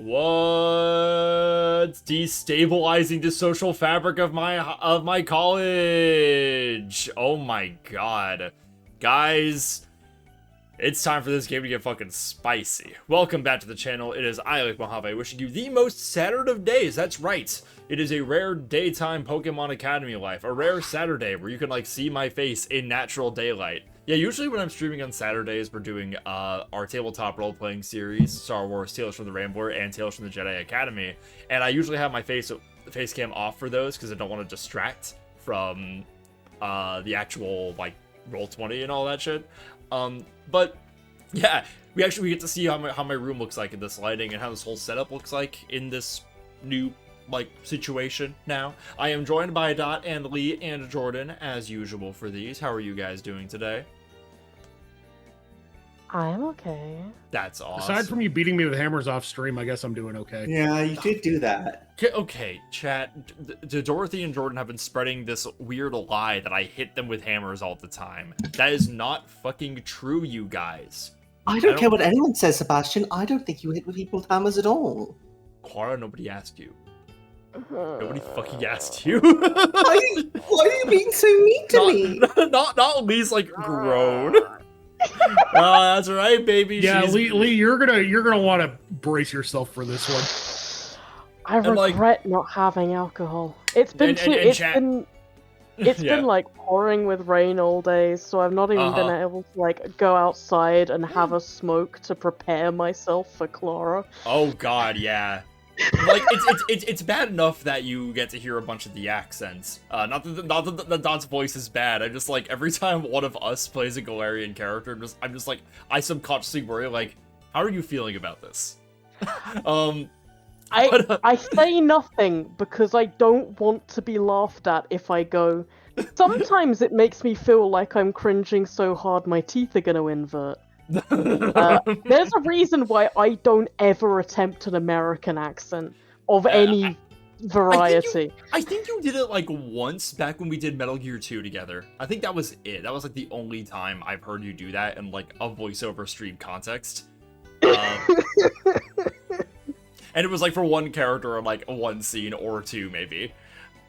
What's destabilizing the social fabric of my college? Oh my god. Guys, it's time for this game to get fucking spicy. Welcome back to the channel. It is I, Like Mojave, wishing you the most Saturday of days. That's right. It is a rare daytime Pokemon Academy life. A rare Saturday where you can, like, see my face in natural daylight. Yeah, usually when I'm streaming on Saturdays, we're doing our tabletop role-playing series, Star Wars Tales from the Rambler and Tales from the Jedi Academy. And I usually have my face cam off for those because I don't want to distract from the actual, like, Roll20 and all that shit. But yeah, we get to see how my room looks like in this lighting and how this whole setup looks like in this new, like, situation now. I am joined by Dot and Lee and Jordan as usual for these. How are you guys doing today? I'm okay. That's awesome. Aside from you beating me with hammers off stream, I guess I'm doing okay. Yeah, you did do that. Okay, chat. Dorothy and Jordan have been spreading this weird lie that I hit them with hammers all the time. That is not fucking true, you guys. I don't care what anyone says, Sebastian. I don't think you hit with people with hammers at all. Clara, nobody asked you. Nobody fucking asked you. Why are you being so mean to me? Not Lee's like groan. Oh, that's right, baby. Yeah, Lee, you're gonna want to brace yourself for this one. I regret not having alcohol. It's been it's been like pouring with rain all day, so I've not even been able to like go outside and have a smoke to prepare myself for Clara. Oh god, yeah. Like it's bad enough that you get to hear a bunch of the accents. Not that the Dot's voice is bad. I'm just like, every time one of us plays a Galarian character, I'm just like, I subconsciously worry, like, how are you feeling about this? I say nothing because I don't want to be laughed at if I go. Sometimes it makes me feel like I'm cringing so hard my teeth are gonna invert. There's a reason why I don't ever attempt an American accent of any variety. I think you did it like once back when we did Metal Gear 2 together. I think that was it. That was like the only time I've heard you do that in like a voiceover stream context. And it was like for one character or like one scene or two maybe.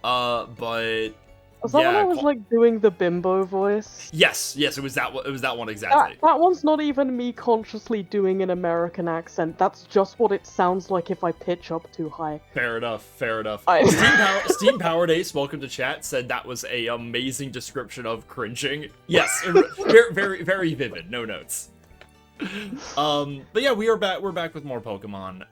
But was that when I was like doing the bimbo voice? Yes, it was that one. It was that one exactly. That one's not even me consciously doing an American accent. That's just what it sounds like if I pitch up too high. Fair enough. Steam Powered Ace, welcome to chat. Said that was a amazing description of cringing. Yes, very very vivid. No notes. But yeah, we're back with more Pokemon.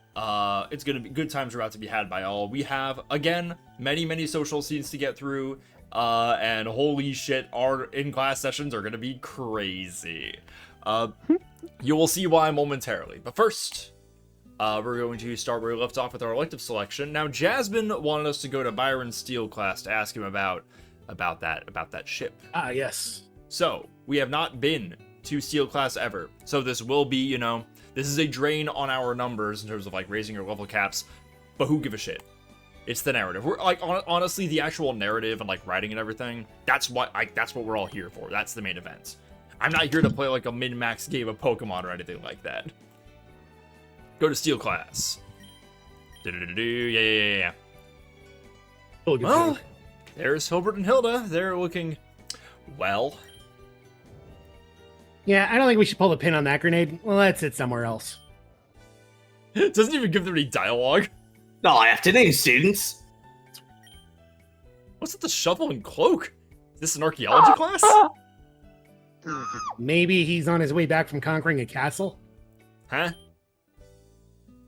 It's gonna be good times are about to be had by all. We have again many social scenes to get through. And holy shit, our in-class sessions are gonna be crazy. You will see why momentarily. But first, we're going to start where we left off with our elective selection. Now, Jasmine wanted us to go to Byron's Steel class to ask him about that ship. Ah, yes. So, we have not been to Steel class ever. So this will be, you know, this is a drain on our numbers in terms of, like, raising our level caps. But who give a shit? It's the narrative. We're like, honestly, the actual narrative and like writing and everything. That's what we're all here for. That's the main event. I'm not here to play like a min-max game of Pokemon or anything like that. Go to Steel class. Yeah. Well, there's Hilbert and Hilda. They're looking well. Yeah, I don't think we should pull the pin on that grenade. Well, let's sit somewhere else. It doesn't even give them any dialogue. No, afternoon, students. What's with the shovel and cloak? Is this an archaeology class? Maybe he's on his way back from conquering a castle. Huh?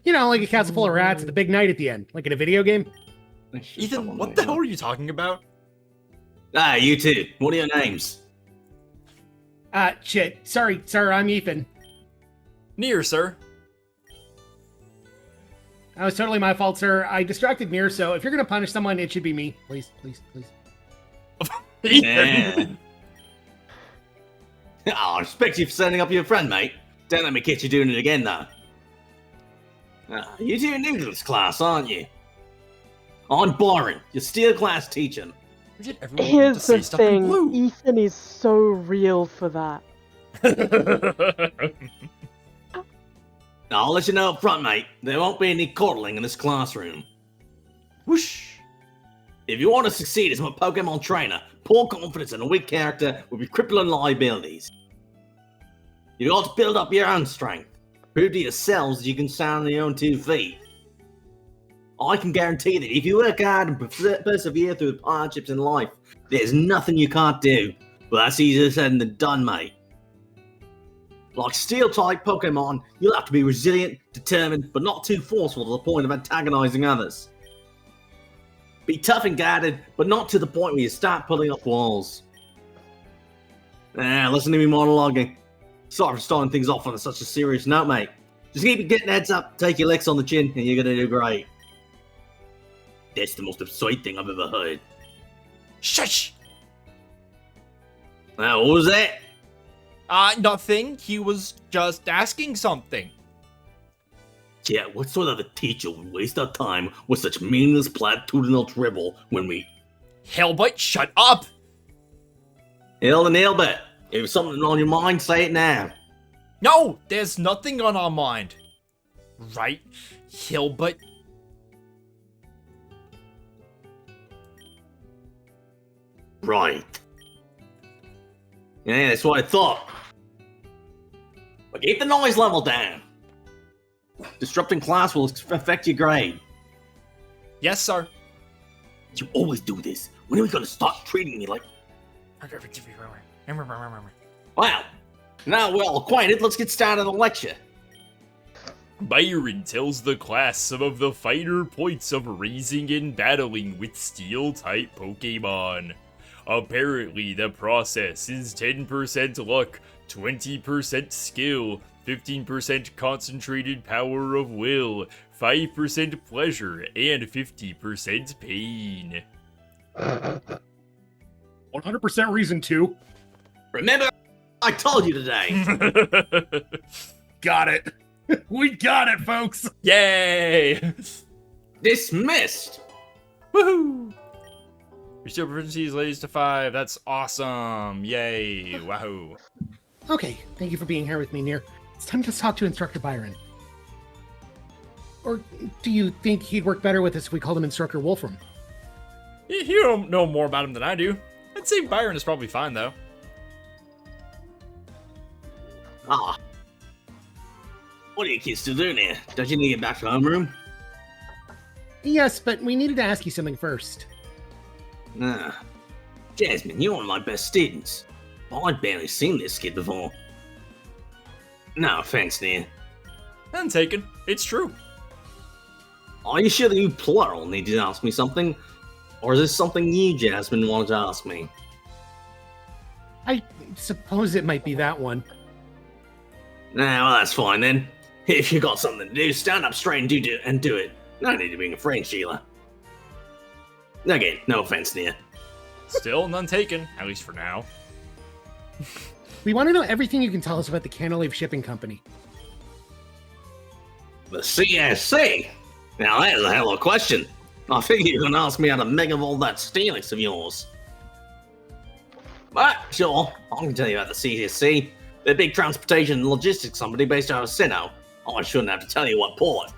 You know, like a castle full of rats, the big night at the end, like in a video game. Ethan, what the hell are you talking about? Ah, you two. What are your names? Shit. Sorry, sir, I'm Ethan. Nier, sir. That was totally my fault, sir. I distracted Mir, so if you're gonna punish someone, it should be me. Please. Ethan! Oh, I respect you for setting up your friend, mate. Don't let me catch you doing it again, though. You two are new to this class, aren't you? I'm Byron, your Steel class teacher. Here's the thing, Ethan is so real for that. I'll let you know up front, mate. There won't be any coddling in this classroom. Whoosh. If you want to succeed as a Pokemon trainer, poor confidence in a weak character will be crippling liabilities. You got to build up your own strength. Prove to yourselves that you can stand on your own 2 feet. I can guarantee that if you work hard and persevere through the hardships in life, there's nothing you can't do. But that's easier said than done, mate. Like Steel-type Pokemon, you'll have to be resilient, determined, but not too forceful to the point of antagonizing others. Be tough and guarded, but not to the point where you start pulling up walls. Listen to me monologuing. Sorry for starting things off on such a serious note, mate. Just keep getting heads up, take your licks on the chin, and you're gonna do great. That's the most absurd thing I've ever heard. Shush! Now, what was that? Nothing. He was just asking something. Yeah, what sort of a teacher would waste our time with such meaningless platitudinal dribble when we... Hellbite, shut up! Hell and Albert, if there's something on your mind, say it now. No, there's nothing on our mind. Right, Hellbite? Right. Yeah, that's what I thought. But keep the noise level down. Disrupting class will affect your grade. Yes, sir. You always do this. When are we gonna stop treating me like... Wow. Now we're all acquainted, let's get started on the lecture. Byron tells the class some of the finer points of raising and battling with Steel-type Pokemon. Apparently, the process is 10% luck, 20% skill, 15% concentrated power of will, 5% pleasure, and 50% pain. 100% reason to. Remember, I told you today. Got it. We got it, folks. Yay! Dismissed. Woohoo! Restore proficiencies raised to 5. That's awesome. Yay. Wahoo. Okay, thank you for being here with me, Nier. It's time to talk to Instructor Byron. Or do you think he'd work better with us if we called him Instructor Wolfram? You don't know more about him than I do. I'd say Byron is probably fine, though. Ah. What are you kids still doing here? Don't you need to get back to the homeroom? Yes, but we needed to ask you something first. Jasmine, you're one of my best students. But I've barely seen this kid before. No offense, Nia. None taken. It's true. Are you sure that you plural needed to ask me something? Or is this something you, Jasmine, wanted to ask me? I suppose it might be that one. Nah, well, that's fine then. If you got something to do, stand up straight and do it. No need to be afraid, Sheila. Again, no offense, Nia. Still none taken, at least for now. We want to know everything you can tell us about the Cantilever Shipping Company. The CSC? Now that is a hell of a question. I figured you were going to ask me how to megavolt that Steelix of yours. But, sure, I can tell you about the CSC. They're a big transportation and logistics company based out of Sinnoh. Oh, I shouldn't have to tell you what port.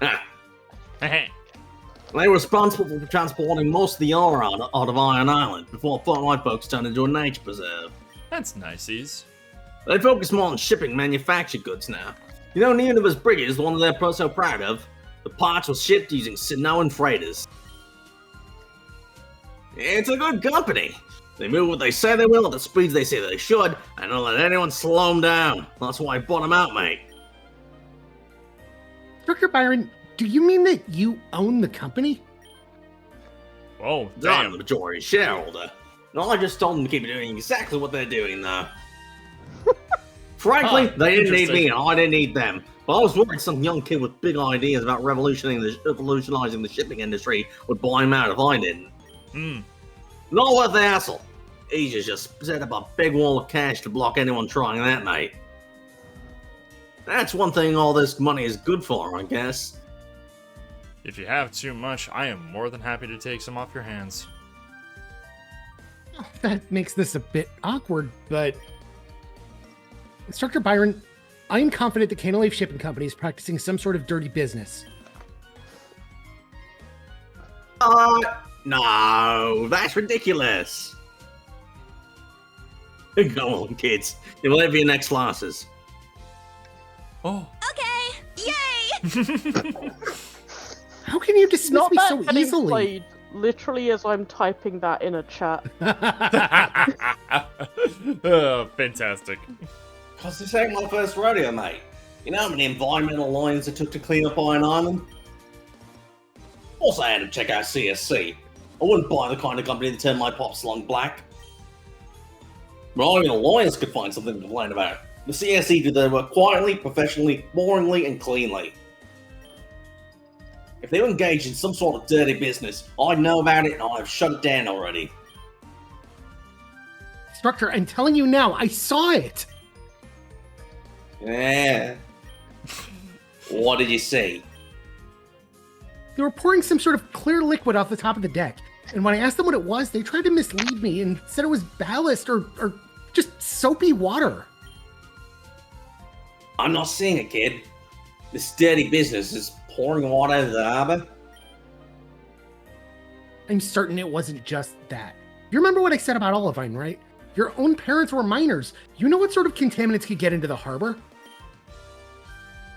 They were responsible for transporting most of the ore out of Iron Island before Fort White folks turned into a nature preserve. That's niceys. They focus more on shipping manufactured goods now. You know, Neoniverse Brigade is the one that they're so proud of. The parts were shipped using Sinnohan freighters. It's a good company. They move what they say they will at the speeds they say they should, and don't let anyone slow them down. That's why I bought them out, mate. Dr. Byron, do you mean that you own the company? Oh, I'm damn. the majority shareholder. No, I just told them to keep doing exactly what they're doing, though. Frankly, they didn't need me, and I didn't need them. But I was worried some young kid with big ideas about revolutionizing the shipping industry would buy him out if I didn't. Not worth the hassle. Asia's just set up a big wall of cash to block anyone trying that, mate. That's one thing all this money is good for, I guess. If you have too much, I am more than happy to take some off your hands. That makes this a bit awkward, but... Instructor Byron, I'm confident the Canaleaf Shipping Company is practicing some sort of dirty business. No, that's ridiculous. Go on, kids. You'll have your next classes. Oh. Okay, yay! How can you dismiss Not me that so getting easily? played literally as I'm typing that in a chat. Oh, fantastic. Because this ain't my first rodeo, mate. You know how many environmental lines it took to clean up Iron Island? Also, I had to check out CSC. I wouldn't buy the kind of company that turned my pop slung black. But even the lawyers could find something to complain about. The CSC did their work quietly, professionally, boringly, and cleanly. If they were engaged in some sort of dirty business, I'd know about it and I'd have shut it down already. Instructor, I'm telling you now, I saw it! Yeah. What did you see? They were pouring some sort of clear liquid off the top of the deck. And when I asked them what it was, they tried to mislead me and said it was ballast or just soapy water. I'm not seeing it, kid. This dirty business is pouring water into the harbor. I'm certain it wasn't just that. You remember what I said about Olivine, right? Your own parents were miners. You know what sort of contaminants could get into the harbor?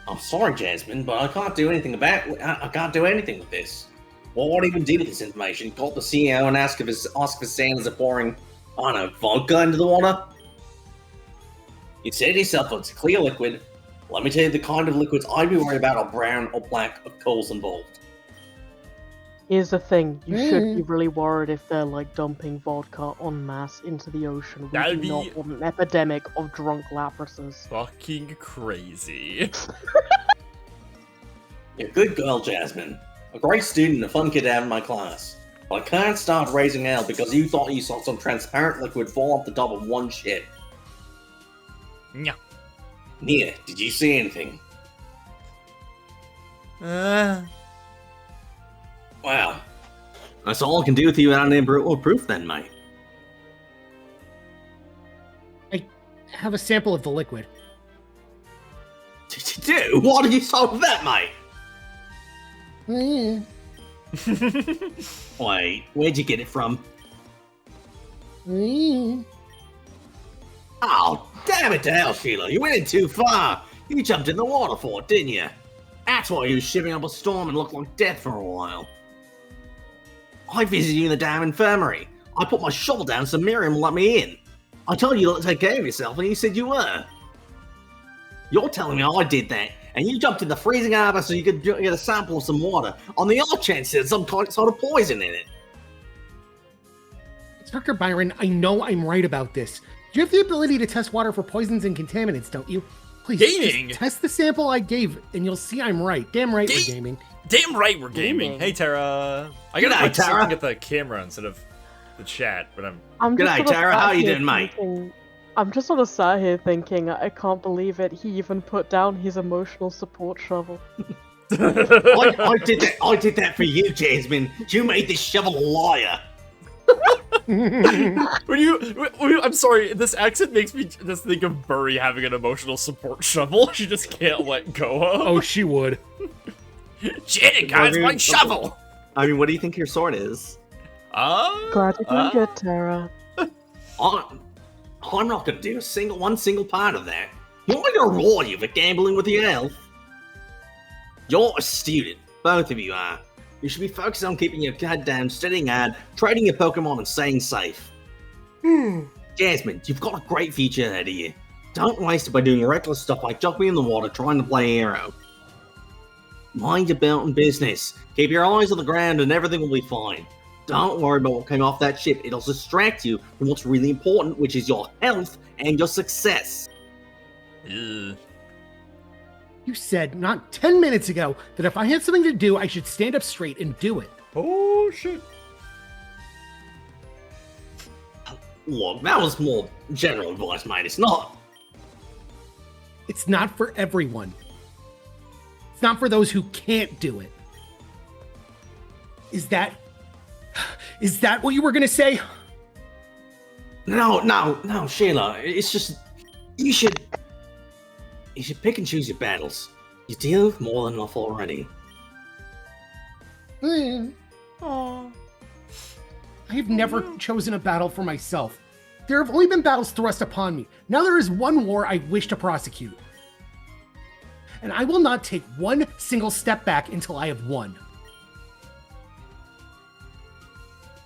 I'm sorry, Jasmine, but I can't do anything about it. I can't do anything with this. Well, what even do with this information? Call the CEO and ask for standards of pouring, I don't know, vodka into the water? You said it yourself, it's a clear liquid. Let me tell you the kind of liquids I'd be worried about are brown or black of coals involved. Here's the thing, you should be really worried if they're like dumping vodka en masse into the ocean. We That'd do be- not want an epidemic of drunk Laprases. Fucking crazy. You're a good girl, Jasmine. A great student and a fun kid to have in my class. But I can't start raising hell because you thought you saw some transparent liquid fall off the top of one ship. Yeah. Nia, did you see anything? Well, that's all I can do with you without any brutal proof then, mate. I have a sample of the liquid. Did you do? What did you solve with that, mate? Wait, where'd you get it from? Oh, damn it to hell, Sheila. You went in too far. You jumped in the water for it, didn't you? That's why you was shivering up a storm and looked like death for a while. I visited you in the damn infirmary. I put my shovel down so Miriam let me in. I told you to take care of yourself and you said you were. You're telling me I did that, and you jumped in the freezing harbor so you could get a sample of some water on the odd chance there's some kind sort of poison in it. Dr. Byron, I know I'm right about this. You have the ability to test water for poisons and contaminants, don't you? Please, Gaming! just test the sample I gave, and you'll see I'm right. Damn right we're gaming. Damn right we're gaming. Hey, Tara. I gotta G'day, like Tara. looking at the camera instead of the chat, but I'm... Just G'day, sort of Tara. sat How you here doing, mate? I'm just sort of sat here thinking, I can't believe it. He even put down his emotional support shovel. I did that for you, Jasmine. You made this shovel a liar. When you, I'm sorry, this accent makes me just think of Burry having an emotional support shovel she just can't let go of. Oh, she would. Janet, guys, my shovel! I mean, what do you think your sword is? Glad you're doing good, Tara. I'm not gonna do one single part of that. What am I gonna reward you for gambling with your health? You're a student. Both of you are. You should be focused on keeping your goddamn studying hard, trading your Pokemon, and staying safe. Jasmine, you've got a great future ahead of you. Don't waste it by doing reckless stuff like jumping in the water trying to play hero. Mind your belt and business. Keep your eyes on the ground and everything will be fine. Don't worry about what came off that ship. It'll distract you from what's really important, which is your health and your success. Ugh. You said not 10 minutes ago that if I had something to do, I should stand up straight and do it. Oh, shit. Look, that was more general advice, mate. It's not. It's not for everyone. It's not for those who can't do it. Is that what you were gonna say? No, Sheila. It's just you should. You should pick and choose your battles. You deal with more than enough already. Eh, Aww. I have never chosen a battle for myself. There have only been battles thrust upon me. Now there is one war I wish to prosecute. And I will not take one single step back until I have won.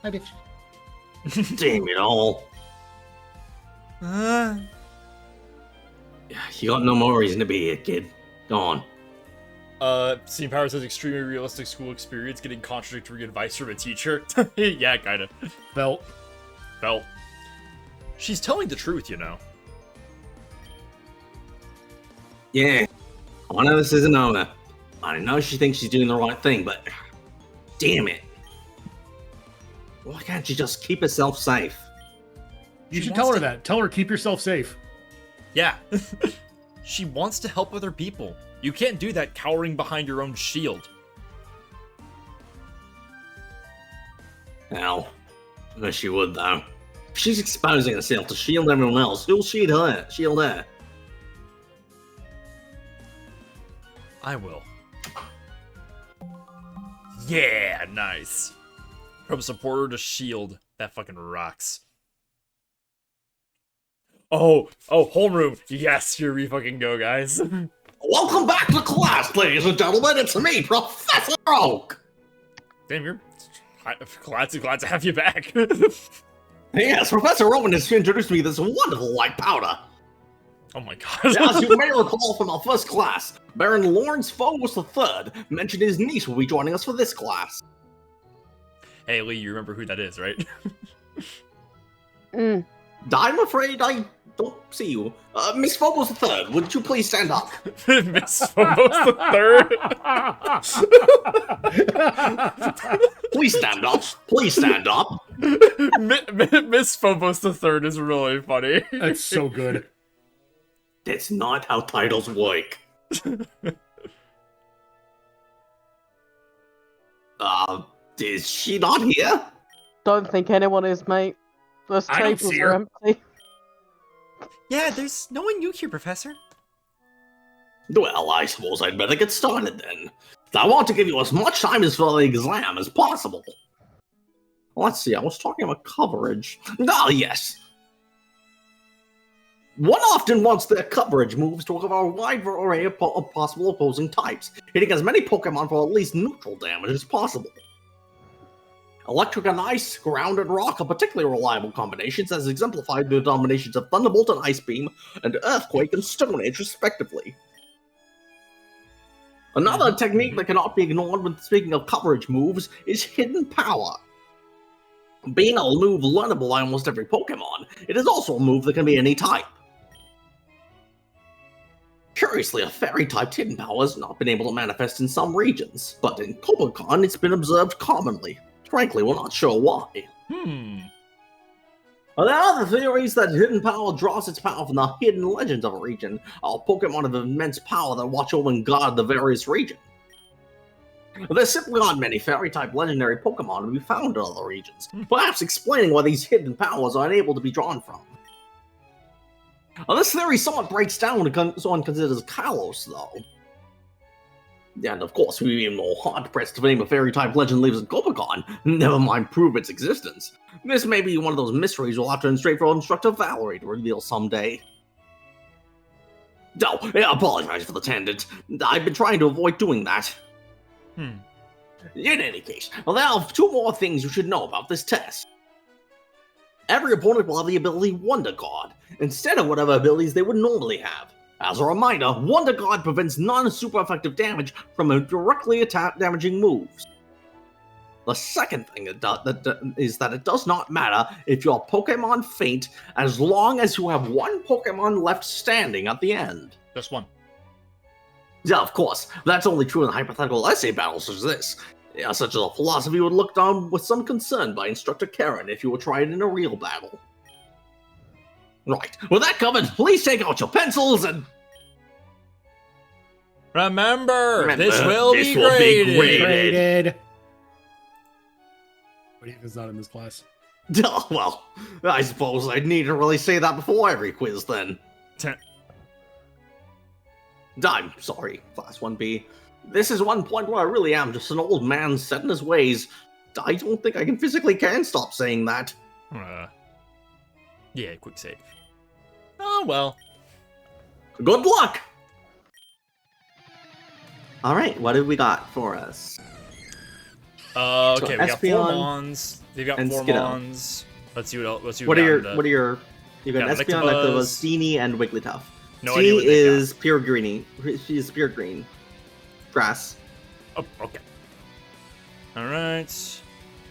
Bye, bitch. Damn it all. You got no more reason to be here, kid. Go on. Steam Power says extremely realistic school experience, getting contradictory advice from a teacher. Yeah, kinda. Felt. She's telling the truth, you know. Yeah. I know this isn't Ona. I know she thinks she's doing the right thing, but damn it. Why can't she just keep herself safe? You She should wants tell her to- that. Tell her keep yourself safe. Yeah. She wants to help other people. You can't do that cowering behind your own shield. Hell, I wish she would though. If she's exposing herself to shield everyone else, who'll shield her? Shield her. I will. Yeah, nice. From supporter to shield. That fucking rocks. Oh, homeroom. Yes, here we fucking go, guys. Welcome back to class, ladies and gentlemen. It's me, Professor Oak. Damn, you're glad to have you back. Yes, Professor Rowan has introduced me to this wonderful white powder. Oh my god. As you may recall from our first class, Baron Lawrence Phobos III mentioned his niece will be joining us for this class. Hey, Lee, you remember who that is, right? I'm afraid I don't see you. Miss Phobos III, would you please stand up? Miss Phobos the Third. Please stand up. Please stand up. Miss Phobos the Third is really funny. That's so good. That's not how titles work. Is she not here? Don't think anyone is, mate. Those I don't tables see are her. empty. Yeah, there's no one new here, Professor. Well, I suppose I'd better get started then. I want to give you as much time as for the exam as possible. Let's see, I was talking about coverage. Ah, yes. One often wants their coverage moves to cover a wide array of possible opposing types, hitting as many Pokemon for at least neutral damage as possible. Electric and Ice, Ground and Rock are particularly reliable combinations, as exemplified in the combinations of Thunderbolt and Ice Beam, and Earthquake and Stone Age, respectively. Another technique that cannot be ignored when speaking of coverage moves is Hidden Power. Being a move learnable by almost every Pokemon, it is also a move that can be any type. Curiously, a Fairy-typed Hidden Power has not been able to manifest in some regions, but in Cobblekon it's been observed commonly. Frankly, we're not sure why. There are other theories that Hidden Power draws its power from the hidden legends of a region, or Pokemon of immense power that watch over and guard the various regions. There simply aren't many Fairy-type legendary Pokemon to be found in other regions, perhaps explaining why these hidden powers are unable to be drawn from. This theory somewhat breaks down when someone considers Kalos, though. And of course, we'd be more hard-pressed to name a Fairy-type legend lives in Cobblekon, never mind prove its existence. This may be one of those mysteries we'll have to straight for Instructor Valerie to reveal someday. Oh, I apologize for the tangent. I've been trying to avoid doing that. In any case, there are two more things you should know about this test. Every opponent will have the ability Wonder Guard, instead of whatever abilities they would normally have. As a reminder, Wonder Guard prevents non-super effective damage from directly damaging moves. The second thing is that it does not matter if your Pokemon faint as long as you have one Pokemon left standing at the end. Just one. Yeah, of course, that's only true in hypothetical essay battles such as this. Yeah, such as a philosophy would look down with some concern by Instructor Karen if you were tried in a real battle. Right, with that covered, please take out your pencils and... Remember, this will be graded. Graded. What do you think is not in this class? Oh, well, I suppose I'd need to really say that before every quiz then. I'm sorry, Class 1B. This is one point where I really am just an old man set in his ways. I don't think I can physically stop saying that. Yeah, quick save. Oh, well. Good luck! Alright, what have we got for us? Okay, we got 4 Espeon Mons. They've got and 4 Skiddo. Mons. Let's see what else. Let's see What we are got your, you got got Espeon, Electabuzz. Electabuzz, Steenie, and Wigglytuff. No idea what Steenie they got. is pure greeny. She is pure green. Grass. Oh, okay. Alright.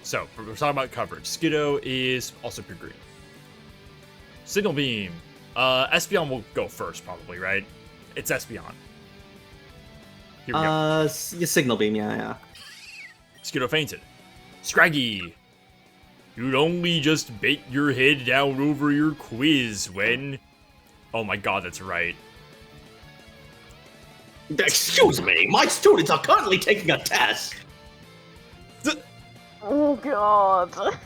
So, we're talking about coverage. Skiddo is also pure green. Signal Beam. Espeon will go first, probably, right? It's Espeon. Here we go. Signal Beam, yeah. Skiddo fainted. Scraggy. You'd only just bait your head down over your quiz when... Oh my god, that's right. Excuse me, my students are currently taking a test. Oh god.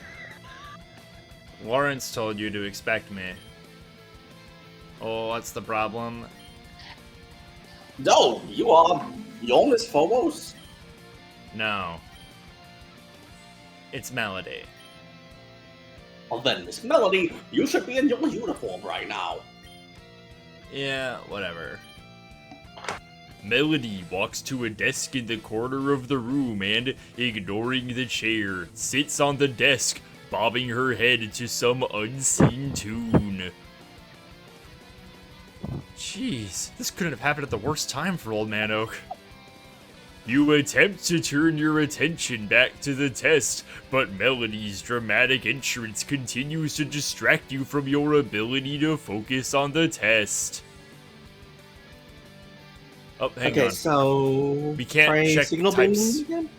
Lawrence told you to expect me. Oh, what's the problem? No, you're Miss Phobos. No. It's Melody. Well then, Miss Melody, you should be in your uniform right now. Yeah, whatever. Melody walks to a desk in the corner of the room and, ignoring the chair, sits on the desk, bobbing her head to some unseen tune. Jeez, this couldn't have happened at the worst time for Old Man Oak. You attempt to turn your attention back to the test, but Melody's dramatic entrance continues to distract you from your ability to focus on the test. Oh, hang on. So We can't try check signal types. beam again?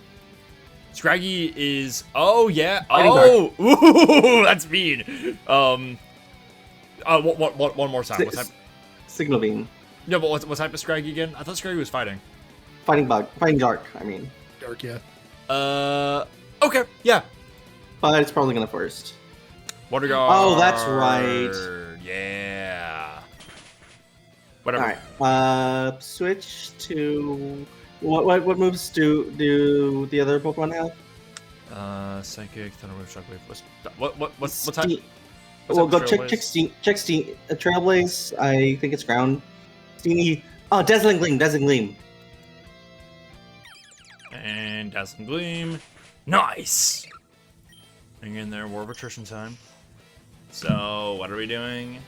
Scraggy is... Oh, yeah. Fighting Oh! Ooh, that's mean. One more time. What type? Signal beam. No, but what type of Scraggy again? I thought Scraggy was fighting. Fighting dark, I mean. Dark, yeah. Okay, yeah. But it's probably gonna first. Water Guard. Oh, that's right. Yeah. Whatever. Alright. Switch to what moves do the other Pokemon have? Psychic, Thunder Wave, Shockwave. What type? Well, go Trailblaze? check Trailblaze. I think it's ground. Steenie. Oh, Dazzling Gleam. And Dazzling Gleam. Nice! Hang in there, War of Attrition time. So, what are we doing?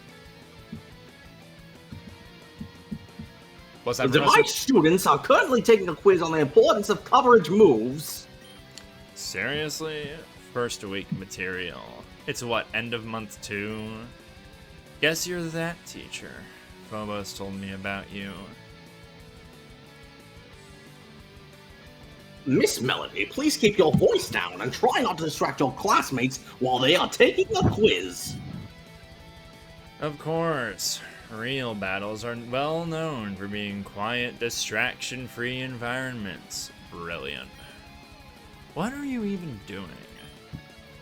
What's that? My students are currently taking a quiz on the importance of coverage moves. Seriously? First week material. It's what, end of month 2? Guess you're that teacher. Phobos told me about you. Miss Melody, please keep your voice down and try not to distract your classmates while they are taking a quiz. Of course. Real battles are well known for being quiet, distraction-free environments. Brilliant. What are you even doing?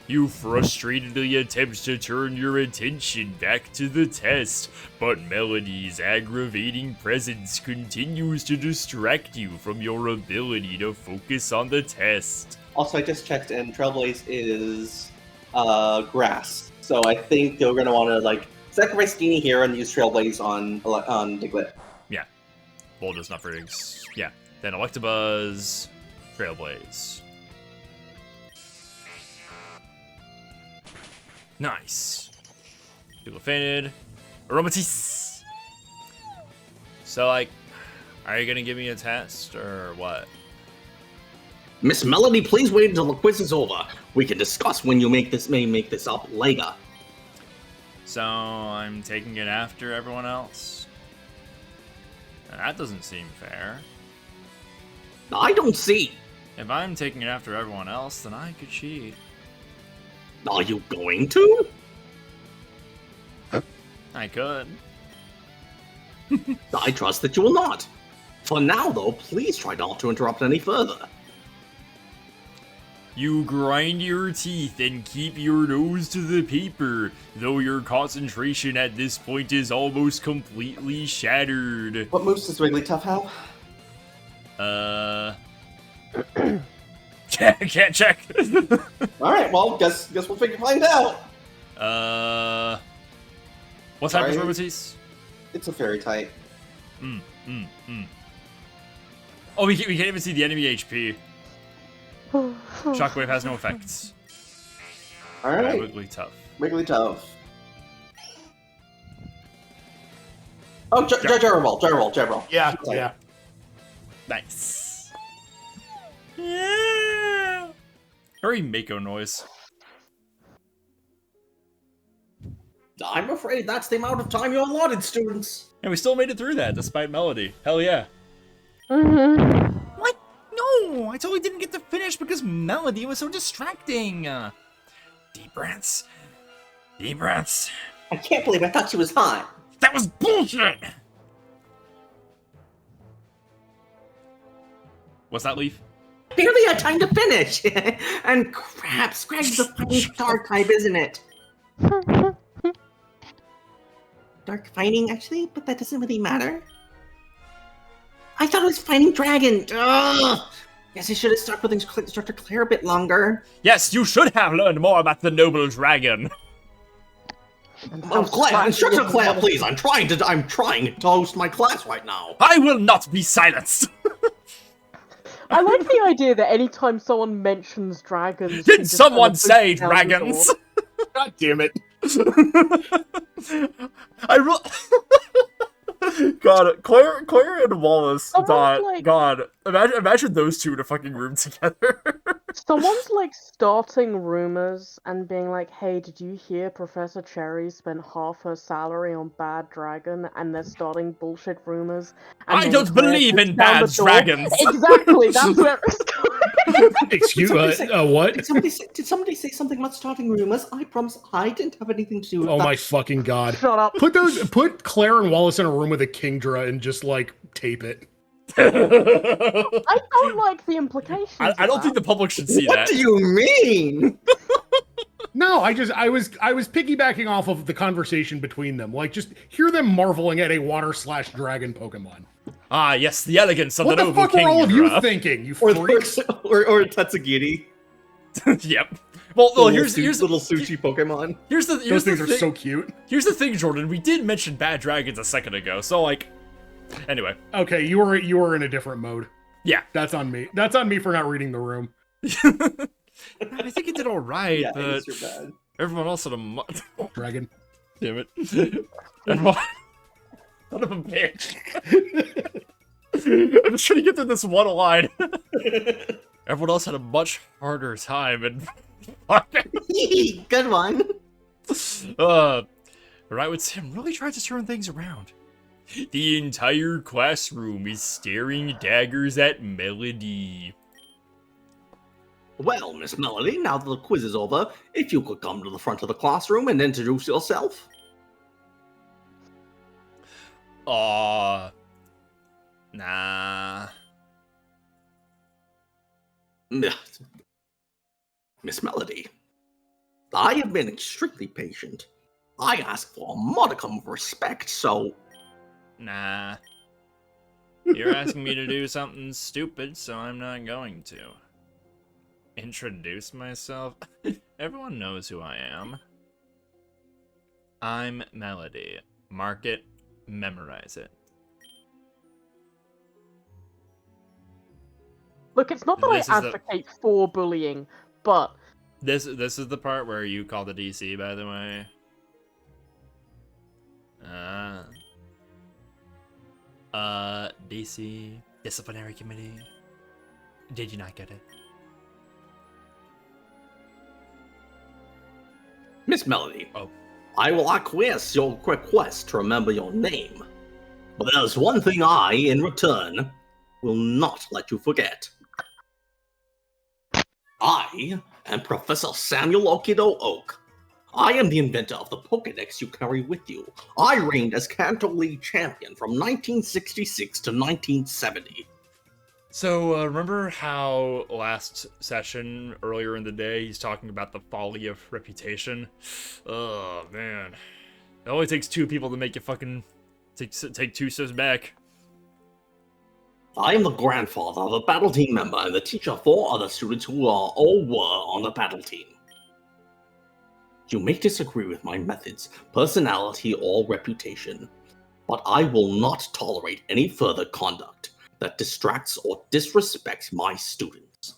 You frustratedly attempt to turn your attention back to the test, but Melody's aggravating presence continues to distract you from your ability to focus on the test. Also, I just checked, and Trailblaze is grass. So I think they're going to want to sacrifice Steenie here and use Trailblaze on Diglett. Yeah. Voldos not for yeah. Then Electabuzz, Trailblaze. Nice. People fainted. Aromatisse! So, are you gonna give me a test, or what? Miss Melody, please wait until the quiz is over. We can discuss when you make this up later. So, I'm taking it after everyone else? That doesn't seem fair. I don't see. If I'm taking it after everyone else, then I could cheat. Are you going to? I could. I trust that you will not. For now, though, please try not to interrupt any further. You grind your teeth and keep your nose to the paper, though your concentration at this point is almost completely shattered. What moves does Wigglytuff have? Can't check. Alright, well, guess we'll find out. What type of Sorry. abilities? It's a fairy type. Oh, we can't even see the enemy HP. Shockwave has no effects. Alright, Wigglytuff. Wigglytuff. Oh, Gyro. Yeah, yeah. Nice. Yeah. Very Mako noise. I'm afraid that's the amount of time you're allotted, students. And we still made it through that despite Melody. Hell yeah. Mm-hmm. What? No, I totally didn't get to finish because Melody was so distracting. Deep breaths. Deep breaths. I can't believe I thought she was hot. That was bullshit. What's that, Leaf? Barely had time to finish. And crap, Scragg's a fucking dark type, isn't it? Dark fighting, actually, but that doesn't really matter. I thought it was fighting dragon. Ugh. Guess I should have stuck with Instructor Claire a bit longer. Yes, you should have learned more about the noble dragon. Claire, Instructor Claire, please. I'm trying to host my class right now. I will not be silenced. I like the idea that anytime someone mentions dragons, she Did just someone kind of say puts down the dragons? door. God damn it. God, Claire and Wallace. Someone's like- God, imagine those two in a fucking room together. Someone's like starting rumors and being like, "Hey, did you hear Professor Cherry spent half her salary on Bad Dragon?" And they're starting bullshit rumors. And I then don't Claire believe puts in down bad the door. dragons. Exactly, that's where it's going. Excuse what? Did somebody say something about starting rumors? I promise I didn't have anything to do with Oh that. my fucking god. Shut up. Put Claire and Wallace in a room with a Kingdra and just like tape it. I don't like the implications. I don't think the public should see What that. do you mean? No, I was piggybacking off of the conversation between them. Like, just hear them marveling at a water/dragon Pokemon. Ah, yes, the elegance of What the the noble fuck were all of you Kingdra. thinking, you Or freaks? Tatsugiri. Yep. Well, here's little sushi Pokemon. here's the Those things are thing. so cute. Here's the thing, Jordan. We did mention bad dragons a second ago, so like, anyway, Okay, you were in a different mode. yeah. That's on me. That's on me for not reading the room. I think it did all right, Yeah, but you're bad. everyone else had a Dragon. damn it. Everyone, son of a bitch. I'm just trying to get through this one line. Everyone else had a much harder time, and Good one. right with Tim really tried to turn things around. The entire classroom is staring daggers at Melody. Well, Miss Melody, now that the quiz is over, if you could come to the front of the classroom and introduce yourself. Nah. Miss Melody, I have been extremely patient. I ask for a modicum of respect, so Nah. You're asking me to do something stupid, so I'm not going to. Introduce myself? Everyone knows who I am. I'm Melody. Mark it, memorize it. Look, it's not that This is I the- advocate for bullying, but This is the part where you call the DC, by the way. DC disciplinary committee. Did you not get it? Miss Melody, Oh. I will acquiesce your request to remember your name. But there's one thing I, in return, will not let you forget. I am Professor Samuel Okido Oak. I am the inventor of the Pokedex you carry with you. I reigned as Kanto League champion from 1966 to 1970. So, remember how last session, earlier in the day, he's talking about the folly of reputation? Oh, man. It only takes 2 people to make you fucking take 2 steps back. I am the grandfather of a battle team member and the teacher of 4 other students who all were on the battle team. You may disagree with my methods, personality, or reputation, but I will not tolerate any further conduct that distracts or disrespects my students.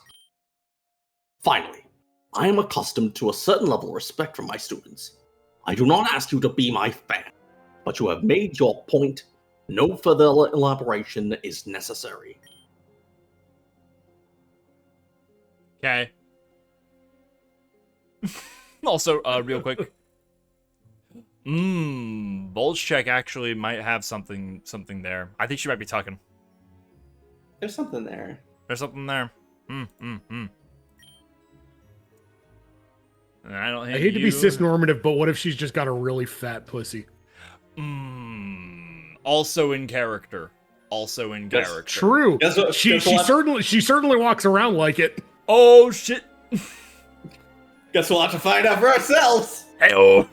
Finally, I am accustomed to a certain level of respect from my students. I do not ask you to be my fan, but you have made your point. No further elaboration is necessary. Okay. Also, real quick. Bulge check actually might have something there. I think she might be tucking. There's something there. There's something there. And I don't I hate to be cisnormative, but what if she's just got a really fat pussy? Also in character. Also in That's character. True. She certainly walks around like it. Oh shit. Guess we'll have to find out for ourselves. Hey-oh.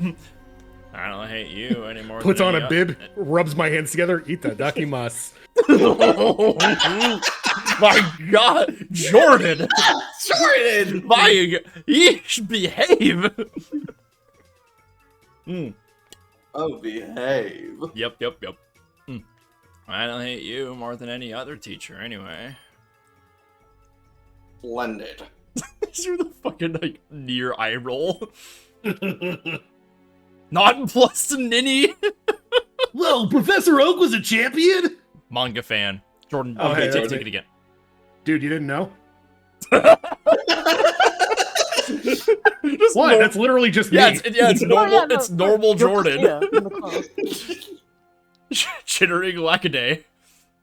I don't hate you anymore. Puts on a bib, rubs my hands together, itadakimasu. My God, Jordan! Jordan! My, you should behave. Oh, behave. Yep. I don't hate you more than any other teacher, anyway. Splendid. You're the fucking like near eye roll. Not plus to Ninny. Well, Professor Oak was a champion? Manga fan. Jordan, Oh, hey, take it again. Dude, you didn't know? Just What? That's literally just me. It's normal. It's normal Jordan. Yeah, in the class. Chittering Lackaday.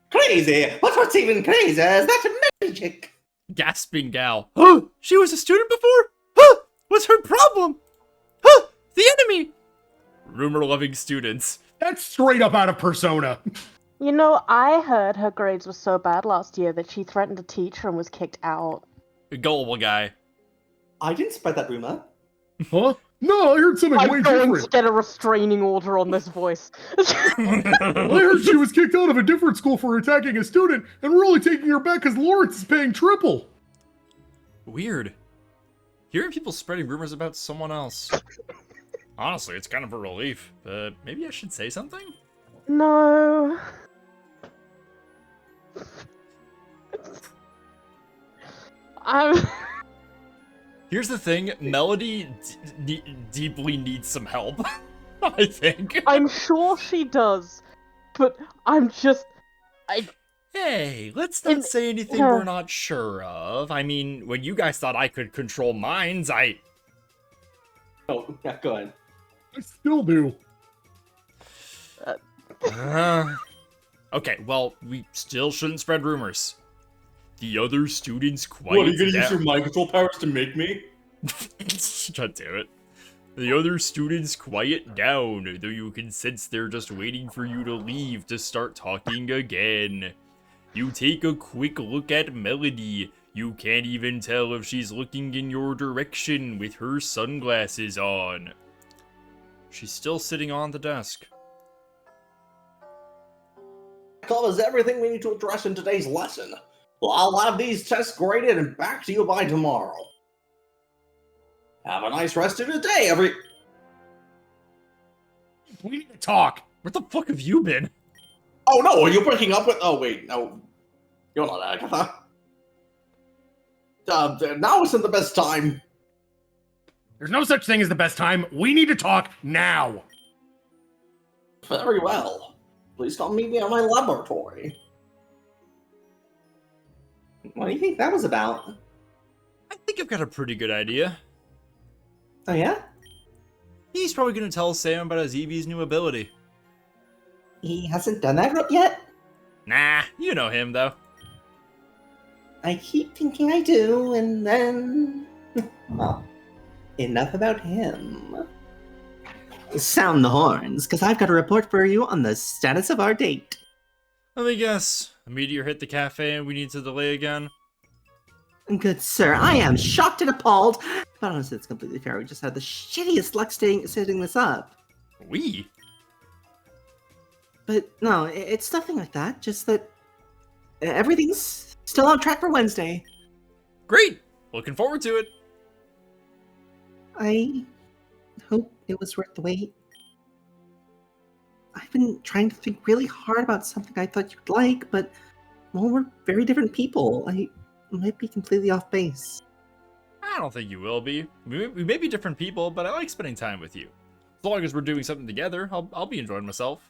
Crazy! But what's even crazier is that magic! Gasping gal. She was a student before? What's her problem? The enemy! Rumor-loving students. That's straight up out of Persona. You know, I heard her grades were so bad last year that she threatened a teacher and was kicked out. A gullible guy. I didn't spread that rumor. Huh? No, I heard something way I'm going to different. get a restraining order on this voice. I heard she was kicked out of a different school for attacking a student, and we're only taking her back because Lawrence is paying triple. Weird. Hearing people spreading rumors about someone else. Honestly, it's kind of a relief, but maybe I should say something? No. Here's the thing, Melody deeply needs some help, I think. I'm sure she does, but I'm just... Hey, let's not say anything we're not sure of. I mean, when you guys thought I could control minds, Oh, yeah, go ahead. I still do. Okay, well, we still shouldn't spread rumors. The other students quiet What, are you gonna use down. your mind control powers to make me? God damn it. The other students quiet down, though you can sense they're just waiting for you to leave to start talking again. You take a quick look at Melody. You can't even tell if she's looking in your direction with her sunglasses on. She's still sitting on the desk. Covers everything we need to address in today's lesson. Well, I'll have these tests graded and back to you by tomorrow. Have a nice rest of the day, We need to talk. Where the fuck have you been? Oh no, are you breaking up with... Oh wait, no. You're not Agatha. Now isn't the best time. There's no such thing as the best time. We need to talk now. Very well. Please come meet me at my laboratory. What do you think that was about? I think I've got a pretty good idea. Oh, yeah? He's probably gonna tell Sam about his Eevee's new ability. He hasn't done that yet? Nah, you know him, though. I keep thinking I do, and then... Well, enough about him. Sound the horns, because I've got a report for you on the status of our date. Let me guess. A meteor hit the cafe and we need to delay again? Good sir, I am shocked and appalled. But honestly, it's completely fair. We just had the shittiest luck setting this up. We? But no, it's nothing like that. Just that everything's still on track for Wednesday. Great! Looking forward to it. I hope it was worth the wait. I've been trying to think really hard about something I thought you'd like, but well, we're very different people. I might be completely off base. I don't think you will be. We may be different people, but I like spending time with you. As long as we're doing something together, I'll be enjoying myself.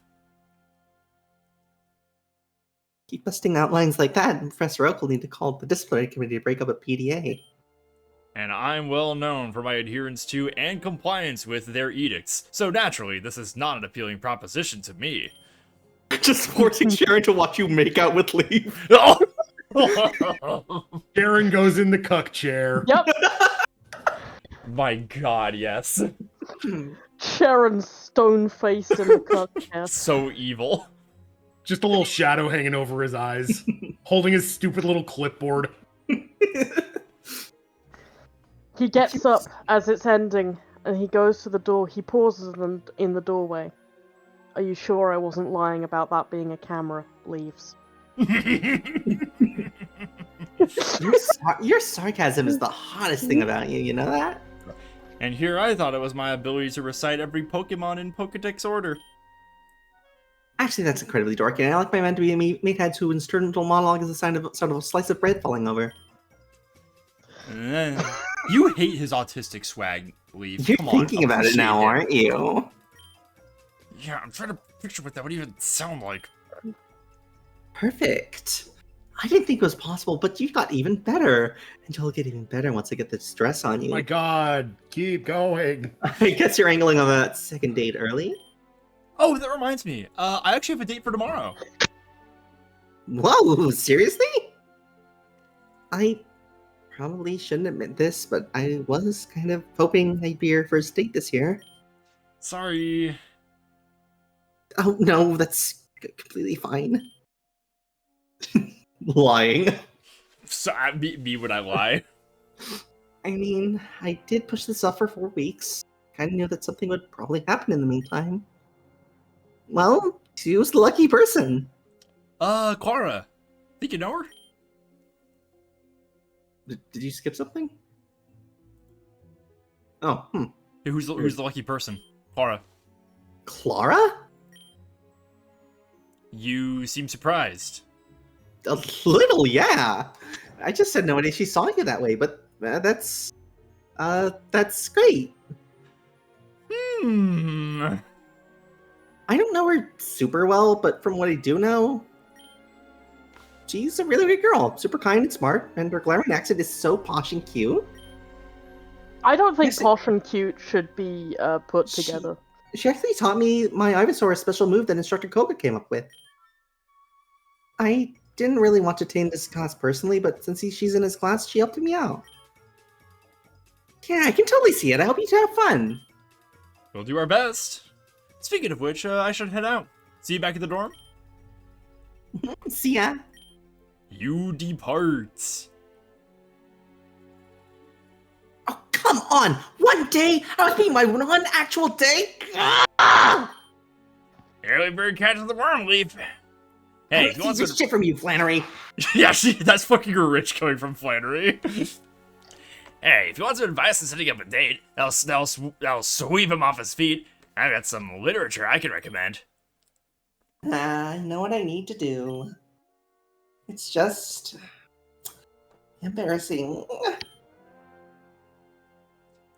Keep busting out lines like that, and Professor Oak will need to call the disciplinary committee to break up a PDA. And I'm well known for my adherence to and compliance with their edicts, so naturally, this is not an appealing proposition to me. Just forcing Sharon to watch you make out with Leaf. Sharon goes in the cuck chair. Yep. My god, yes. Sharon's stone faced in the cup. Yes. So evil. Just a little shadow hanging over his eyes, holding his stupid little clipboard. He gets up as it's ending, and he goes to the door. He pauses in the doorway. Are you sure I wasn't lying about that being a camera? Leaves. Your sarcasm is the hottest thing about you, you know that? And here I thought it was my ability to recite every Pokemon in Pokedex order. Actually, that's incredibly dorky. I like my man to be a meathead whose internal monologue is a sound of a slice of bread falling over. You hate his autistic swag, Leaf. You're Come on, thinking about it now, aren't you? Yeah, I'm trying to picture what that would even sound like. Perfect. I didn't think it was possible, but you got even better. And you'll get even better once I get the stress on you. My god, keep going. I guess you're angling on that second date early? Oh, that reminds me. I actually have a date for tomorrow. Whoa, seriously? I probably shouldn't admit this, but I was kind of hoping I'd be your first date this year. Sorry. Oh, no, that's completely fine. Lying. So, me would I lie? I mean, I did push this off for 4 weeks. Kind of knew that something would probably happen in the meantime. Well, she was the lucky person. Quara. Think you know her? Did you skip something? Oh, Hey, who's the lucky person? Quara. Clara? You seem surprised. A little, yeah. I just had no idea she saw you that way, but that's great. I don't know her super well, but from what I do know, she's a really good girl. Super kind and smart, and her glaring accent is so posh and cute. I don't think Yes, posh and cute should be put together. She actually taught me my Ivysaur special move that Instructor Koga came up with. I didn't really want to attend this class personally, but since she's in his class, she helped me out. Yeah, I can totally see it. I hope you two have fun. We'll do our best. Speaking of which, I should head out. See you back at the dorm? See ya. You depart. Oh, come on! One day? I was being my one actual day? Ah! Early bird catches the worm, Leaf. Hey, if you want this shit from you, Flannery. Yeah, that's fucking rich coming from Flannery. Hey, if you want some advice on setting up a date, that'll sweep him off his feet. I've got some literature I can recommend. I know what I need to do. It's just embarrassing.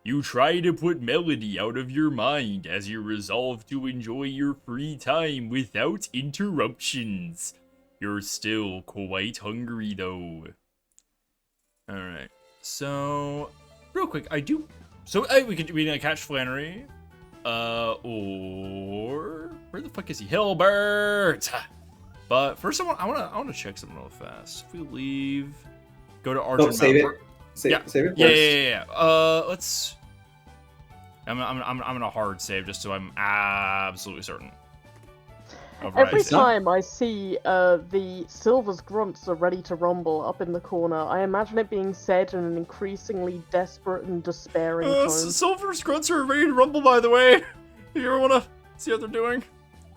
You try to put Melody out of your mind as you resolve to enjoy your free time without interruptions. You're still quite hungry, though. Alright, so real quick, we can catch Flannery. Or where the fuck is he? Hilbert! But first I wanna check something real fast. If we leave, go to Argent Mountain. Save it. Yeah. Let's. I'm gonna hard save just so I'm absolutely certain. of Every rising. time I see the Silver's grunts are ready to rumble up in the corner, I imagine it being said in an increasingly desperate and despairing tone. Silver's grunts are ready to rumble, by the way. You ever want to see what they're doing?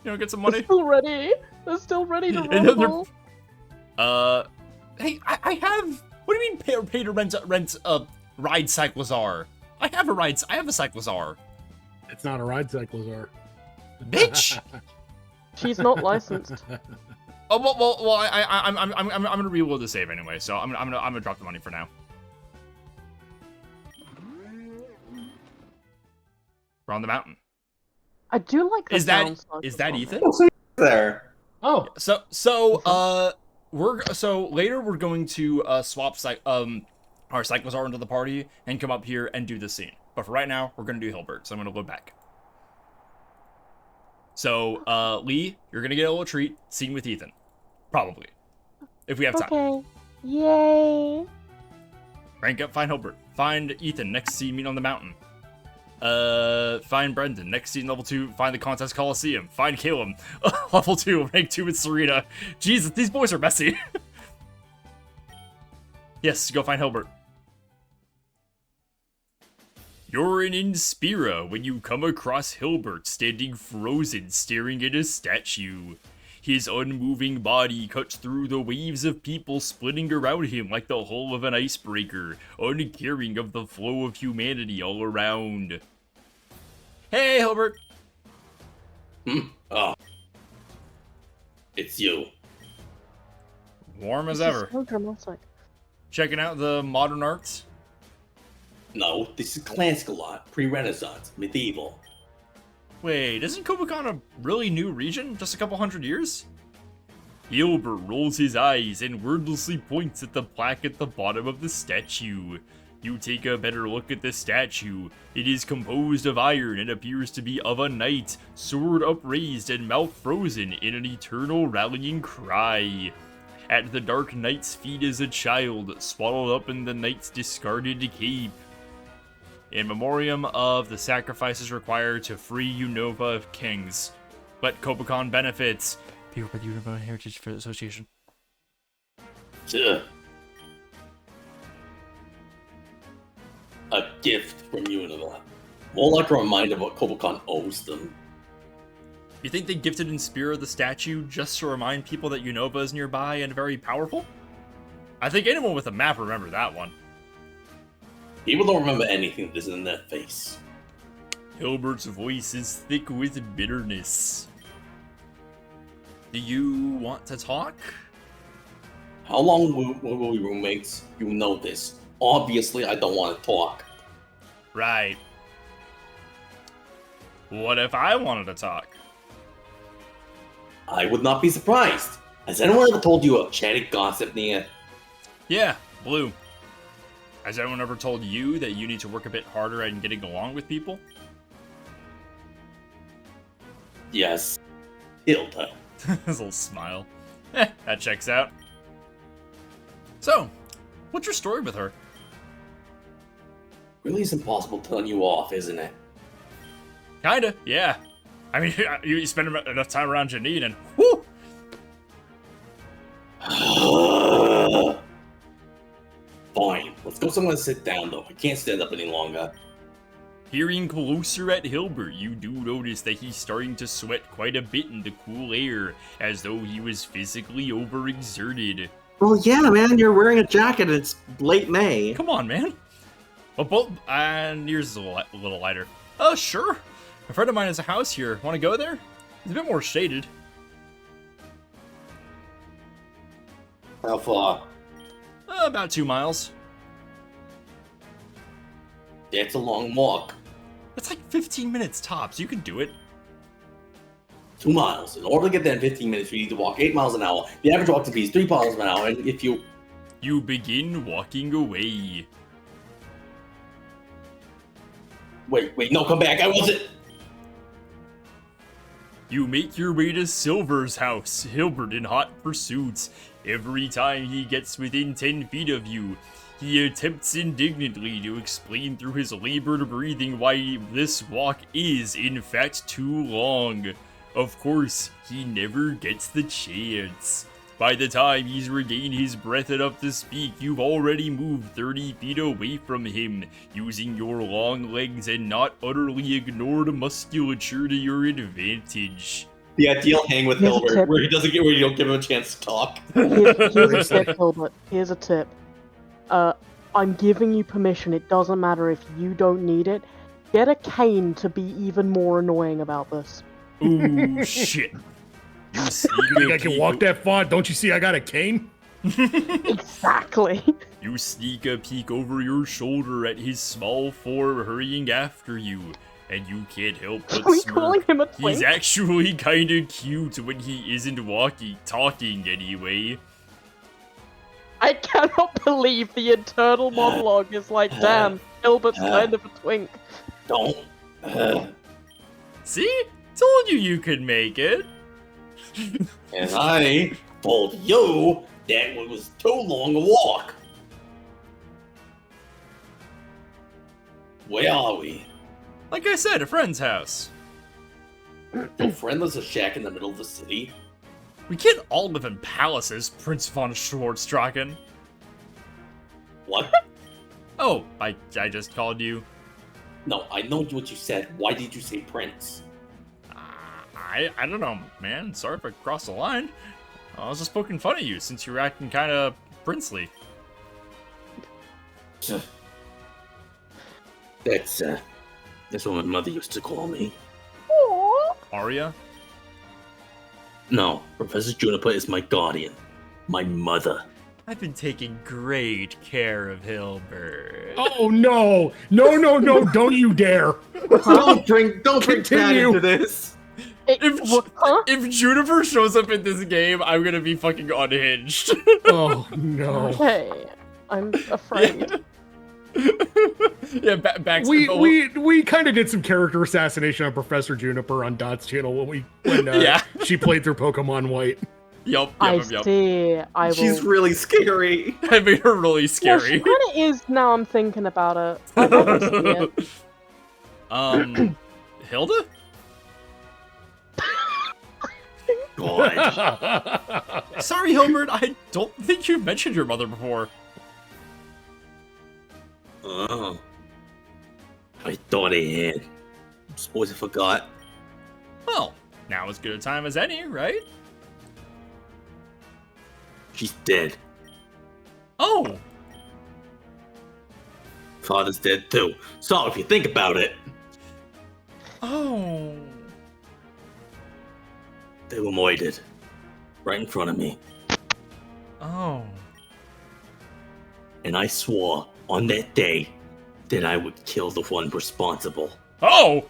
You know, get some They're money? still ready. They're still ready to And then they're- rumble. Hey, I have. What do you mean pay to rent a ride Cyclozar? I have a Cyclozar. It's not a ride Cyclozar. Bitch! She's not licensed. Oh well. I'm gonna reload the save anyway, so I'm gonna drop the money for now. We're on the mountain. I do like the Is that sound Ethan? There. Oh, So later we're going to swap our Cyclozar into the party and come up here and do the scene. But for right now, we're gonna do Hilbert, so I'm gonna load back. So, Lee, you're gonna get a little treat, scene with Ethan. Probably. If we have time. Okay. Yay. Rank up, find Hilbert. Find Ethan, next scene, meet on the mountain. Find Brendan, next scene, level 2, find the Contest Coliseum. Find Caleb, level 2, rank 2 with Serena. Jesus, these boys are messy. Yes, go find Hilbert. You're in Inspira when you come across Hilbert standing frozen, staring at a statue. His unmoving body cuts through the waves of people splitting around him like the hull of an icebreaker, uncaring of the flow of humanity all around. Hey, Hilbert! Oh. It's you. Warm as This is ever. so dramatic. Checking out the modern arts? No, this is classical art, pre-Renaissance, medieval. Wait, isn't Kobukan a really new region? Just a couple hundred years? Hilbert rolls his eyes and wordlessly points at the plaque at the bottom of the statue. You take a better look at the statue. It is composed of iron and appears to be of a knight, sword upraised and mouth frozen in an eternal rallying cry. At the Dark Knight's feet is a child, swaddled up in the knight's discarded cape. In memoriam of the sacrifices required to free Unova of Kings. But Kobukan benefits. People by the Unova Heritage Association. Ugh. A gift from Unova. More like a reminder of what Kobukan owes them. You think they gifted Inspira the statue just to remind people that Unova is nearby and very powerful? I think anyone with a map will remember that one. People don't remember anything that is in their face. Hilbert's voice is thick with bitterness. Do you want to talk? How long will we roommates? You know this. Obviously, I don't want to talk. Right. What if I wanted to talk? I would not be surprised. Has anyone ever told you a chatty gossip near? Yeah, Blue. Has anyone ever told you that you need to work a bit harder at getting along with people? Yes. Hilda. His little smile. That checks out. So, what's your story with her? Really is impossible telling you off, isn't it? Kinda, yeah. I mean, you spend enough time around Janine and whoo! Fine. Let's go somewhere to sit down, though. I can't stand up any longer. Peering closer at Hilbert, you do notice that he's starting to sweat quite a bit in the cool air, as though he was physically overexerted. Well, yeah, man, you're wearing a jacket. It's late May. Come on, man. Well, both and yours is a little lighter. Oh, sure. A friend of mine has a house here. Want to go there? It's a bit more shaded. How far? About 2 miles. That's a long walk. That's like 15 minutes tops. You can do it. 2 miles. In order to get there in 15 minutes, you need to walk 8 miles an hour. The average walk speed is 3 miles an hour, and if you... You begin walking away. Wait, no, come back. I wasn't... You make your way to Silver's house, Hilbert in hot pursuit. Every time he gets within 10 feet of you, he attempts indignantly to explain through his labored breathing why this walk is, in fact, too long. Of course, he never gets the chance. By the time he's regained his breath enough to speak, you've already moved 30 feet away from him, using your long legs and not utterly ignored musculature to your advantage. The ideal hang with Here's a Hilbert, tip. where you don't give him a chance to talk. Here's a tip, Hilbert. Here's a tip. I'm giving you permission. It doesn't matter if you don't need it. Get a cane to be even more annoying about this. Ooh, shit. You sneak You think a I can peek walk that far? Don't you see I got a cane? Exactly. You sneak a peek over your shoulder at his small form hurrying after you, and you can't help Are but we calling smirk. him a He's twink? actually kinda cute when he isn't talking anyway. I cannot believe the internal monologue is like, damn, Hilbert's kind of a twink. Don't. See? Told you could make it. And I told you that it was too long a walk. Where are we? Like I said, a friend's house. Your friend lives a shack in the middle of the city? We can't all live in palaces, Prince von Schwarzdrachen. What? Oh, I just called you. No, I know what you said. Why did you say prince? I don't know, man. Sorry if I crossed the line. I was just poking fun at you since you were acting kind of princely. That's what my mother used to call me. Aww. Arya? No, Professor Juniper is my guardian. My mother. I've been taking great care of Hilbert. Oh no! No! Don't you dare! Don't bring Pat Continue. into this. Huh? If Juniper shows up in this game, I'm gonna be fucking unhinged. Oh no! Okay, I'm afraid. Yeah, back. We kind of did some character assassination on Professor Juniper on Dot's channel when Yeah. she played through Pokemon White. Yup. I see. I will. She's really scary. I made her really Yeah, scary. she kind of is now. I'm thinking about it. I can see it. Hilda? God. Sorry, Hilbert. I don't think you've mentioned your mother before. Oh. I thought I had. Suppose I forgot. Well, now as good a time as any, right? She's dead. Oh, Father's dead too. So if you think about it, oh. they were murdered. Right in front of me. Oh. And I swore on that day that I would kill the one responsible. Oh!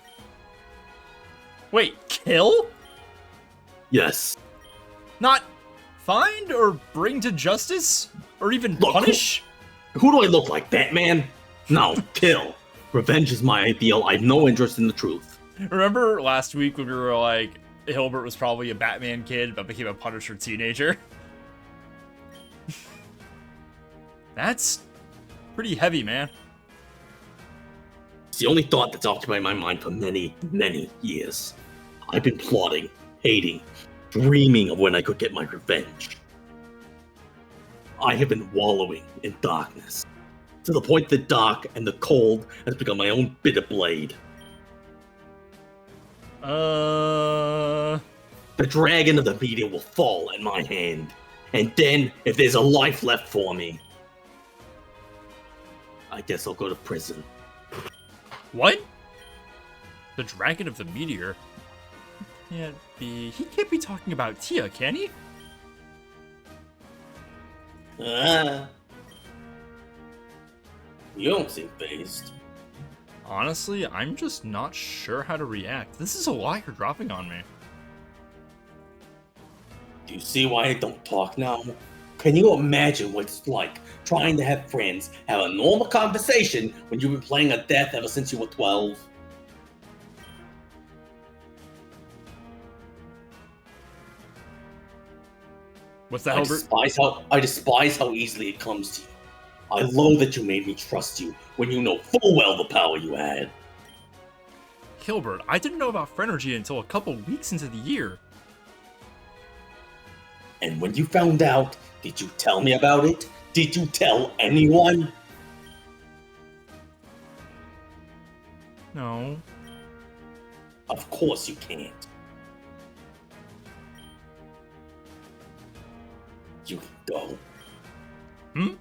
Wait, kill? Yes. Not find or bring to justice? Or even Look, punish? Who do I look like, Batman? No, kill. Revenge is my ideal. I have no interest in the truth. Remember last week when we were like, Hilbert was probably a Batman kid, but became a Punisher teenager? That's pretty heavy, man. It's the only thought that's occupied my mind for many, many years. I've been plotting, hating, dreaming of when I could get my revenge. I have been wallowing in darkness, to the point that dark and the cold has become my own bitter blade. The dragon of the media will fall at my hand, and then, if there's a life left for me, I guess I'll go to prison. What? The Dragon of the Meteor? He can't be talking about Tia, can he? You don't seem fazed. Honestly, I'm just not sure how to react. This is a lot you're dropping on me. Do you see why I don't talk now? Can you imagine what it's like trying to have friends have a normal conversation when you've been playing a death ever since you were 12? What's that, I Hilbert? despise how easily it comes to you. I loathe that you made me trust you when you know full well the power you had. Hilbert, I didn't know about Phrenergy until a couple weeks into the year. And when you found out, did you tell me about it? Did you tell anyone? No. Of course you can't. You can go. Hmm?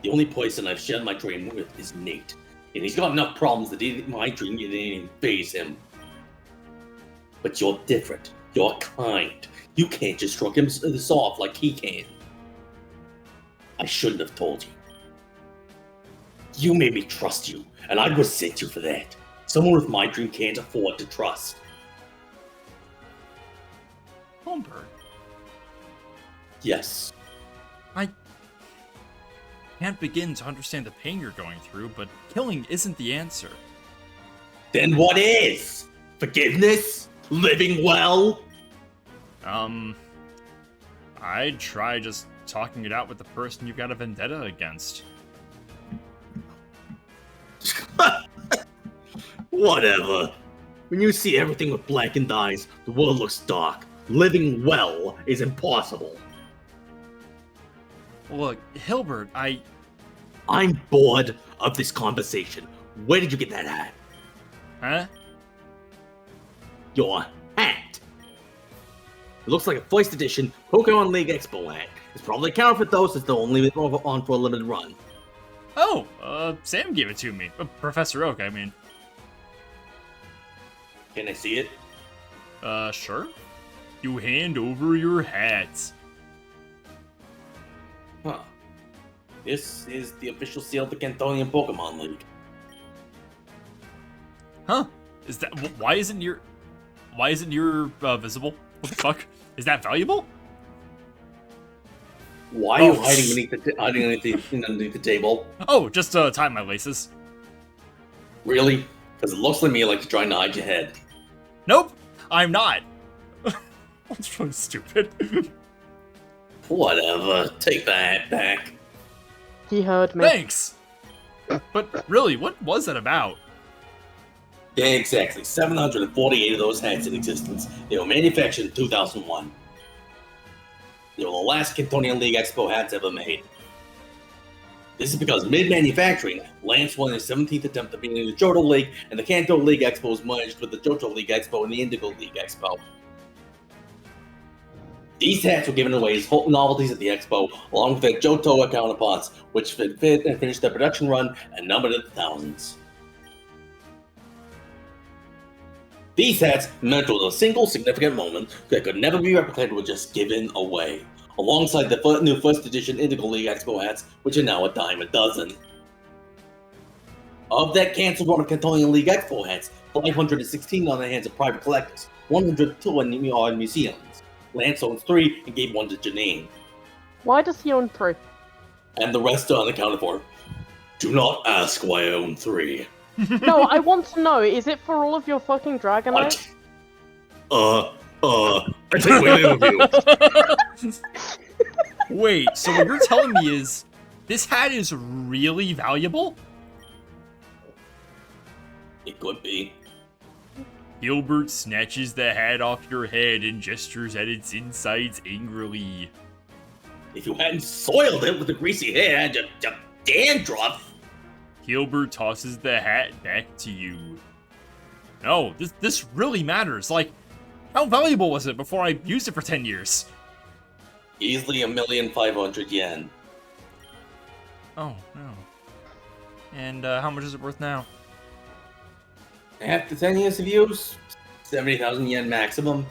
The only person I've shared my dream with is Nate. And he's got enough problems that my dream didn't even phase him. But you're different. You're kind. You can't just shrug this off like he can. I shouldn't have told you. You made me trust you, and I resent you for that. Someone with my dream can't afford to trust. Hilbert, Yes. I can't begin to understand the pain you're going through, but killing isn't the answer. Then what is? Forgiveness? Living well? I'd try just talking it out with the person you've got a vendetta against. Whatever. When you see everything with blackened eyes, the world looks dark. Living well is impossible. Look, Hilbert, I'm bored of this conversation. Where did you get that hat? Huh? Your hat. It looks like a first edition Pokemon League Expo hat. It's probably counterfeit though, since they'll only be on for a limited run. Oh, Sam gave it to me. Professor Oak, I mean. Can I see it? Sure. You hand over your hat. Huh. This is the official seal of the Cantonian Pokemon League. Huh? Is that why isn't your visible? What the fuck? Is that valuable? Why are you Oh. hiding underneath the table? Oh, just tie my laces. Really? Because it looks like me like you're trying to hide your head. Nope, I'm not. That's really stupid. Whatever. Take the hat back. He heard me. Thanks. But really, what was that about? Yeah, exactly. 748 of those hats in existence. They were manufactured in 2001. They were the last Cantonian League Expo hats ever made. This is because mid-manufacturing, Lance won his 17th attempt at being in the Johto League, and the Kanto League Expo was merged with the Johto League Expo and the Indigo League Expo. These hats were given away as novelties at the Expo, along with their Johto counterparts, which fit and finished their production run and numbered in the thousands. These hats meant was a single significant moment that could never be replicated were just given away, alongside the new first edition Indigo League Expo hats, which are now a dime a dozen. Of that cancelled run of Cantonian League Expo hats, 516 on the hands of private collectors, 102 in museums. Lance owns 3 and gave 1 to Janine, Why does he own 3? and the rest are unaccounted for. Do not ask why I own 3. No, I want to know, is it for all of your fucking Dragonite? I take my interview. Wait, so what you're telling me is this hat is really valuable? It could be. Gilbert snatches the hat off your head and gestures at its insides angrily. If you hadn't soiled it with the greasy hair and your dandruff. Gilbert tosses the hat back to you. No, this really matters. Like, how valuable was it before I used it for 10 years? Easily 1,500,000 yen. Oh, no. And how much is it worth now? After 10 years of use, 70,000 yen maximum.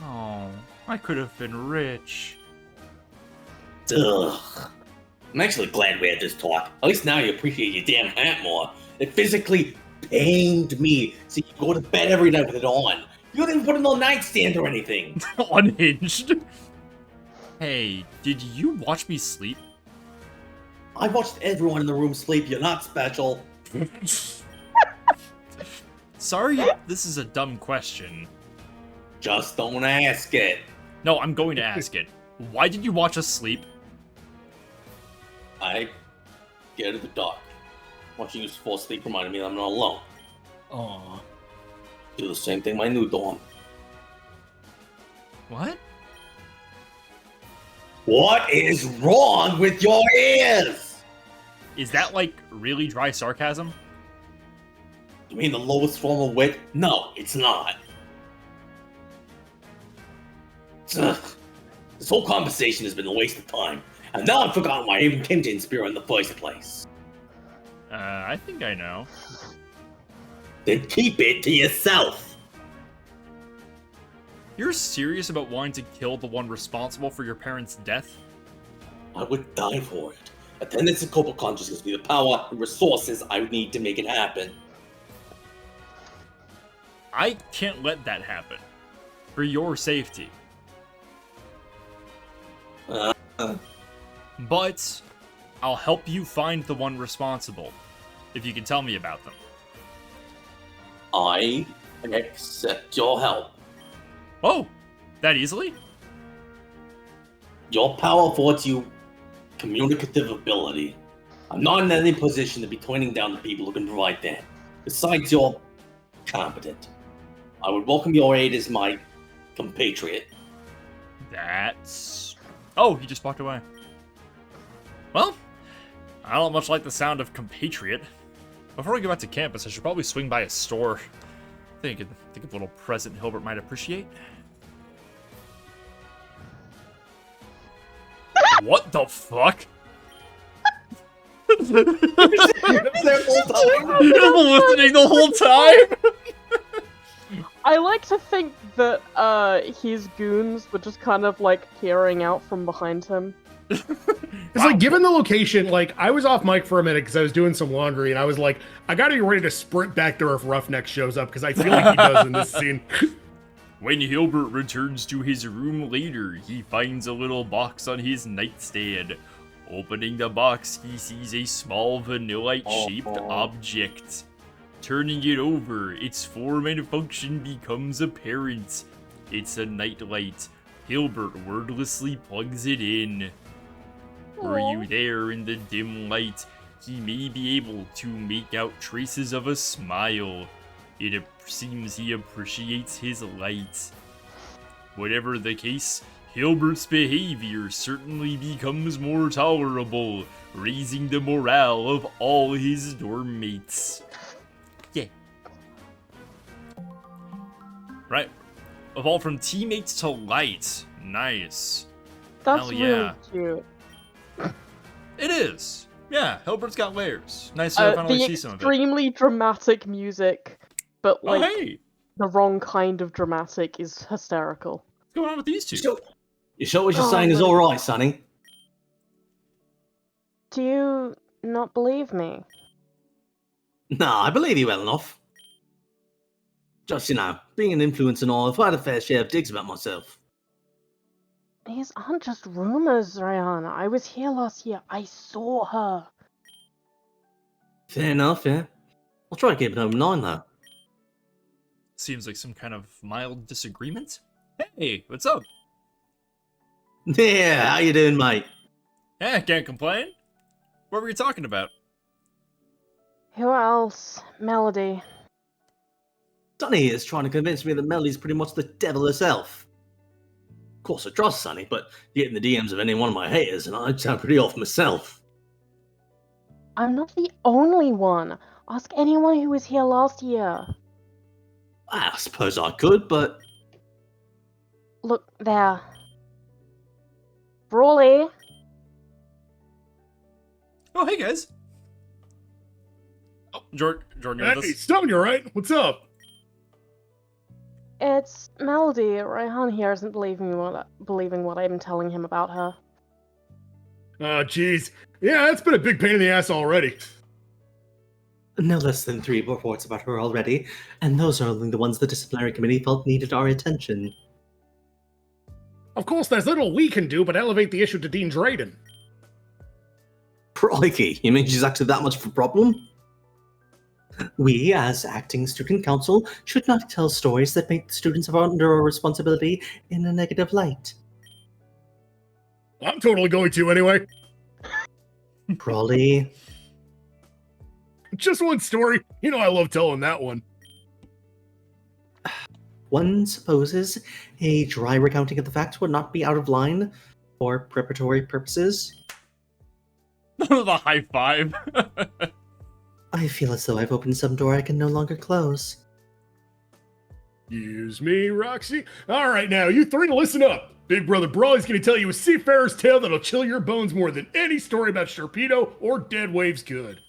Oh, I could have been rich. Ugh. I'm actually glad we had this talk. At least now you appreciate your damn hat more. It physically pained me so you go to bed every night with it on. You didn't put it on the nightstand or anything. Unhinged. Hey, did you watch me sleep? I watched everyone in the room sleep. You're not special. Sorry, this is a dumb question. Just don't ask it. No, I'm going to ask it. Why did you watch us sleep? I get to the dark. Watching you fall asleep reminded me that I'm not alone. Aw. Do the same thing my new dorm. What? What is wrong with your ears? Is that like really dry sarcasm? You mean the lowest form of wit? No, it's not. Ugh. This whole conversation has been a waste of time. And now I've forgotten why I even came to Inspira in the first place. I think I know. Then keep it to yourself. You're serious about wanting to kill the one responsible for your parents' death? I would die for it. Attendance and corporal conscience gives me the power and resources I would need to make it happen. I can't let that happen. For your safety. But I'll help you find the one responsible, if you can tell me about them. I accept your help. Oh, that easily? Your power affords you communicative ability. I'm not in any position to be pointing down the people who can provide that. Besides, you're competent. I would welcome your aid as my compatriot. That's... Oh, he just walked away. Well, I don't much like the sound of compatriot. Before we go back to campus, I should probably swing by a store. Think of a little present Hilbert might appreciate. What the fuck? There whole time. You've been listening the whole time? I like to think that his goons were just kind of like peering out from behind him. It's like, given the location, like, I was off mic for a minute because I was doing some laundry, and I was like, I gotta be ready to sprint back there if Roughneck shows up, because I feel like he does in this scene. When Hilbert returns to his room later, he finds a little box on his nightstand. Opening the box, he sees a small vanillite-shaped object. Turning it over, its form and function becomes apparent. It's a nightlight. Hilbert wordlessly plugs it in. Were you there in the dim light? He may be able to make out traces of a smile. It seems he appreciates his light. Whatever the case, Hilbert's behavior certainly becomes more tolerable, raising the morale of all his dorm mates. Yeah. Right. Evolved from teammates to light. Nice. That's Hell yeah. really cute. It is. Yeah, Hilbert's got layers. Nice to finally The see some of it. extremely dramatic music, but like Oh, hey! the wrong kind of dramatic is hysterical. What's going on with these two? You sure what you're Oh, saying is my- alright, Sonny? Do you not believe me? Nah, I believe you well enough. Just, being an influence and all, I've had a fair share of digs about myself. These aren't just rumors, Ryan. I was here last year. I saw her. Fair enough, yeah. I'll try to keep it open mind, though. Seems like some kind of mild disagreement. Hey, what's up? Yeah, how you doing, mate? Yeah, can't complain. What were you talking about? Who else? Melody. Sonny is trying to convince me that Melody's pretty much the devil herself. Of course, I trust Sonny, but getting the DMs of any one of my haters, and I'd sound pretty off myself. I'm not the only one. Ask anyone who was here last year. I suppose I could, but Look there. Brawley. Oh, hey guys. Oh, Jordan, you're with Hey, us. Stone, you alright? What's up? It's Melody. Raihan here isn't believing what I'm telling him about her. Oh, jeez. Yeah, it's been a big pain in the ass already. No less than 3 reports about her already, and those are only the ones the disciplinary committee felt needed our attention. Of course, there's little we can do but elevate the issue to Dean Drayden. Crikey, you mean she's actually that much of a problem? We, as acting student council, should not tell stories that make the students under our responsibility in a negative light. I'm totally going to anyway. Brawley, Just one story. You know I love telling that one. One supposes a dry recounting of the facts would not be out of line for preparatory purposes. The high five. I feel as though I've opened some door I can no longer close. Excuse me, Roxy. All right, now, you three listen up. Big Brother Brawly's gonna tell you a seafarer's tale that'll chill your bones more than any story about Sharpedo or Dead Waves could.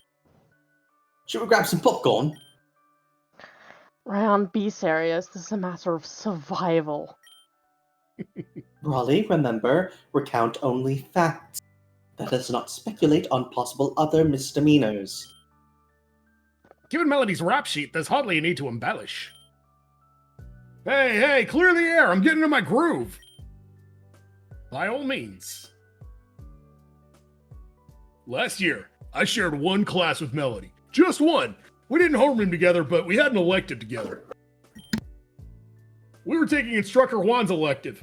Should we grab some popcorn? Ryan, be serious. This is a matter of survival. Brawley, remember, recount only facts. Let us not speculate on possible other misdemeanors. Given Melody's rap sheet, there's hardly a need to embellish. Hey, clear the air. I'm getting into my groove. By all means. Last year, I shared one class with Melody. Just one. We didn't homeroom together, but we had an elective together. We were taking Instructor Juan's elective.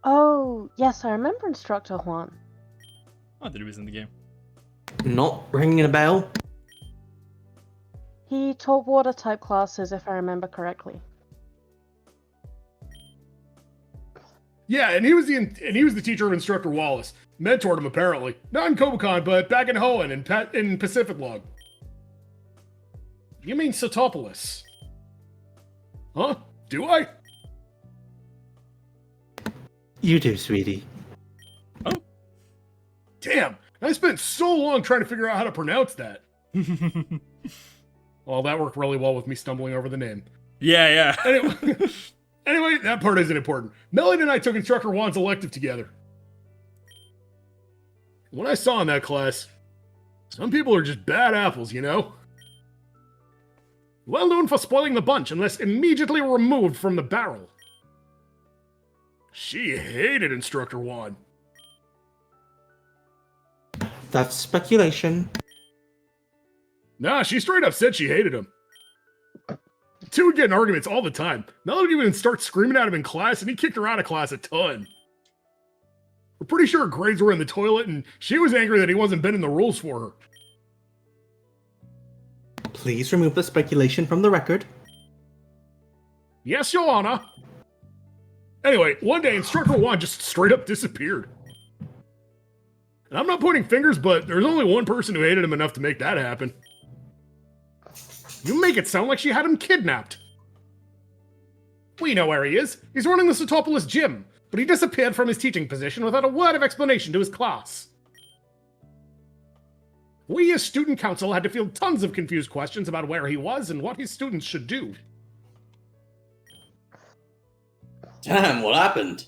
Oh, yes, I remember Instructor Juan. I thought he was in the game. Not ringing a bell? He taught water type classes, if I remember correctly. Yeah, and he was the teacher of Instructor Wallace. Mentored him, apparently. Not in Kobacon, but back in Hoenn in Pacific Log. You mean Satopolis? Huh? Do I? You do, sweetie. Damn, I spent so long trying to figure out how to pronounce that. Well, that worked really well with me stumbling over the name. Yeah. Anyway, that part isn't important. Melody and I took Instructor Juan's elective together. When I saw in that class, some people are just bad apples, you know? Well known for spoiling the bunch unless immediately removed from the barrel. She hated Instructor Juan. That's speculation. Nah, she straight up said she hated him. The two would get in arguments all the time. Melody would even start screaming at him in class, and he kicked her out of class a ton. We're pretty sure her grades were in the toilet, and she was angry that he wasn't bending the rules for her. Please remove the speculation from the record. Yes, Your Honor. Anyway, one day, Instructor Juan just straight up disappeared. And I'm not pointing fingers, but there's only one person who hated him enough to make that happen. You make it sound like she had him kidnapped. We know where he is. He's running the Satopolis gym, but he disappeared from his teaching position without a word of explanation to his class. We as student council had to field tons of confused questions about where he was and what his students should do. Damn, what happened?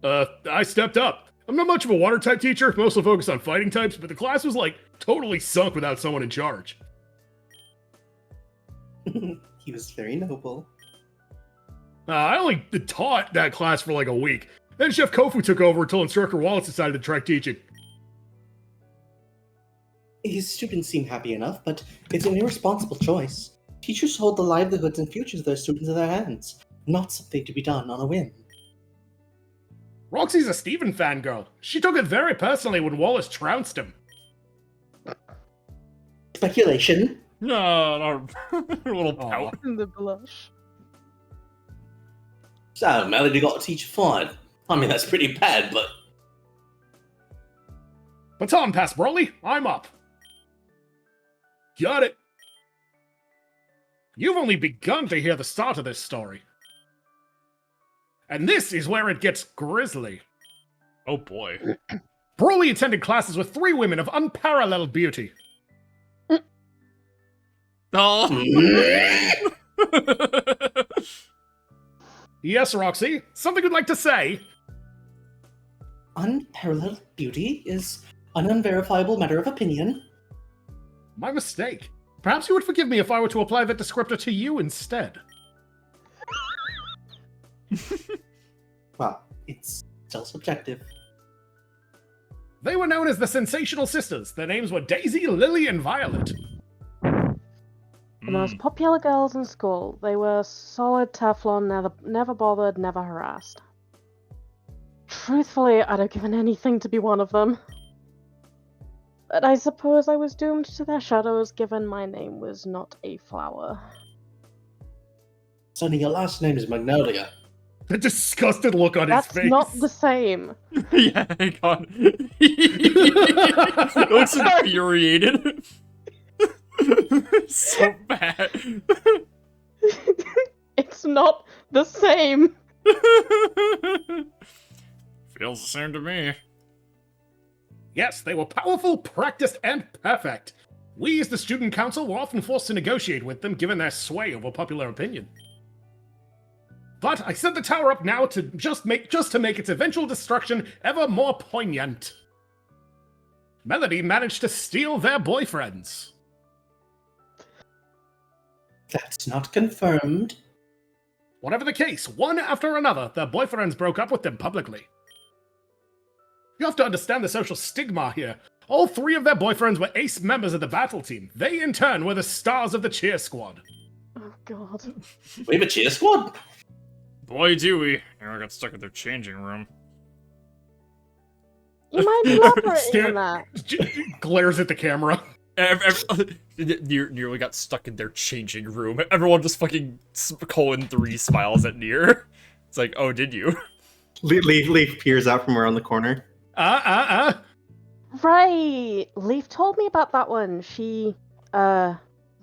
I stepped up. I'm not much of a water type teacher, mostly focused on fighting types, but the class was like totally sunk without someone in charge. He was very noble. I only taught that class for like a week. Then Chef Kofu took over until Instructor Wallace decided to try teaching. His students seem happy enough, but it's an irresponsible choice. Teachers hold the livelihoods and futures of their students in their hands, not something to be done on a whim. Roxy's a Steven fangirl. She took it very personally when Wallace trounced him. Speculation. No, a little pout. The blush. So, Melody got a teacher fired. I mean, that's pretty bad, but... Baton pass, Broly. I'm up. Got it. You've only begun to hear the start of this story. And this is where it gets grisly. Oh boy. Broly attended classes with 3 women of unparalleled beauty. Oh. Yes, Roxy? Something you'd like to say? Unparalleled beauty is an unverifiable matter of opinion. My mistake. Perhaps you would forgive me if I were to apply that descriptor to you instead. Well, it's still subjective. They were known as the Sensational Sisters. Their names were Daisy, Lily, and Violet. The most popular girls in school. They were solid Teflon, never bothered, never harassed. Truthfully, I'd have given anything to be one of them. But I suppose I was doomed to their shadows given my name was not a flower. Sonny, your last name is Magnolia. The disgusted look on That's his face. not the same. Yeah, hang on. He looks infuriated. So bad. It's not the same. Feels the same to me. Yes, they were powerful, practiced, and perfect. We, as the student council, were often forced to negotiate with them given their sway over popular opinion. But I set the tower up now to just to make its eventual destruction ever more poignant. Melody managed to steal their boyfriends. That's not confirmed. Whatever the case, one after another, their boyfriends broke up with them publicly. You have to understand the social stigma here. All 3 of their boyfriends were ace members of the battle team. They, in turn, were the stars of the cheer squad. Oh god. We have a cheer squad. Boy, do we. I got stuck in their changing room. You mind elaborating on that? Glares at the camera. Nearly got stuck in their changing room. Everyone just fucking :3 smiles at Nier. It's like, oh, did you? Leaf peers out from around the corner. Right. Leaf told me about that one. She,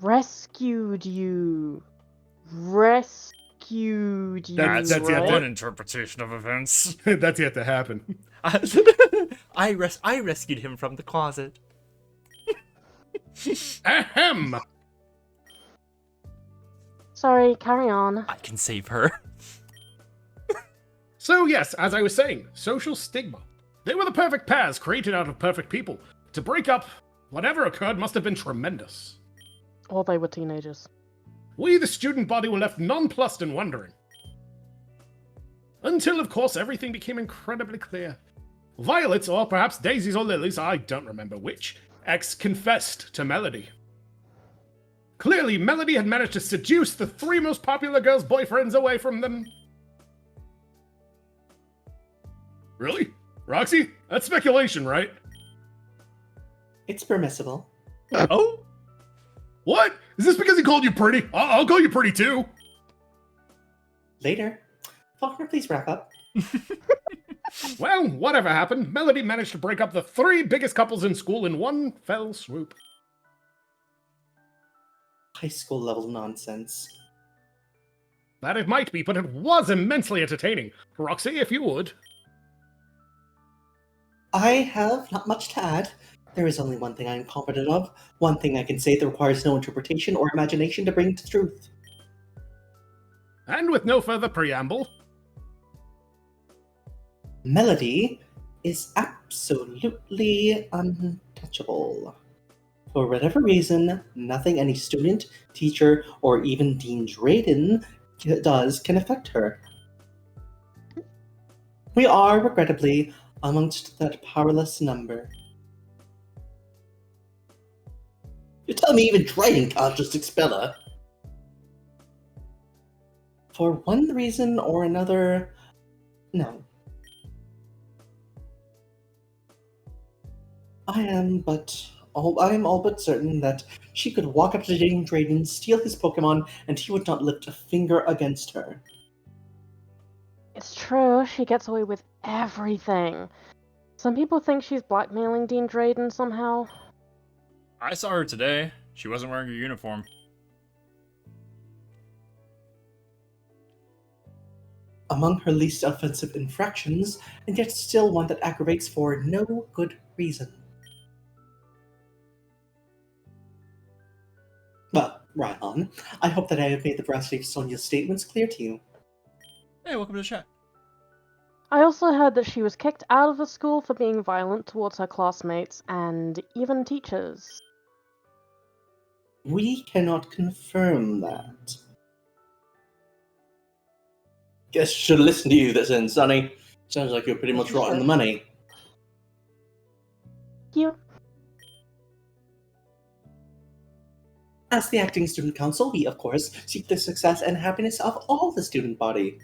rescued you. That's That's right? one interpretation of events. That's yet to happen. I rescued him from the closet. Ahem! Sorry, carry on. I can save her. So yes, as I was saying, social stigma. They were the perfect pairs created out of perfect people. To break up, whatever occurred must have been tremendous. Or they were teenagers. We, the student body, were left nonplussed and wondering. Until, of course, everything became incredibly clear. Violet's, or perhaps Daisy's or Lily's, I don't remember which, ex confessed to Melody. Clearly, Melody had managed to seduce the 3 most popular girls' boyfriends away from them. Really? Roxy? That's speculation, right? It's permissible. Oh? What? Is this because he called you pretty? I'll call you pretty too. Later. Faulkner, please wrap up. Well, whatever happened, Melody managed to break up the 3 biggest couples in school in one fell swoop. High school level nonsense. That it might be, but it was immensely entertaining. Roxy, if you would. I have not much to add. There is only one thing I am confident of, one thing I can say that requires no interpretation or imagination to bring to truth. And with no further preamble, Melody is absolutely untouchable. For whatever reason, nothing any student, teacher, or even Dean Drayden does can affect her. We are, regrettably, amongst that powerless number. You're telling me even Drayden can't just expel her? For one reason or another, no. I am all but certain that she could walk up to Dean Drayden, steal his Pokemon, and he would not lift a finger against her. It's true, she gets away with everything. Some people think she's blackmailing Dean Drayden somehow. I saw her today. She wasn't wearing her uniform. Among her least offensive infractions, and yet still one that aggravates for no good reason. Well, right on. I hope that I have made the veracity of Sonia's statements clear to you. Hey, welcome to the chat. I also heard that she was kicked out of the school for being violent towards her classmates and even teachers. We cannot confirm that. Guess should have listened to you then, Sonny. Sounds like you're pretty much right on the money. You. As the acting student council, we, of course, seek the success and happiness of all the student body.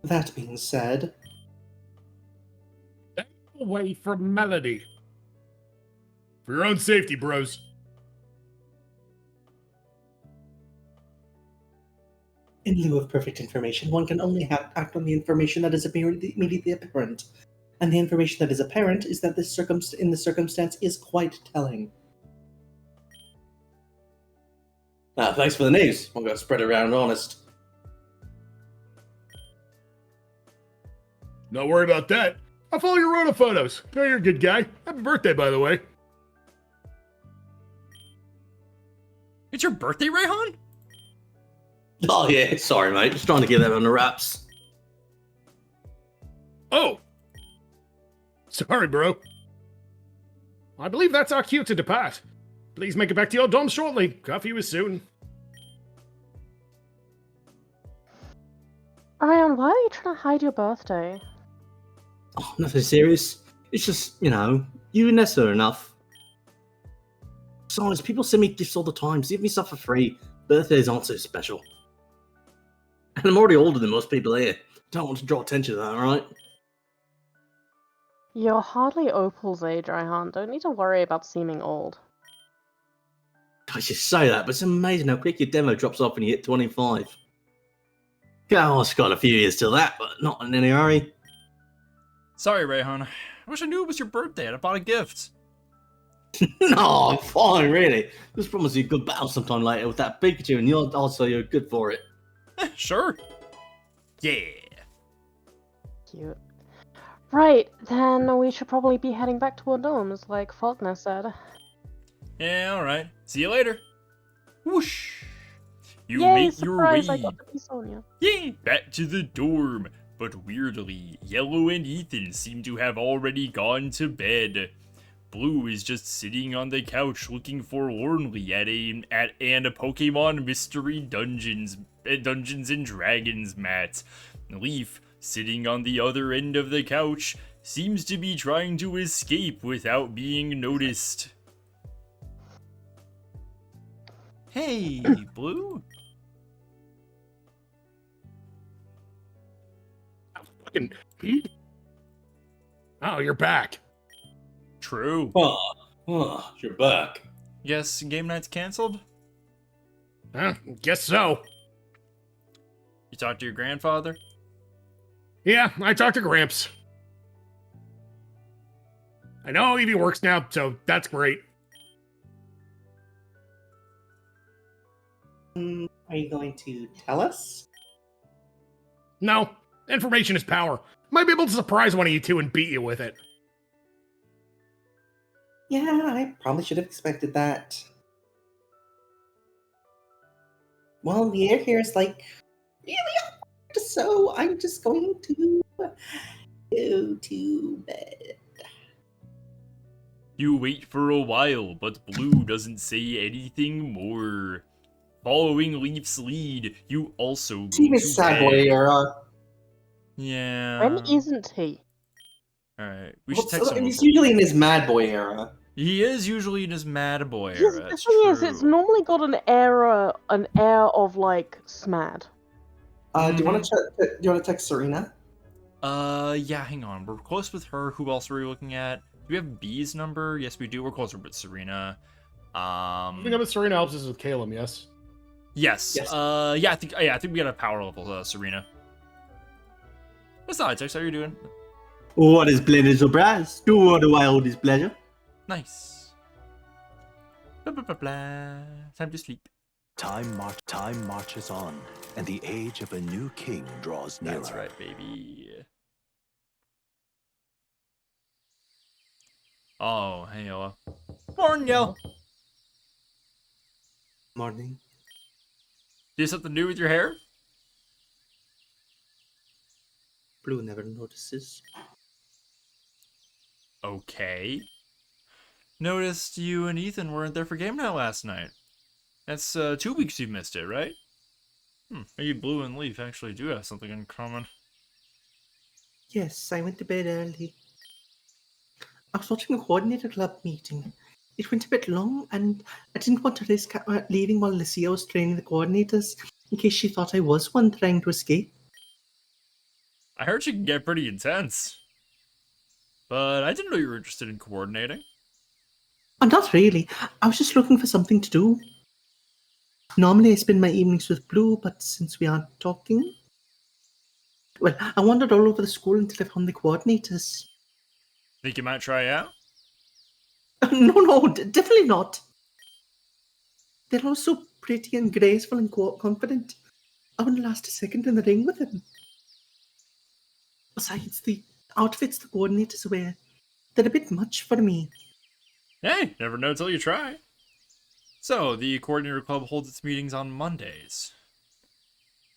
That being said, Away from Melody. For your own safety, bros. in lieu of perfect information, one can only act on the information that is immediately apparent. And the information that is apparent is that this in this circumstance is quite telling. Thanks for the news. I'm going to spread it around honest. Not worry about that. I'll follow your Rona photos. Oh, you're a good guy. Happy birthday, by the way. It's your birthday, Rayhan? Oh yeah, sorry mate. Just trying to get that on the wraps. Oh! Sorry, bro. I believe that's our cue to depart. Please make it back to your dome shortly. Coffee is soon. Ryan, why are you trying to hide your birthday? Oh, nothing serious. It's just, you and Nessa are enough. Besides, people send me gifts all the time. So give me stuff for free. Birthdays aren't so special. And I'm already older than most people here. Don't want to draw attention to that, right? You're hardly Opal's age, Ryan. Don't need to worry about seeming old. I just say that, but it's amazing how quick your demo drops off when you hit 25. Yeah, I've got a few years till that, but not in any hurry. Sorry, Rayhan. I wish I knew it was your birthday. I'd have bought a gift. No, I'm fine, really. Just promise you a good battle sometime later with that Pikachu, and you're good for it. Sure. Yeah. Cute. Right, then we should probably be heading back to our domes, like Faulkner said. Yeah, alright. See you later. Whoosh. You Yay, make your way. surprise, I got to be Sonia. Yay, back to the dorm. But weirdly, Yellow and Ethan seem to have already gone to bed. Blue is just sitting on the couch looking forlornly at a Pokemon Mystery Dungeons and Dragons mat. Leaf, sitting on the other end of the couch, seems to be trying to escape without being noticed. Hey, Blue? Fucking. Oh, you're back. True. Oh, you're back. Guess game night's canceled? Guess so. You talked to your grandfather? Yeah, I talked to Gramps. I know Eevee works now, so that's great. Are you going to tell us? No, information is power. Might be able to surprise one of you two and beat you with it. Yeah, I probably should have expected that. Well, the air here is like really hot, so I'm just going to go to bed. You wait for a while, but Blue doesn't say anything more. Following Leaf's lead, you also go Team to is sad bed. boy era. Yeah. When isn't he? Alright, we should Well, text him. he's usually in his mad boy era. He is usually in his mad boy Yes, era. the That's thing is, it's true. normally got an air of like smad. Do you want to text Serena? Yeah, hang on. We're close with her. Who else are we looking at? Do we have B's number? Yes, we do. We're closer with Serena. I think I'm with Serena helps us with Caleb, yes? Yes. Yes. Yeah, I think we got a power level, Serena. What's that, Tex? How are you doing? What is pleasure surprise? To what do I hold this pleasure? Nice. Blah, blah, blah, blah. Time to sleep. Time marches on, and the age of a new king draws nearer. That's right, baby. Oh, hey, Yellow. Morning, Yellow. Morning. Do something new with your hair? Blue never notices. Okay. Noticed you and Ethan weren't there for game night last night. That's 2 weeks you've missed it, right? Maybe Blue and Leaf actually do have something in common. Yes, I went to bed early. I was watching a coordinator club meeting. It went a bit long, and I didn't want to risk leaving while Lucia was training the coordinators, in case she thought I was one trying to escape. I heard she can get pretty intense. But I didn't know you were interested in coordinating. Not really. I was just looking for something to do. Normally I spend my evenings with Blue, but since we aren't talking... Well, I wandered all over the school until I found the coordinators. Think you might try out? No, definitely not. They're all so pretty and graceful and confident. I wouldn't last a second in the ring with them. Besides, the outfits the coordinators wear, they're a bit much for me. Hey, never know till you try. So, the Coordinator Club holds its meetings on Mondays.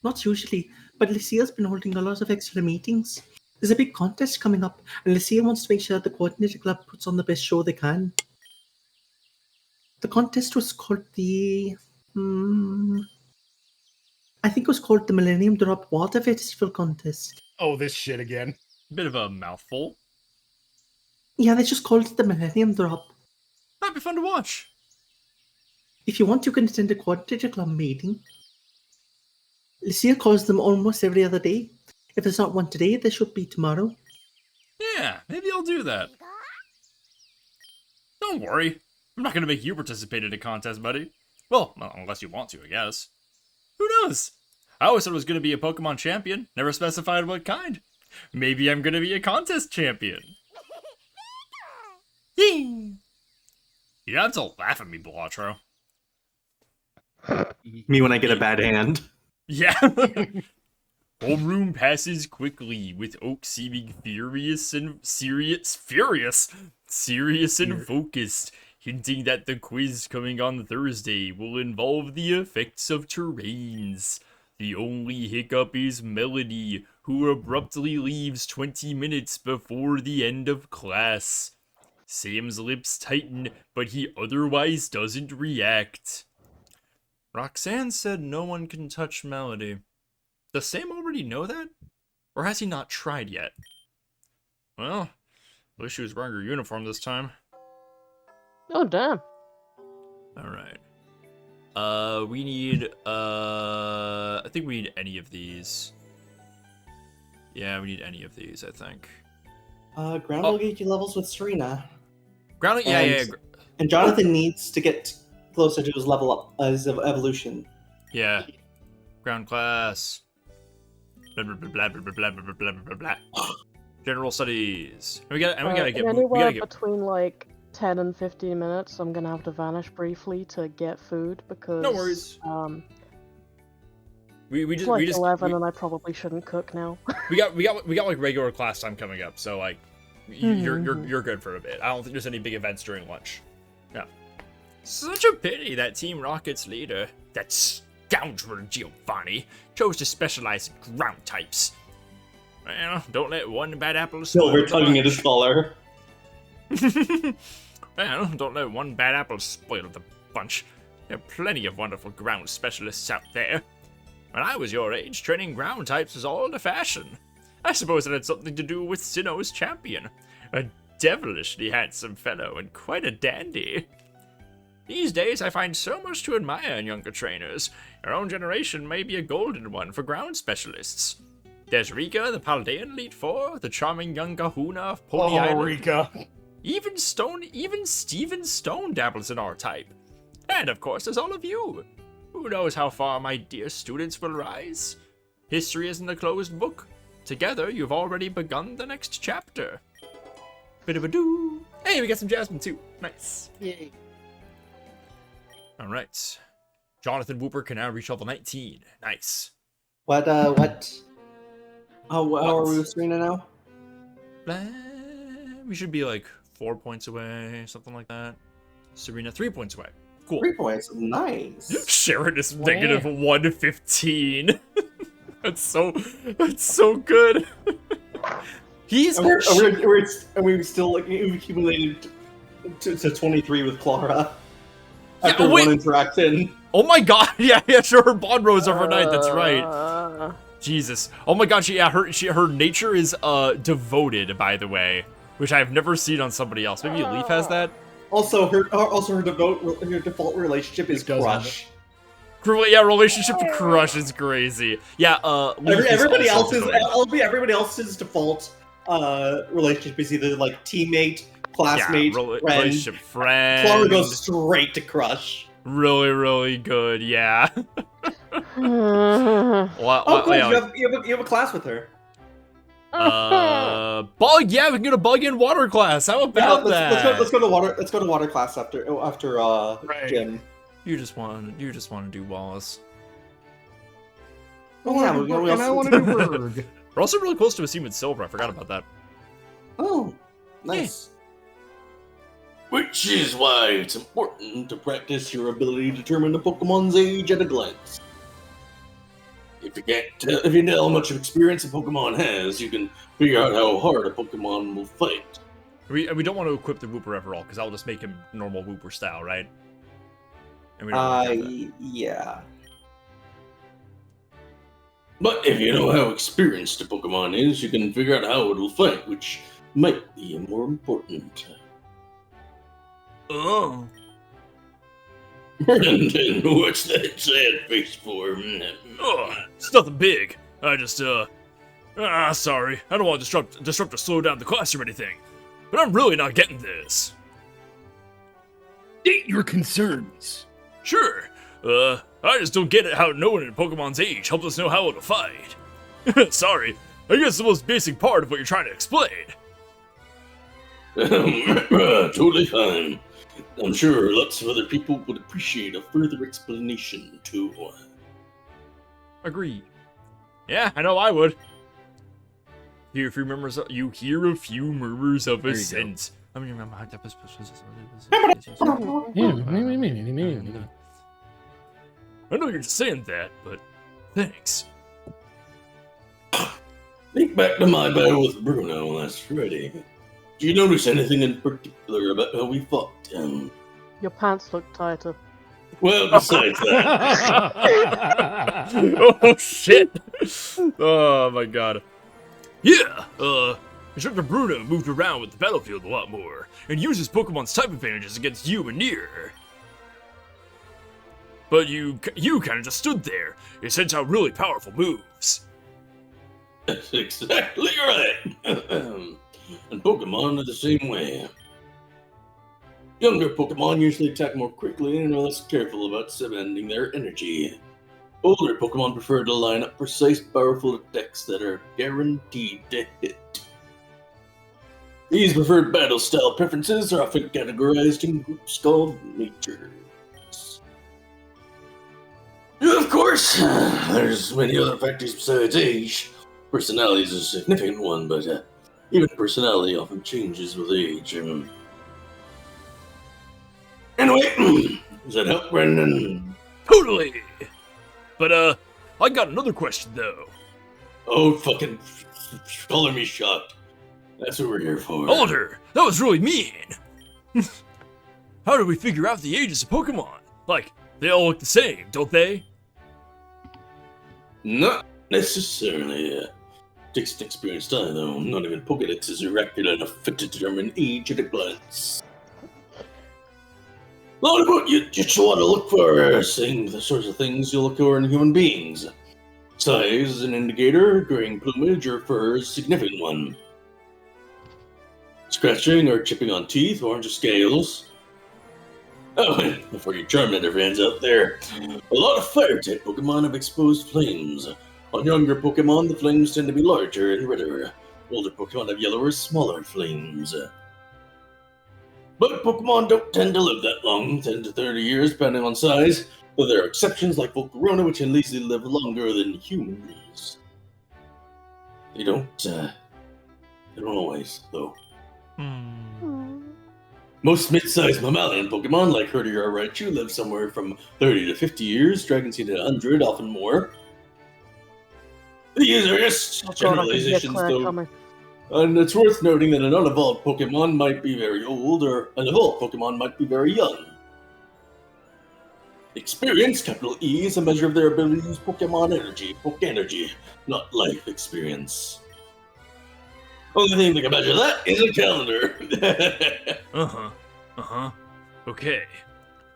Not usually, but Lucia's been holding a lot of extra meetings. There's a big contest coming up, and Lucia wants to make sure the Coordinator Club puts on the best show they can. The contest was called the... I think it was called the Millennium Drop Water Festival Contest. Oh, this shit again. Bit of a mouthful. Yeah, they just called it the Millennium Drop. That'd be fun to watch. If you want, you can attend a Coordinator Club meeting. Lucia calls them almost every other day. If there's not one today, there should be tomorrow. Yeah, maybe I'll do that. Don't worry. I'm not going to make you participate in a contest, buddy. Well, unless you want to, I guess. Who knows? I always thought it was going to be a Pokemon champion. Never specified what kind. Maybe I'm going to be a contest champion. Yee! You don't have to laugh at me, Blatro. Me when I get a bad hand. Yeah. Homeroom passes quickly, with Oak seeming serious and focused, hinting that the quiz coming on Thursday will involve the effects of terrains. The only hiccup is Melody, who abruptly leaves 20 minutes before the end of class. Sam's lips tighten, but he otherwise doesn't react. Roxanne said no one can touch Melody. Does Sam already know that? Or has he not tried yet? Well, at least she was wearing her uniform this time. Oh, damn. Alright. We need, I think we need any of these. Yeah, we need any of these, I think. Ground will get you levels with Serena. Grounding, yeah. And Jonathan needs to get closer to his level up, his evolution. Yeah. Ground class. Blah, blah, blah, blah, blah, blah, blah, blah, blah, blah. General studies. We gotta get, anywhere between like 10 and 15 minutes, I'm gonna have to vanish briefly to get food because no worries. We just 11 and I probably shouldn't cook now. we got like regular class time coming up, so like you're good for a bit. I don't think there's any big events during lunch. No. Such a pity that Team Rocket's leader, that scoundrel Giovanni, chose to specialize in ground types. Well, don't let one bad apple spoil Silver the tugging at his bunch. collar. Well, don't let one bad apple spoil the bunch. There are plenty of wonderful ground specialists out there. When I was your age, training ground types was all the fashion. I suppose it had something to do with Sinnoh's champion, a devilishly handsome fellow and quite a dandy. These days, I find so much to admire in younger trainers. Our own generation may be a golden one for ground specialists. There's Rika, the Paldean Elite Four, the charming young Kahuna of Pony Island. Rika. Even Steven Stone dabbles in our type. And of course, there's all of you. Who knows how far my dear students will rise? History isn't a closed book. Together, you've already begun the next chapter. Bit-a-ba-doo. Hey, we got some Jasmine too. Nice. Yay. Alright. Jonathan Wooper can now reach level 19. Nice. What? How are we with Serena now? We should be like 4 points away, something like that. Serena, 3 points away. Cool. 3 points. Nice. Sharon is negative 115. That's so good. He's And we still like accumulated to 23 with Clara after wait. one interaction. Oh my god, yeah, sure, her bond rose overnight, that's right. Jesus. Oh my god, her nature is devoted, by the way, which I've never seen on somebody else. Maybe Leaf has that? Also, her default relationship is It does crush. Yeah, relationship to crush is crazy. Yeah, Leaf is Everybody also else's annoying. it'll be everybody else's default relationship is either like teammate, classmate, friend. Relationship friend. Clara goes straight to crush. Really, really good. Yeah. Uh, Oh, cool! Yeah, You have a class with her. bug. Yeah, we can get a bug in water class. How about that? Let's go to water. Let's go to water class after Right. gym. You just want to do Wallace. Oh yeah, and I want to do Berg. We're also really close to a scene with Silver. I forgot about that. Oh, nice. Which is why it's important to practice your ability to determine the Pokemon's age at a glance. If you know how much experience a Pokemon has, you can figure out how hard a Pokemon will fight. We don't want to equip the Wooper Everall because that'll just make him normal Wooper style, right? And we don't wanna do that. Yeah. But if you know how experienced a Pokemon is, you can figure out how it'll fight, which might be more important. Oh. Brendan, what's that sad face for? Oh, it's nothing big. I just, sorry. I don't want to disrupt or slow down the class or anything. But I'm really not getting this. State your concerns. Sure. I just don't get it how knowing a Pokemon's age helps us know how it'll fight. Sorry. I guess the most basic part of what you're trying to explain. Totally fine. I'm sure lots of other people would appreciate a further explanation, too. Agreed. Yeah, I know I would. You hear a few murmurs of There you go. assent. Yeah. I know you're just saying that, but thanks. Think back to my battle with Bruno last Friday. Do you notice anything in particular about how we fought him? your pants look tighter. Well, besides that, Oh shit! Oh my god. Yeah, Instructor Bruno moved around with the battlefield a lot more, and uses Pokemon's type advantages against you and Nier. But you kind of just stood there. It sends out really powerful moves. that's exactly right. And Pokemon are the same way. Younger Pokemon usually attack more quickly and are less careful about spending their energy. Older Pokemon prefer to line up precise, powerful attacks that are guaranteed to hit. These preferred battle style preferences are often categorized in groups called natures. Of course, there's many other factors besides age. Personality is a significant one, but even personality often changes with age. Anyway, does that help, Brendan? Totally! But, I got another question, though. Oh, fucking color me shocked. That's what we're here for. Alder, that was really mean! How do we figure out the ages of Pokemon? Like, they all look the same, don't they? Not necessarily. Takes an experienced eye, though. Not even Pokédexes are accurate enough to determine age at a glance. A lot of what you just want to look for are seeing the sorts of things you look for in human beings. Size is an indicator, graying plumage or fur is a significant one. Scratching or chipping on teeth, orange scales. Oh, and before you Charmander fans out there, a lot of fire-type Pokemon have exposed flames. On younger Pokemon, the flames tend to be larger and redder. Older Pokemon have yellower, smaller flames. But Pokemon don't tend to live that long, 10 to 30 years depending on size, though there are exceptions like Volcarona which can easily live longer than humans. They don't always, though. Most mid-sized mammalian Pokemon, like Herdier or Raichu, live somewhere from 30 to 50 years, Dragon Seed at 100, often more. These are just Oh god, I can hear generalizations, Claire though. coming. And it's worth noting that an unevolved Pokemon might be very old, or an evolved Pokemon might be very young. Experience, capital E, is a measure of their ability to use Pokemon energy, Pokenergy, not life experience. Only thing that can measure that is a calendar. Okay.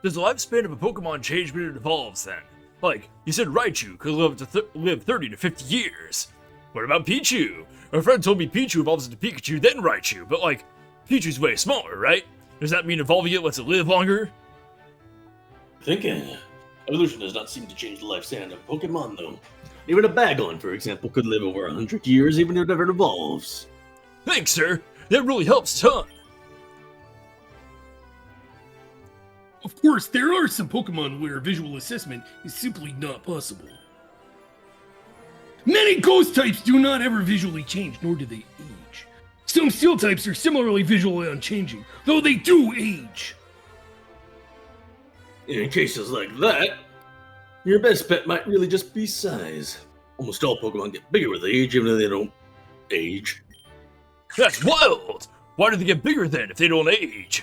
Does the lifespan of a Pokemon change when it evolves, then? Like, you said Raichu could live 30 to 50 years. What about Pichu? A friend told me Pichu evolves into Pikachu, then Raichu, but like, Pichu's way smaller, right? Does that mean evolving it lets it live longer? Thinking. Evolution does not seem to change the lifespan of Pokemon, though. Even a Bagon, for example, could live over 100 years even if it never evolves. Thanks, sir. That really helps a ton. Of course, there are some Pokemon where visual assessment is simply not possible. Many ghost types do not ever visually change, nor do they age. Some steel types are similarly visually unchanging, though they do age. In cases like that, your best bet might really just be size. Almost all Pokemon get bigger with age, even though they don't age. That's wild! Why do they get bigger then if they don't age?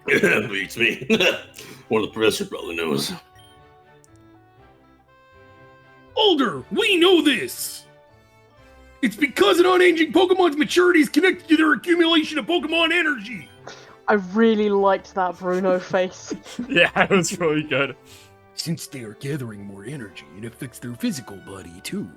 Beats me. One of the professors probably knows. Older, we know this! It's because an unaging Pokemon's maturity is connected to their accumulation of Pokemon energy! I really liked that Bruno face. Yeah, it was really good. Since they are gathering more energy, it affects their physical body too.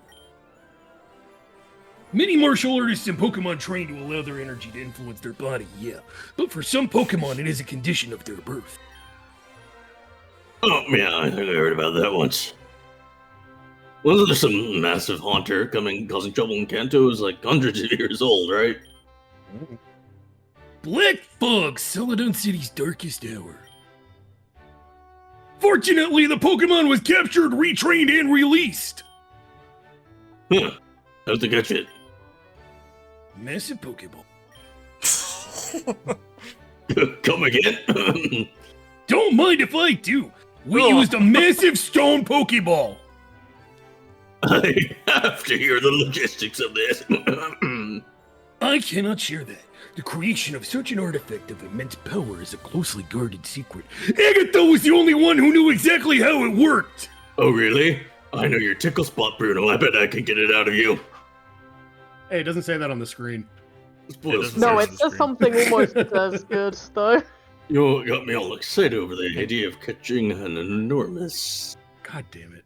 Many martial artists and Pokemon train to allow their energy to influence their body, yeah. But for some Pokemon, it is a condition of their birth. Oh, yeah, I think I heard about that once. Wasn't there some massive haunter causing trouble in Kanto? It was like hundreds of years old, right? Black Fog, Celadon City's darkest hour. Fortunately, the Pokemon was captured, retrained, and released. Huh. How'd they catch it? Massive Pokeball. Come again? Don't mind if I do. We used a massive stone Pokeball. I have to hear the logistics of this. I cannot share that. The creation of such an artifact of immense power is a closely guarded secret. Agatha was the only one who knew exactly how it worked. Oh, really? I know your tickle spot, Bruno. I bet I can get it out of you. Hey, it doesn't say that on the screen. No, it says something almost as good, though. You got me all excited over the idea of catching an enormous... God damn it.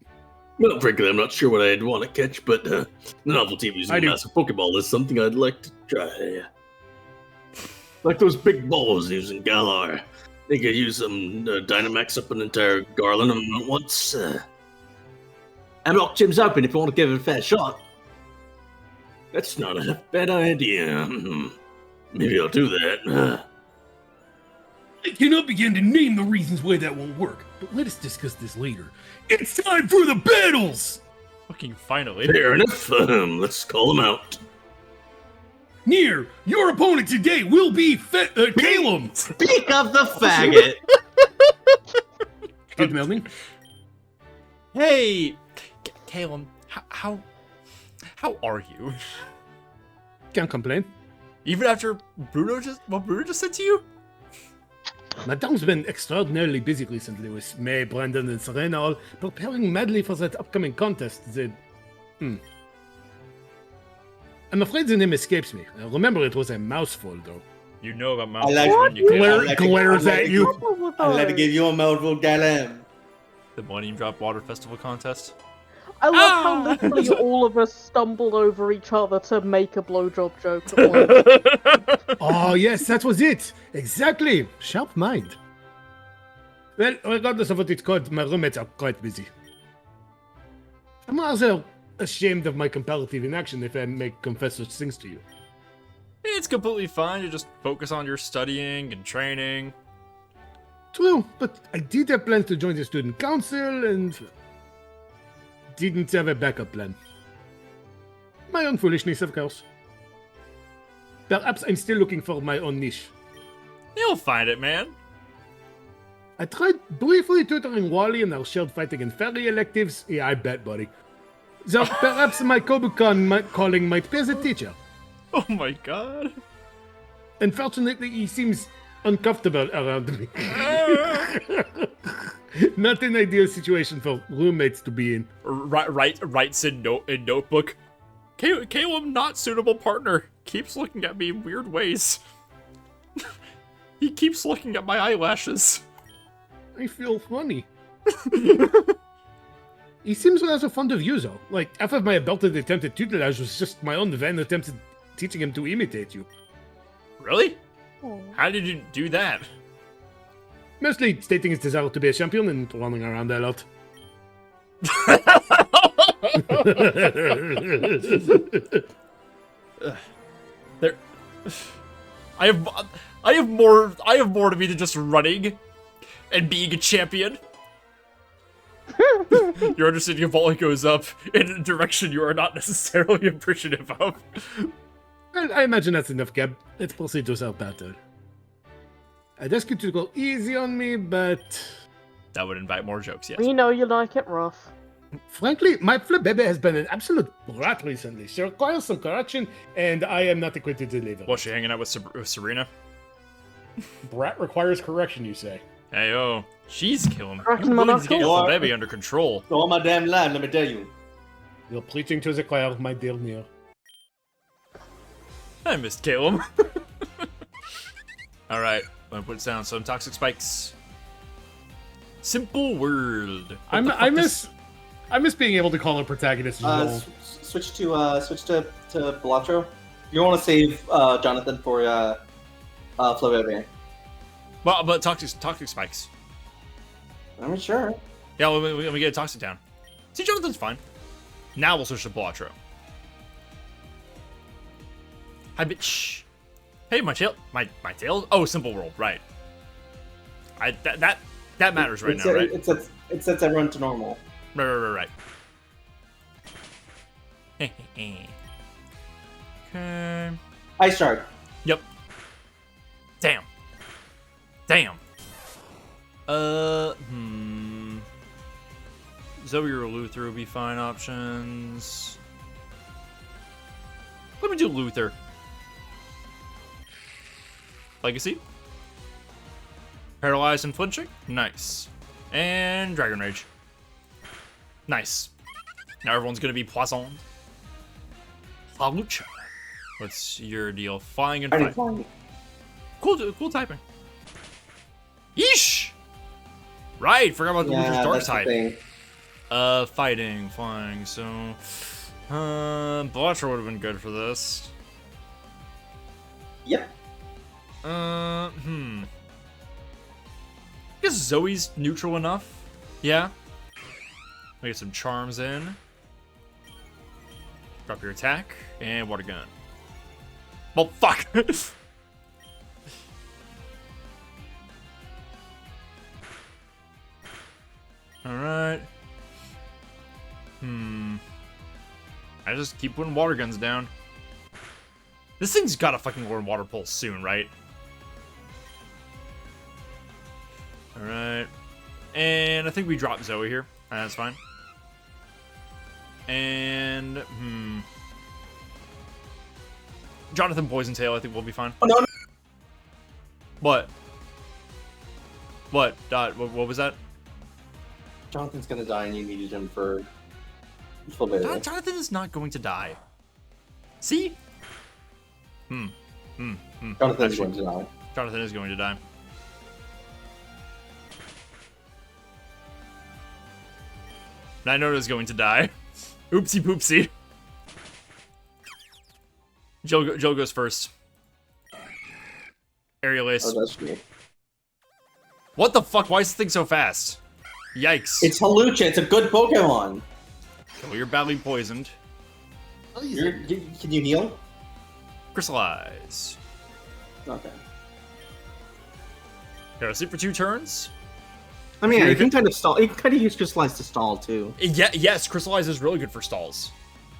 Well, frankly, I'm not sure what I'd want to catch, but the novelty of using I a do. massive Pokeball is something I'd like to try. Like those big balls using Galar. They could use some Dynamax up an entire Garland of them at once. And lock gyms open if you want to give it a fair shot. That's not a bad idea. Maybe I'll do that. I cannot begin to name the reasons why that won't work, but let us discuss this later. It's time for the battles! Fucking finally. Fair enough. Let's call them out. Nier, your opponent today will be Calum. Speak of the faggot. Good melding. Hey, Caleb, how are you? Can't complain. Even after Bruno just said to you? Madame's been extraordinarily busy recently with May, Brandon, and Serena all preparing madly for that upcoming contest. I'm afraid the name escapes me. I remember it was a mouthful, though. You know about I Mount like- when you Glares at you. I'd like to give you a mouthful, Galam. the Millennium Drop Water Festival contest. I love how literally all of us stumbled over each other to make a blowjob joke at once. Oh, yes, that was it. Exactly. Sharp mind. Well, regardless of what it's called, my roommates are quite busy. I'm rather ashamed of my comparative inaction if I may confess such things to you. It's completely fine to just focus on your studying and training. True, but I did have plans to join the student council and didn't have a backup plan. My own foolishness, of course. Perhaps I'm still looking for my own niche. You'll find it, man. I tried briefly tutoring Wally in our shared fight against fairy electives. Yeah, I bet, buddy. So perhaps my Kobukan calling might be as a teacher. Oh my god. Unfortunately, he seems uncomfortable around me. Not an ideal situation for roommates to be in. Writes in notebook. Caleb, not suitable partner. Keeps looking at me in weird ways. He keeps looking at my eyelashes. I feel funny. He seems to have fond of you, though. Like, half of my adulted attempted tutelage was just my own vain attempt at teaching him to imitate you. Really? Oh. How did you do that? Mostly stating his desire to be a champion and running around a lot. There, I have more to me than just running and being a champion. Your understanding of volley goes up in a direction you are not necessarily appreciative of. I imagine that's enough, Gab. Let's proceed to our battle. I'd ask you to go easy on me, but That would invite more jokes, yes. We know you like it rough. frankly, my Flabébé has been an absolute brat recently. She requires some correction, and I am not equipped to deliver. Was she hanging out with Serena? Brat requires correction, you say? Hey, oh, she's killing. Cracking You my really need to get your knuckles. baby under control. All my damn land, let me tell you. You're preaching to the choir, my dear Neil. I missed Caleb. All right, I'm gonna put down some toxic spikes. Simple world. What the fuck I does- miss being able to call a protagonist. Switch to Belatro. You want to save Jonathan for Flabébé. Well, but toxic spikes. I'm sure. Yeah, let me get a toxic down. See, Jonathan's fine. Now we'll switch to Belatro. Hi, bitch. Hey, my tail. My tail. Oh, simple world. Right. That matters right now, right? It sets everyone to normal. Right. Okay. Ice Shard. Yep. Damn. Zoe or Luther would be fine options. Let me do Luther. Legacy. Paralyzed and flinching. Nice. And Dragon Rage. Nice. Now everyone's gonna be Poisson. Falucha. What's your deal? Flying and Already fighting. flying. Cool typing. Yeesh! Right, forgot about the Luther's dark that's the type. thing. Fighting, flying, so... Belatro would have been good for this. Yep. I guess Zoe's neutral enough. Yeah. We get some charms in. Drop your attack, and water gun. Well, fuck! Alright. I just keep putting water guns down. This thing's gotta fucking learn water pulse soon, right? Alright. And I think we drop Zoe here. That's fine. And, Jonathan Poison Tail, I think we'll be fine. Oh, no. What? What? What was that? Jonathan's gonna die and you needed him for Flabébé. Jonathan is not going to die. See? Jonathan's Actually, going to die. Jonathan is going to die. Ninota's is going to die. Oopsie poopsie. Joe goes first. Aerial Ace. Oh, that's me. What the fuck? Why is this thing so fast? Yikes. It's Halucha. It's a good Pokemon. Well, you're badly poisoned. Can you heal? Crystallize. Okay. Gotta sleep for 2 turns. I mean, you can kind of stall. You can kind of use Crystallize to stall too. Yeah, yes, Crystallize is really good for stalls.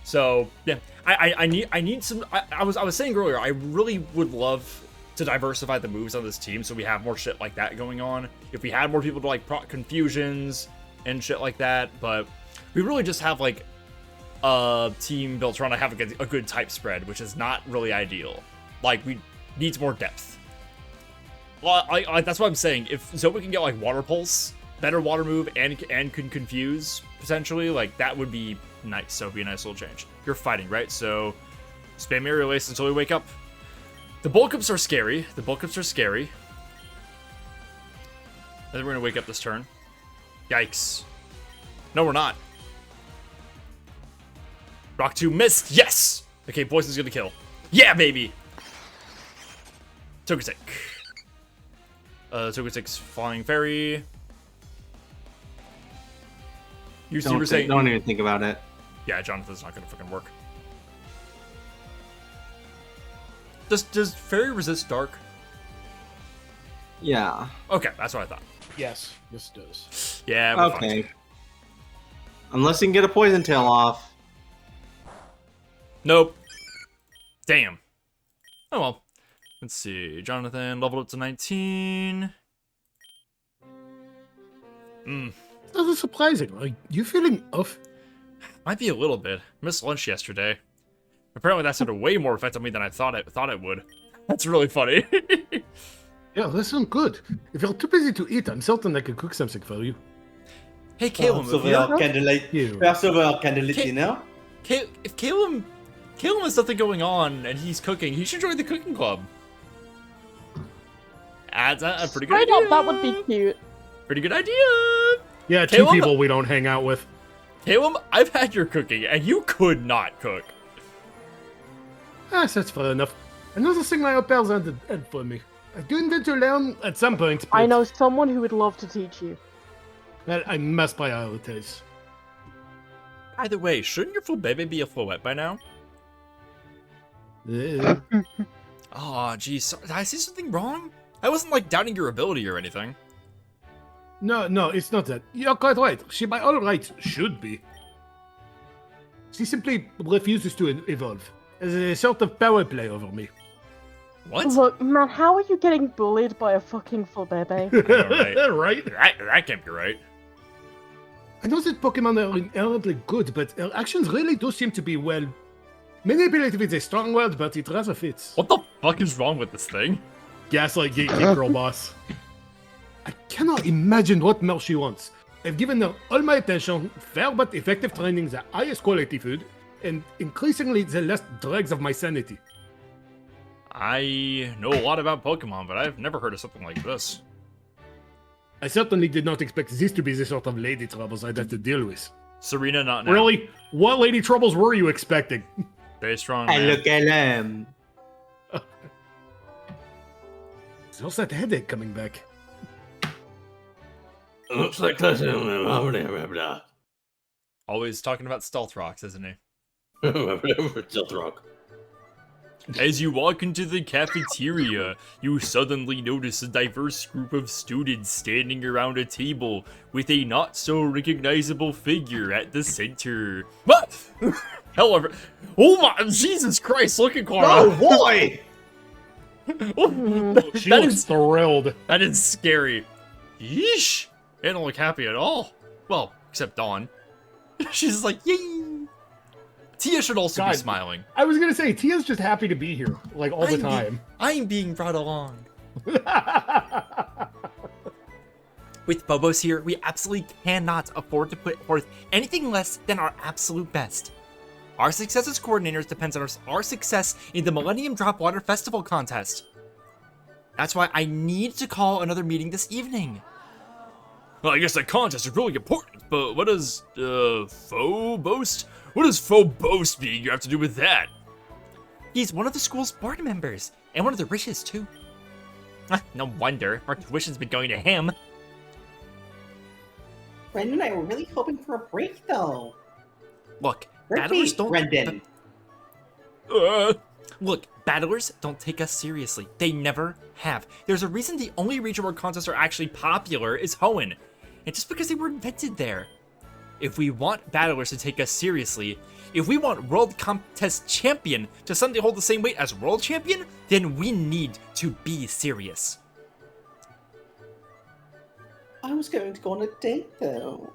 So yeah, I need some. I was saying earlier, I really would love to diversify the moves on this team so we have more shit like that going on. If we had more people to like proc confusions and shit like that, but we really just have like a team built around to have a good type spread, which is not really ideal. Like we needs more depth. Well, that's what I'm saying. If Zoe can get like Water Pulse, better water move, and can confuse potentially, like that would be nice. So it'd be a nice little change. You're fighting, right? So spam Aerial Ace until we wake up. The bulk ups are scary. I think we're gonna wake up this turn. Yikes. No, we're not. Rock 2 missed. Yes! Okay, Poison's gonna kill. Yeah, baby! Togetic. Togetic's Flying Fairy. You were saying... Don't even think about it. Yeah, Jonathan's not gonna fucking work. Does Fairy resist Dark? Yeah. Okay, that's what I thought. Yes. Yes, it does. Yeah, we're Okay. fine. Unless you can get a Poison Tail off. Nope. Damn. Oh well. Let's see. Jonathan leveled up to 19. That is surprising. Are you feeling off? Might be a little bit. Missed lunch yesterday. Apparently that sounded way more effective on me than I thought it would. That's really funny. Yeah, that sounds good. If you're too busy to eat, I'm certain I can cook something for you. Hey, Caleb. Silver candlelight. You. We have silver candlelight dinner. If Caleb has something going on and he's cooking, he should join the cooking club. That's a pretty good Straight idea. up, that would be cute. Pretty good idea. Yeah, two Caleb? people we don't hang out with. Caleb, I've had your cooking, and you could not cook. Yes, that's fair enough. Another thing my pals had for me. I do intend to learn at some point, but I know someone who would love to teach you. that I must prioritize. Either way, shouldn't your full baby be a Floette by now? Uh, Oh, geez. Did I say something wrong? I wasn't, like, doubting your ability or anything. no, it's not that. You're quite right. She, by all rights, should be. She simply refuses to evolve. As a sort of power play over me. What? Look, man, how are you getting bullied by a fucking Flabebe? Right? That can't be right. I know that Pokemon are inherently good, but their actions really do seem to be, well, manipulative is a strong word, but it rather fits. What the fuck is wrong with this thing? Gaslight Geek Girl Boss. I cannot imagine what more she wants. I've given her all my attention, fair but effective training, the highest quality food, and increasingly the last dregs of my sanity. I know a lot about Pokemon, but I've never heard of something like this. I certainly did not expect this to be the sort of lady troubles I'd have to deal with. Serena, not now. Really? What lady troubles were you expecting? Very strong, I man. look at him. How's that headache coming back? Looks like that's Always talking about stealth rocks, isn't he? Stealth Rock. As you walk into the cafeteria, you suddenly notice a diverse group of students standing around a table with a not-so-recognizable figure at the center. What? However, oh my, Jesus Christ, look at Clara. Oh boy! She looks thrilled. That is scary. Yeesh. They don't look happy at all. Well, except Dawn. She's like, yay. Tia should also be God. smiling. I was gonna say, Tia's just happy to be here, like, all the time. I'm being brought along. With Bobos here, we absolutely cannot afford to put forth anything less than our absolute best. Our success as coordinators depends on our success in the Millennium Drop Water Festival contest. That's why I need to call another meeting this evening. Well, I guess that contest is really important, but what does, faux boast? What does faux boast being have to do with that? He's one of the school's board members, and one of the richest, too. No wonder, our tuition's been going to him. Brendan and I were really hoping for a break, though. Look, Where's battlers don't... Brendan? Look, battlers don't take us seriously. They never have. There's a reason the only region where contests are actually popular is Hoenn. And just because they were invented there. If we want battlers to take us seriously, if we want World Contest Champion to suddenly hold the same weight as World Champion, then we need to be serious. I was going to go on a date, though.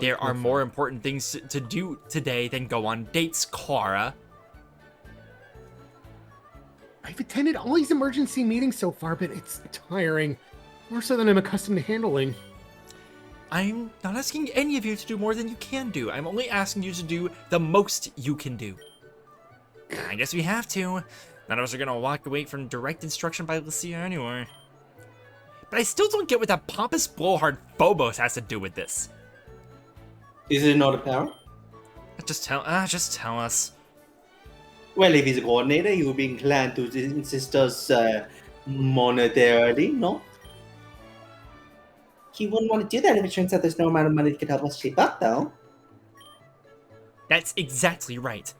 There are more important things to do today than go on dates, Clara. I've attended all these emergency meetings so far, but it's tiring. More so than I'm accustomed to handling. I'm not asking any of you to do more than you can do. I'm only asking you to do the most you can do. I guess we have to. None of us are gonna walk away from direct instruction by Lucia anyway. but I still don't get what that pompous blowhard Phobos has to do with this. Is it not a power? Just tell us. Well, if he's a coordinator, he would be inclined to insist us monetarily, no? He wouldn't want to do that if it turns out there's no amount of money that could help us shape up, though. That's exactly right.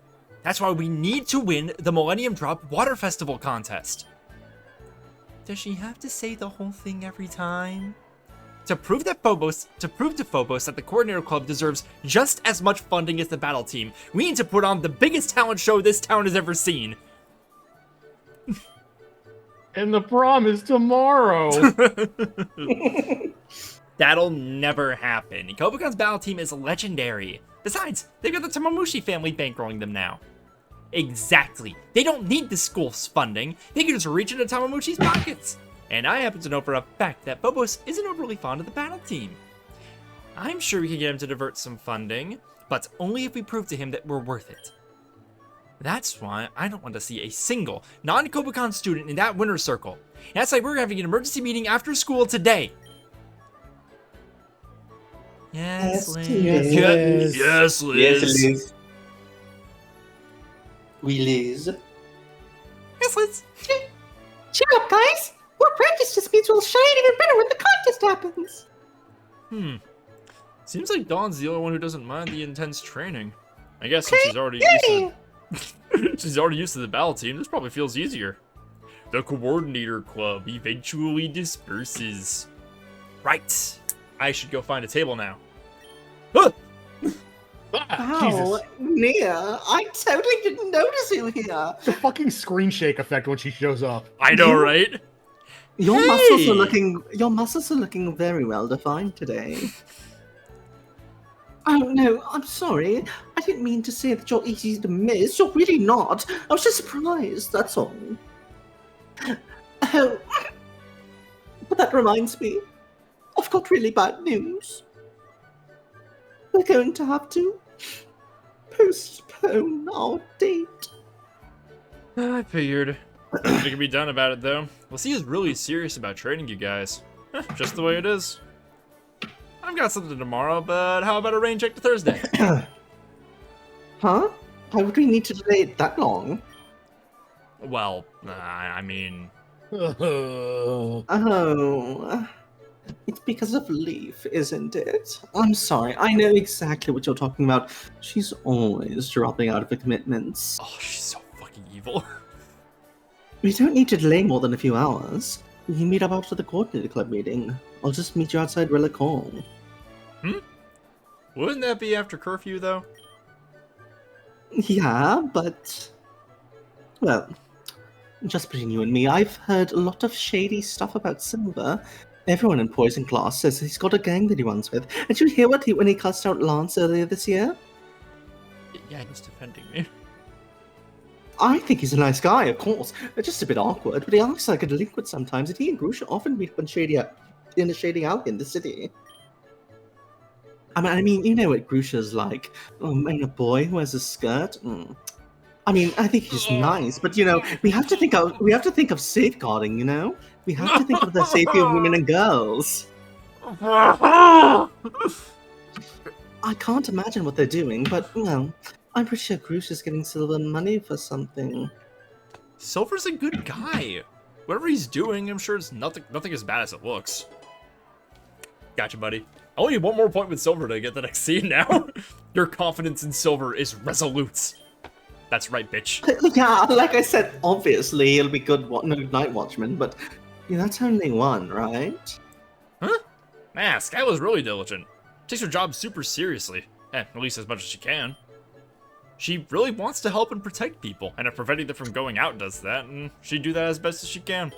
That's why we need to win the Millennium Drop Water Festival contest. Does she have to say the whole thing every time? To prove to Phobos that the Coordinator Club deserves just as much funding as the battle team, we need to put on the biggest talent show this town has ever seen. And the prom is tomorrow. That'll never happen. Kobakon's battle team is legendary. Besides, they've got the Tamamushi family bankrolling them now. Exactly. They don't need the school's funding. They can just reach into Tamamushi's pockets. And I happen to know for a fact that Phobos isn't overly fond of the battle team. I'm sure we can get him to divert some funding, but only if we prove to him that we're worth it. That's why I don't want to see a single non-Kobakan student in that winner's circle. And that's why we're having an emergency meeting after school today. Yes, Liz. Yes, Liz. Yes, Liz. We Liz. Yes, Liz. Cheer up, guys! More practice just means we'll shine even better when the contest happens! Seems like Dawn's the only one who doesn't mind the intense training. I guess since she's already used to the battle team, this probably feels easier. The Coordinator Club eventually disperses. Right. I should go find a table now. Ah! Jesus. Nia, I totally didn't notice you here. The fucking screen shake effect when she shows up. I know, right? Your muscles are looking very well defined today. Oh no, I'm sorry. I didn't mean to say that you're easy to miss. You're really not. I was just surprised, that's all. Oh, but that reminds me. I've got really bad news. We're going to have to postpone our date. I figured. Nothing can be done about it, though. Well, he is really serious about training you guys. Just the way it is. I've got something tomorrow, but how about a rain check to Thursday? Huh? Why would we need to delay it that long? Well, I mean... Oh, it's because of Leaf, isn't it? I'm sorry, I know exactly what you're talking about. She's always dropping out of her commitments. Oh, she's so fucking evil. We don't need to delay more than a few hours. We can meet up after the Coordinator Club meeting. I'll just meet you outside Relic Hall. Wouldn't that be after curfew, though? Yeah, but... Well, just between you and me, I've heard a lot of shady stuff about Silver. Everyone in Poison Class says he's got a gang that he runs with. Did you hear when he cussed out Lance earlier this year? Yeah, he's defending me. I think he's a nice guy, of course. Just a bit awkward, but he acts like a delinquent sometimes, and he and Grusha often meet up in a shady alley in the city. I mean, you know what Grusha's like. And a boy who wears a skirt. I mean, I think he's nice, but you know, we have to think of safeguarding. You know, we have to think of the safety of women and girls. I can't imagine what they're doing, but well, I'm pretty sure Grusha's getting Silver money for something. Silver's a good guy. Whatever he's doing, I'm sure it's nothing as bad as it looks. Gotcha, buddy. I only need one more point with Silver to get the next scene now. Your confidence in Silver is resolute. That's right, bitch. Yeah, like I said, obviously he'll be good Night Watchman, but yeah, that's only one, right? Huh? Nah, Skyla's really diligent. Takes her job super seriously. At least as much as she can. She really wants to help and protect people, and if preventing them from going out does that, and she'd do that as best as she can.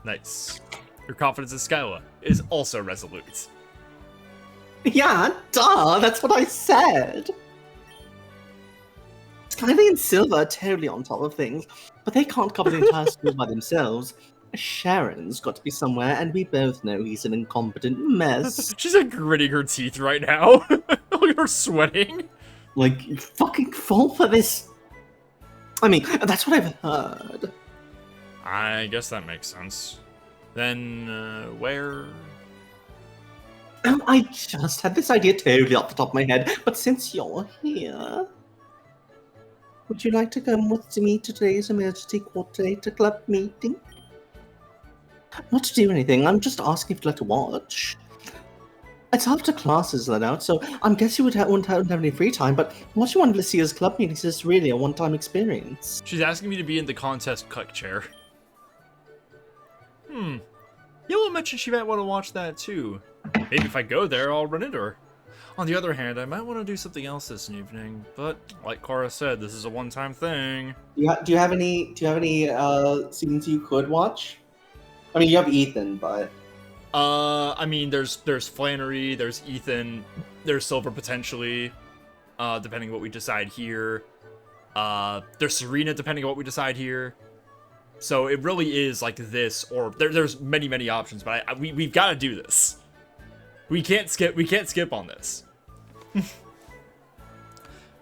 Nice. Your confidence in Skyla is also resolute. Yeah, duh, that's what I said. Skyla and Silver are totally on top of things, but they can't cover the entire school by themselves. Sharon's got to be somewhere, and we both know he's an incompetent mess. She's like gritting her teeth right now. Look at her sweating. Like, you fucking fall for this. I mean, that's what I've heard. I guess that makes sense. Then, where? I just had this idea totally off the top of my head, but since you're here, would you like to come with me to today's emergency coordinator club meeting? Not to do anything, I'm just asking if you'd like to watch. It's after classes let out, so I guess you wouldn't have any free time, but what you wanted to see as club meetings is really a one-time experience. She's asking me to be in the contest cuck chair. Yellow mentioned she might want to watch that too. Maybe if I go there, I'll run into her. On the other hand, I might want to do something else this evening, but like Cora said, this is a one-time thing. Do you have any scenes you could watch? I mean, you have Ethan, but I mean, there's Flannery, there's Ethan, there's Silver potentially, depending on what we decide here. There's Serena, depending on what we decide here. So it really is like this, or there's many options. But we've got to do this. We can't skip on this.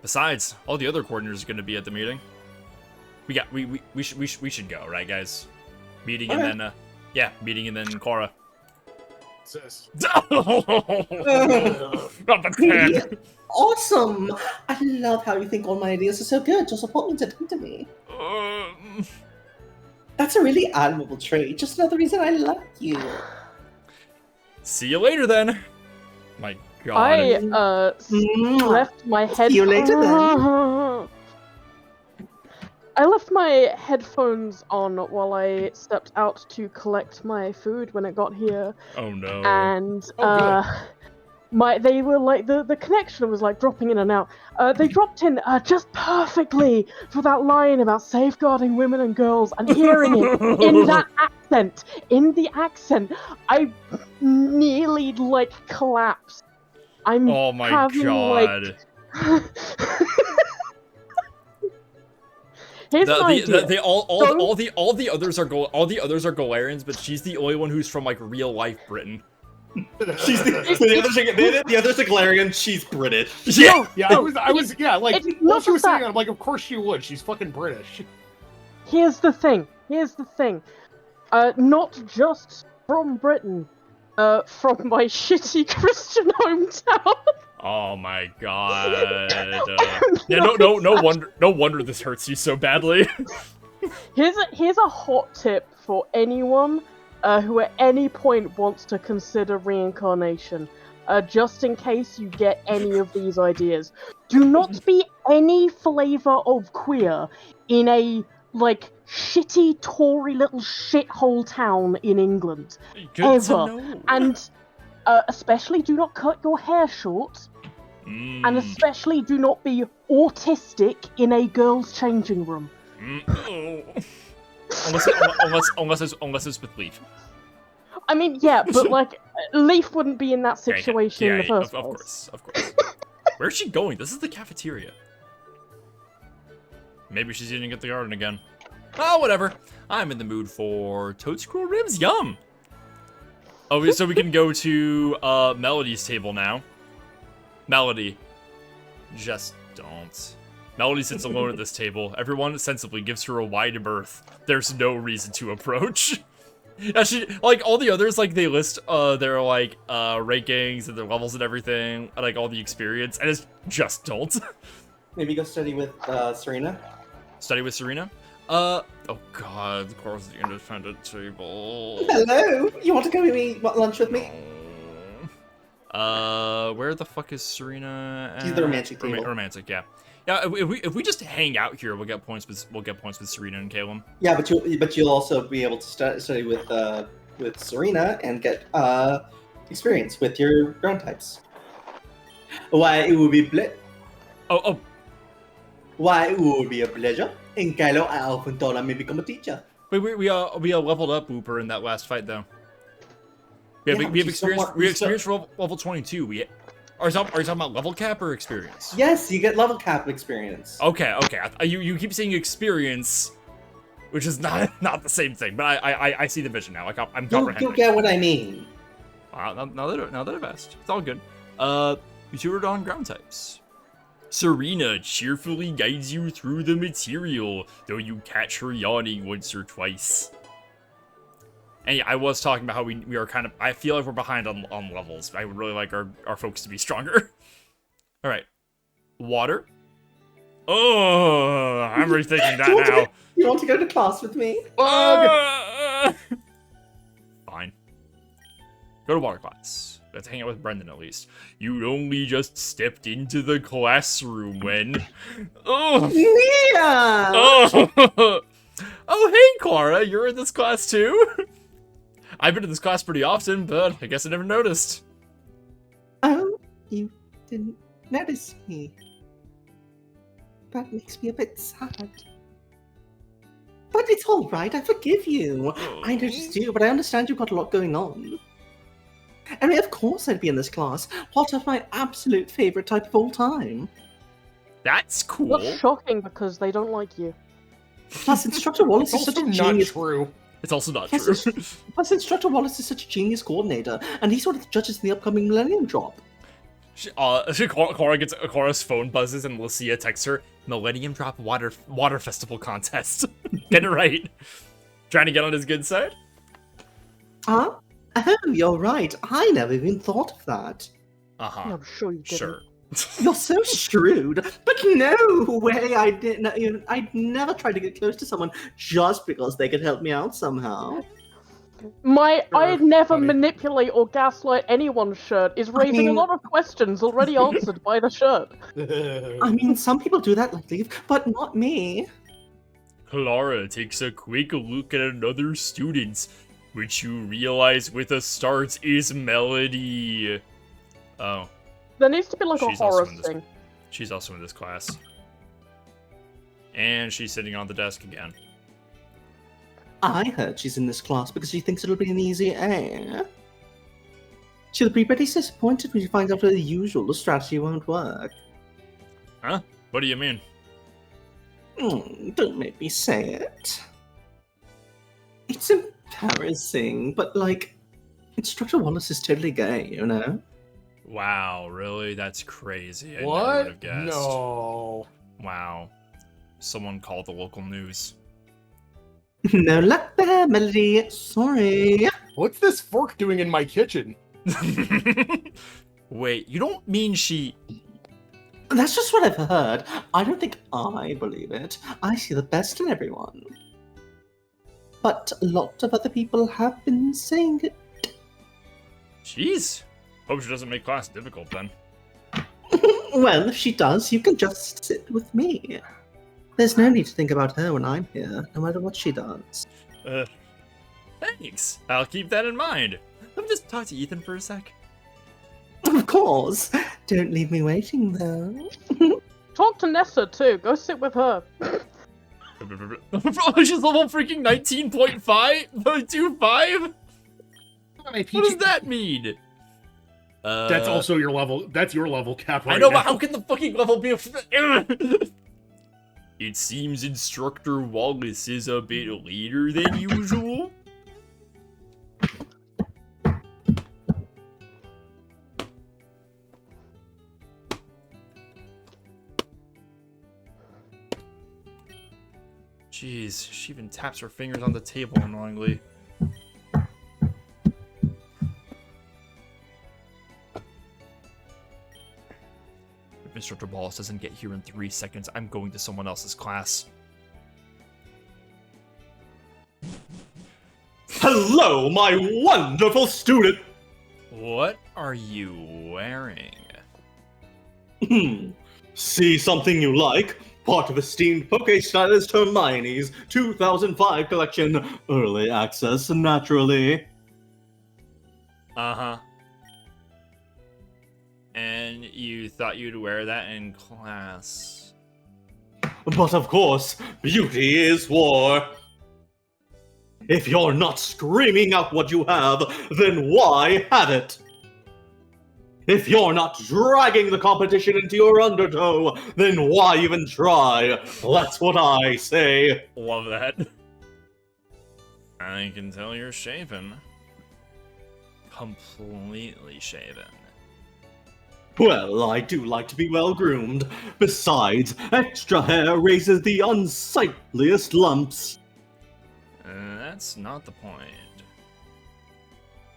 Besides, all the other coordinators are going to be at the meeting. We should go, right, guys? Meeting and then yeah, meeting and then Cora. Awesome! I love how you think all my ideas are so good. Your support means a ton to me. That's a really admirable trait. Just another reason I love you. See you later, then. My God. I left my head. See you later, then. I left my headphones on while I stepped out to collect my food when it got here. Oh no. And they were like the connection was like dropping in and out. They dropped in just perfectly for that line about safeguarding women and girls, and hearing it in that accent, I nearly like collapsed. Oh my God. Here's an idea. All the others are Galarians, but she's the only one who's from like real life Britain. She's the others are Galarian. She's British. Yeah, I was like, while she was saying that. that, I'm like, of course she would. She's fucking British. Here's the thing. Not just from Britain. From my shitty Christian hometown. Oh my God. Yeah, no wonder this hurts you so badly. Here's a hot tip for anyone who at any point wants to consider reincarnation. Just in case you get any of these ideas. Do not be any flavor of queer in a, like, shitty Tory little shithole town in England. Good ever. to know. And especially do not cut your hair short. And especially do not be autistic in a girl's changing room. Unless it's with Leaf. I mean, yeah, but like, Leaf wouldn't be in that situation in the first place. Of course. Where's she going? This is the cafeteria. Maybe she's eating at the garden again. Oh, whatever. I'm in the mood for Toad Scroll Ribs. Yum! Oh, so we can go to Melody's table now. Melody. Just don't. Melody sits alone at this table. Everyone sensibly gives her a wide berth. There's no reason to approach. Yeah, she, like, all the others, like, they list their, like, rankings and their levels and everything, like, all the experience, and it's just don't. Maybe go study with Serena. Study with Serena? Oh god, of course, the independent table. Hello! You want to go eat lunch with me? Where the fuck is Serena at? She's the romantic table. Romantic, yeah. Yeah, if we just hang out here, we'll get points with Serena and Caleb. Yeah, but you'll also be able to study with Serena and get experience with your ground types. Why it would be Why it would be a pleasure. And Kylo, I often thought I may become a teacher. Wait, we leveled up Wooper in that last fight though. We have experience. We have experience for level 22. Are you talking about level cap or experience? Yes, you get level cap experience. Okay. You keep saying experience, which is not the same thing. But I see the vision now. Like I'm comprehending. You get what I mean. Now that I've asked, it's all good. We toured on ground types. Serena cheerfully guides you through the material, though you catch her yawning once or twice. And yeah, I was talking about how we are kind of... I feel like we're behind on levels. I would really like our folks to be stronger. All right. Water. Oh, I'm rethinking that now. You want to go to class with me? Fine. Go to water class. Let's hang out with Brendan at least. You only just stepped into the classroom when... Oh! Mia! Oh! Oh, hey, Clara, you're in this class too? I've been in this class pretty often, but I guess I never noticed. Oh, you didn't notice me. That makes me a bit sad. But it's alright, I forgive you. I noticed you, but I understand you've got a lot going on. I mean, of course I'd be in this class. What of my absolute favourite type of all time? That's cool. That's shocking because they don't like you. Plus, Instructor Wallace is such a genius. True. It's also not true. Plus, Instructor Wallace is such a genius coordinator, and he's one of the judges in the upcoming Millennium Drop. Cora's phone buzzes and Lucia texts her, Millennium Drop Water Festival Contest. Get it right. Trying to get on his good side? Huh? Oh, you're right. I never even thought of that. Uh-huh. Yeah, I'm sure you didn't. Sure. You're so shrewd. But no way I'd never try to get close to someone just because they could help me out somehow. I'd never manipulate or gaslight anyone's shirt is raising a lot of questions already answered by the shirt. I mean, some people do that, like, but not me. Clara takes a quick look at another student, which you realize with a start is Melody. Oh. There needs to be like a She's horror also in this- thing. She's also in this class. And she's sitting on the desk again. I heard she's in this class because she thinks it'll be an easy A. She'll be pretty disappointed when she finds out her usual strategy won't work. Huh? What do you mean? Don't make me say it. It's embarrassing, but like, Instructor Wallace is totally gay, you know? Wow, really? That's crazy. I never What? would have guessed. No. Wow. Someone called the local news. No luck there, Melody. Sorry. What's this fork doing in my kitchen? Wait, you don't mean she... That's just what I've heard. I don't think I believe it. I see the best in everyone. But a lot of other people have been saying it. Jeez. Hope she doesn't make class difficult then. Well, if she does, you can just sit with me. There's no need to think about her when I'm here, no matter what she does. Thanks. I'll keep that in mind. Let me just talk to Ethan for a sec. Of course. Don't leave me waiting, though. Talk to Nessa too. Go sit with her. She's level freaking 19.5? What does that mean? That's also your level. That's your level cap right I know, now. but how can the fucking level be a... It seems Instructor Wallace is a bit later than usual. Jeez, she even taps her fingers on the table annoyingly. If Instructor Wallace doesn't get here in 3 seconds, I'm going to someone else's class. Hello, my wonderful student! What are you wearing? See something you like? Part of esteemed Pokestylist Hermione's 2005 collection. Early access, naturally. Uh-huh. And you thought you'd wear that in class. But of course, beauty is war. If you're not screaming out what you have, then why have it? If you're not dragging the competition into your undertow, then why even try? That's what I say. Love that. I can tell you're shaven. Completely shaven. Well, I do like to be well groomed. Besides, extra hair raises the unsightliest lumps. That's not the point.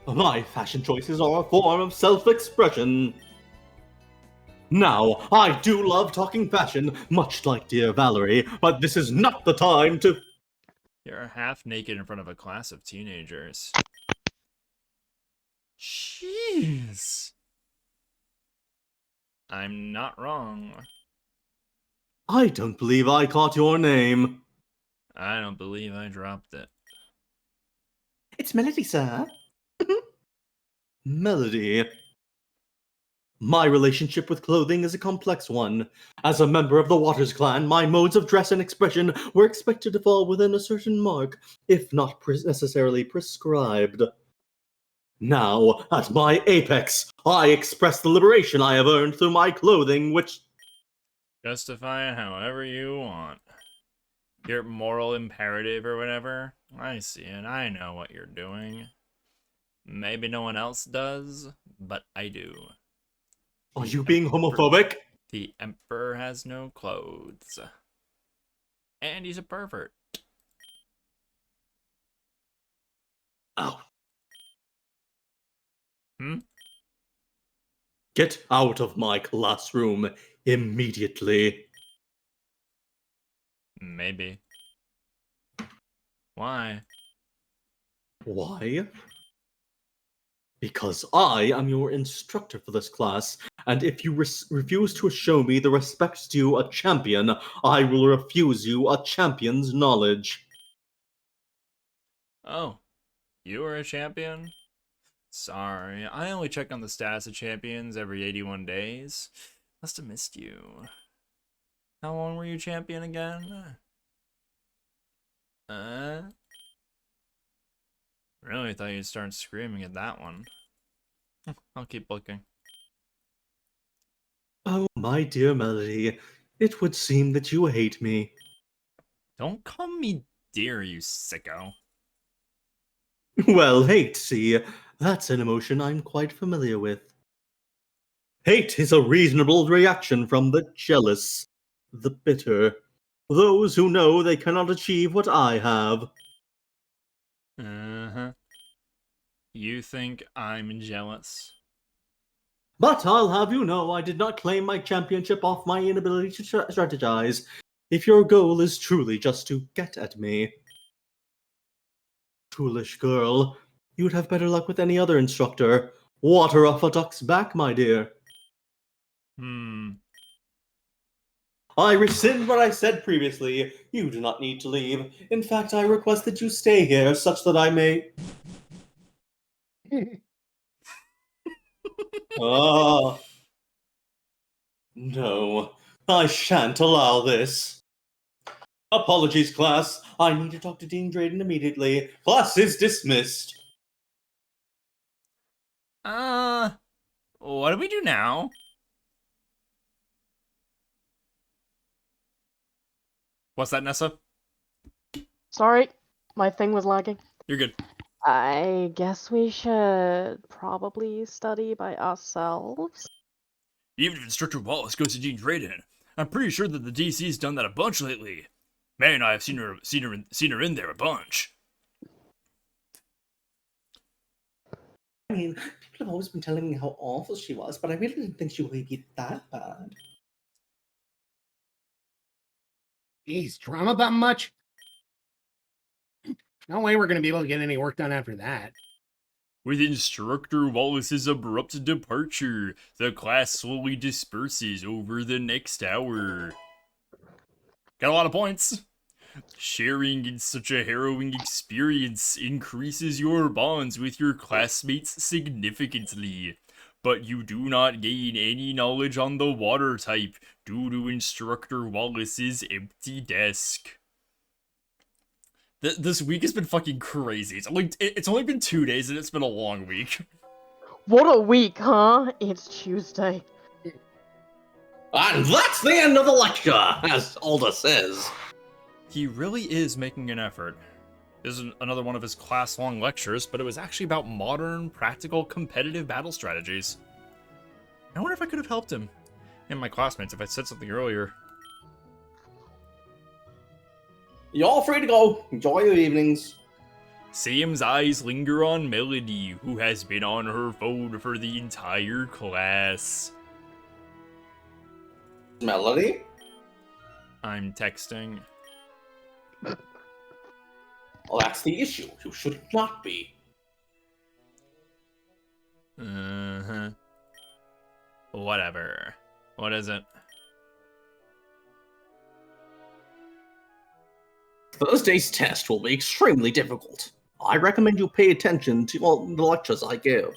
My fashion choices are a form of self-expression. Now, I do love talking fashion, much like dear Valerie, but this is not the time to... You're half naked in front of a class of teenagers. Jeez. I'm not wrong. I don't believe I caught your name. I don't believe I dropped it. It's Melody, sir. Melody. My relationship with clothing is a complex one. As a member of the Waters clan, my modes of dress and expression were expected to fall within a certain mark, if not necessarily prescribed. Now, at my apex, I express the liberation I have earned through my clothing, which... Justify it however you want. Your moral imperative or whatever. I see it. I know what you're doing. Maybe no one else does, but I do. Are you being homophobic? The Emperor has no clothes. And he's a pervert. Oh. Hmm? Get out of my classroom immediately. Maybe. Why? Why? Because I am your instructor for this class, and if you refuse to show me the respect due a champion, I will refuse you a champion's knowledge. Oh, you were a champion? Sorry, I only check on the status of champions every 81 days. Must have missed you. How long were you champion again? Really thought you'd start screaming at that one. I'll keep looking. Oh, my dear Melody, it would seem that you hate me. Don't call me dear, you sicko. Well, hate, see, that's an emotion I'm quite familiar with. Hate is a reasonable reaction from the jealous, the bitter, those who know they cannot achieve what I have. Uh-huh. You think I'm jealous? But I'll have you know I did not claim my championship off my inability to strategize. If your goal is truly just to get at me. Foolish girl, you'd have better luck with any other instructor. Water off a duck's back, my dear. I rescind what I said previously. You do not need to leave. In fact, I request that you stay here such that I may... Ah. No, I shan't allow this. Apologies, class. I need to talk to Dean Drayden immediately. Class is dismissed. What do we do now? What's that, Nessa? Sorry, my thing was lagging. You're good. I guess we should probably study by ourselves. Even if Instructor Wallace goes to Dean Drayden, I'm pretty sure that the DC's done that a bunch lately. May and I have seen her in there a bunch. I mean, people have always been telling me how awful she was, but I really didn't think she would be that bad. Jeez, drama that much? No way we're going to be able to get any work done after that. With Instructor Wallace's abrupt departure, the class slowly disperses over the next hour. Got a lot of points. Sharing in such a harrowing experience increases your bonds with your classmates significantly, but you do not gain any knowledge on the water type due to Instructor Wallace's empty desk. This week has been fucking crazy. It's only been 2 days and it's been a long week. What a week, huh? It's Tuesday. And that's the end of the lecture, as Alda says. He really is making an effort. This is another one of his class-long lectures, but it was actually about modern, practical, competitive battle strategies. I wonder if I could have helped him and my classmates if I said something earlier. You're all free to go. Enjoy your evenings. Sam's eyes linger on Melody, who has been on her phone for the entire class. Melody? I'm texting. Well, that's the issue. You should not be. Uh-huh. Whatever. What is it? Thursday's test will be extremely difficult. I recommend you pay attention to all the lectures I give.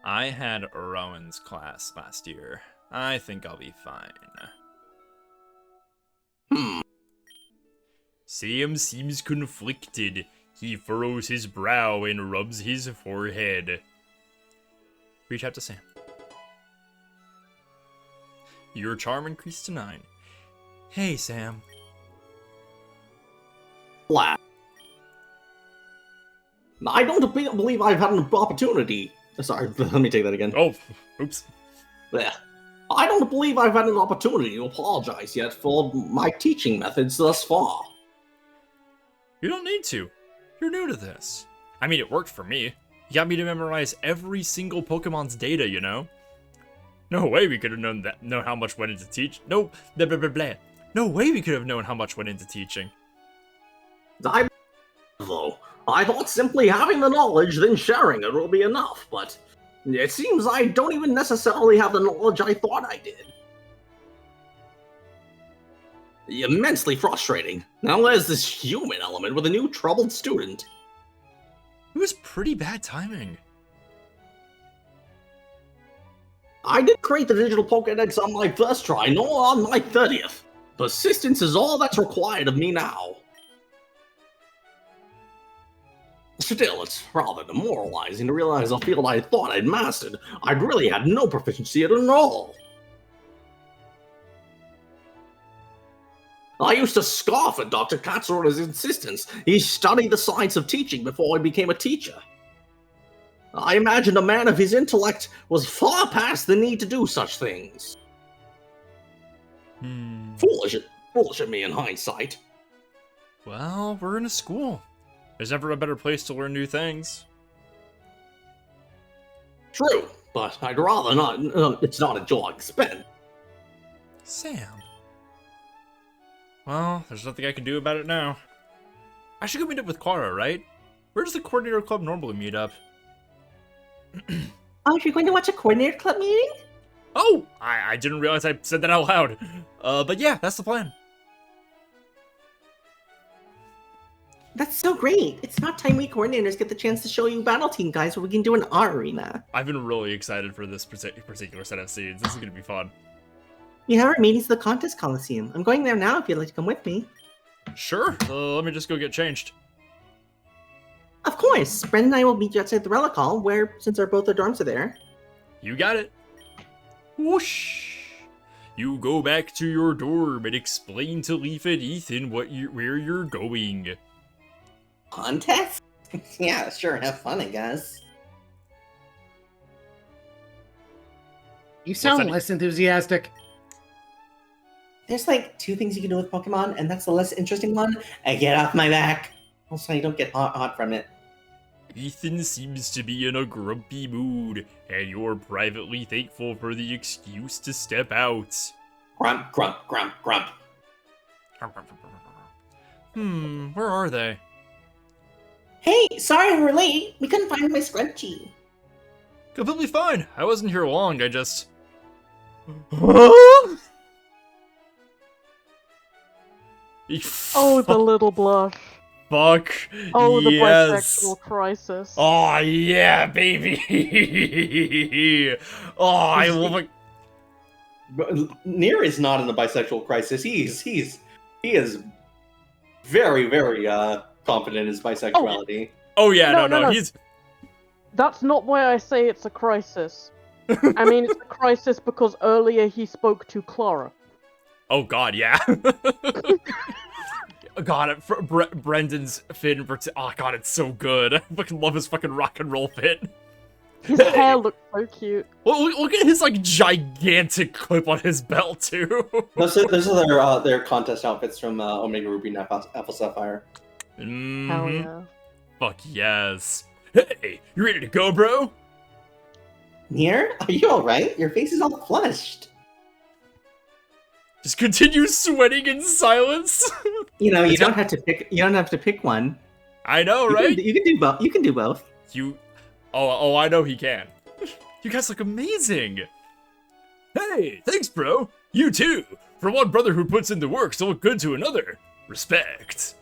I had Rowan's class last year. I think I'll be fine. Sam seems conflicted. He furrows his brow and rubs his forehead. Reach out to Sam. Your charm increased to 9. Hey, Sam. Flat. I don't believe I've had an opportunity. Sorry, let me take that again. Oh, oops. Yeah. I don't believe I've had an opportunity to apologize yet for my teaching methods thus far. You don't need to. You're new to this. I mean, it worked for me. You got me to memorize every single Pokemon's data, you know? No way we could have known how much went into teach. No, blah, blah, blah, blah. No way we could have known how much went into teaching. Though, I thought simply having the knowledge, then sharing it will be enough, but it seems I don't even necessarily have the knowledge I thought I did. Immensely frustrating. Now there's this human element with a new troubled student. It was pretty bad timing. I did create the digital Pokédex on my first try, nor on my 30th. Persistence is all that's required of me now. Still, it's rather demoralizing to realize a field I thought I'd mastered, I'd really had no proficiency at all. I used to scoff at Dr. Katsuro's insistence he studied the science of teaching before he became a teacher. I imagined a man of his intellect was far past the need to do such things. Foolish of me in hindsight. Well, we're in a school. There's never a better place to learn new things. True, but I'd rather not. It's not a job spent. Sam. Well, there's nothing I can do about it now. I should go meet up with Clara, right? Where does the Coordinator Club normally meet up? Oh, you're going to watch a Coordinator Club meeting? Oh! I didn't realize I said that out loud. But yeah, that's the plan. That's so great. It's about time we coordinators get the chance to show you Battle Team, guys, what we can do in our arena. I've been really excited for this particular set of scenes. This is going to be fun. We have our meetings at the Contest Coliseum. I'm going there now if you'd like to come with me. Sure. Let me just go get changed. Of course. Brendan and I will meet you outside the Relic Hall, where, since both our dorms are there. You got it. Whoosh. You go back to your dorm and explain to Leaf and Ethan where you're going. Contest? Yeah, sure. Have fun, I guess. You sound less enthusiastic. There's like 2 things you can do with Pokemon, and that's the less interesting one. And get off my back. Also, you don't get hot from it. Ethan seems to be in a grumpy mood, and you're privately thankful for the excuse to step out. Grump, grump, grump, grump. Where are they? Hey, sorry we're late. We couldn't find my scrunchie. Completely fine. I wasn't here long, I just... Oh, the little blush. Fuck. Oh, the yes. bisexual crisis. Oh, yeah, baby. Oh, I love it. Nier is not in a bisexual crisis. He is very, very confident in his bisexuality. Oh yeah, no. He's... That's not why I say it's a crisis. I mean, it's a crisis because earlier he spoke to Clara. Oh god, yeah. God, Brendan's fit. Oh god, it's so good. I fucking love his fucking rock and roll fit. His hair looks so cute. Look at his like gigantic clip on his belt too. Those are their contest outfits from Omega Ruby and Alpha Sapphire. Hell yeah. Fuck yes. Hey, you ready to go, bro? Nier, are you alright? Your face is all flushed. Just continue sweating in silence. You know, you don't have to pick. You don't have to pick one. I know, right? You can do both. You can do both. Oh, I know he can. You guys look amazing. Hey, thanks, bro. You too. For one brother who puts in the work to look good to another. Respect.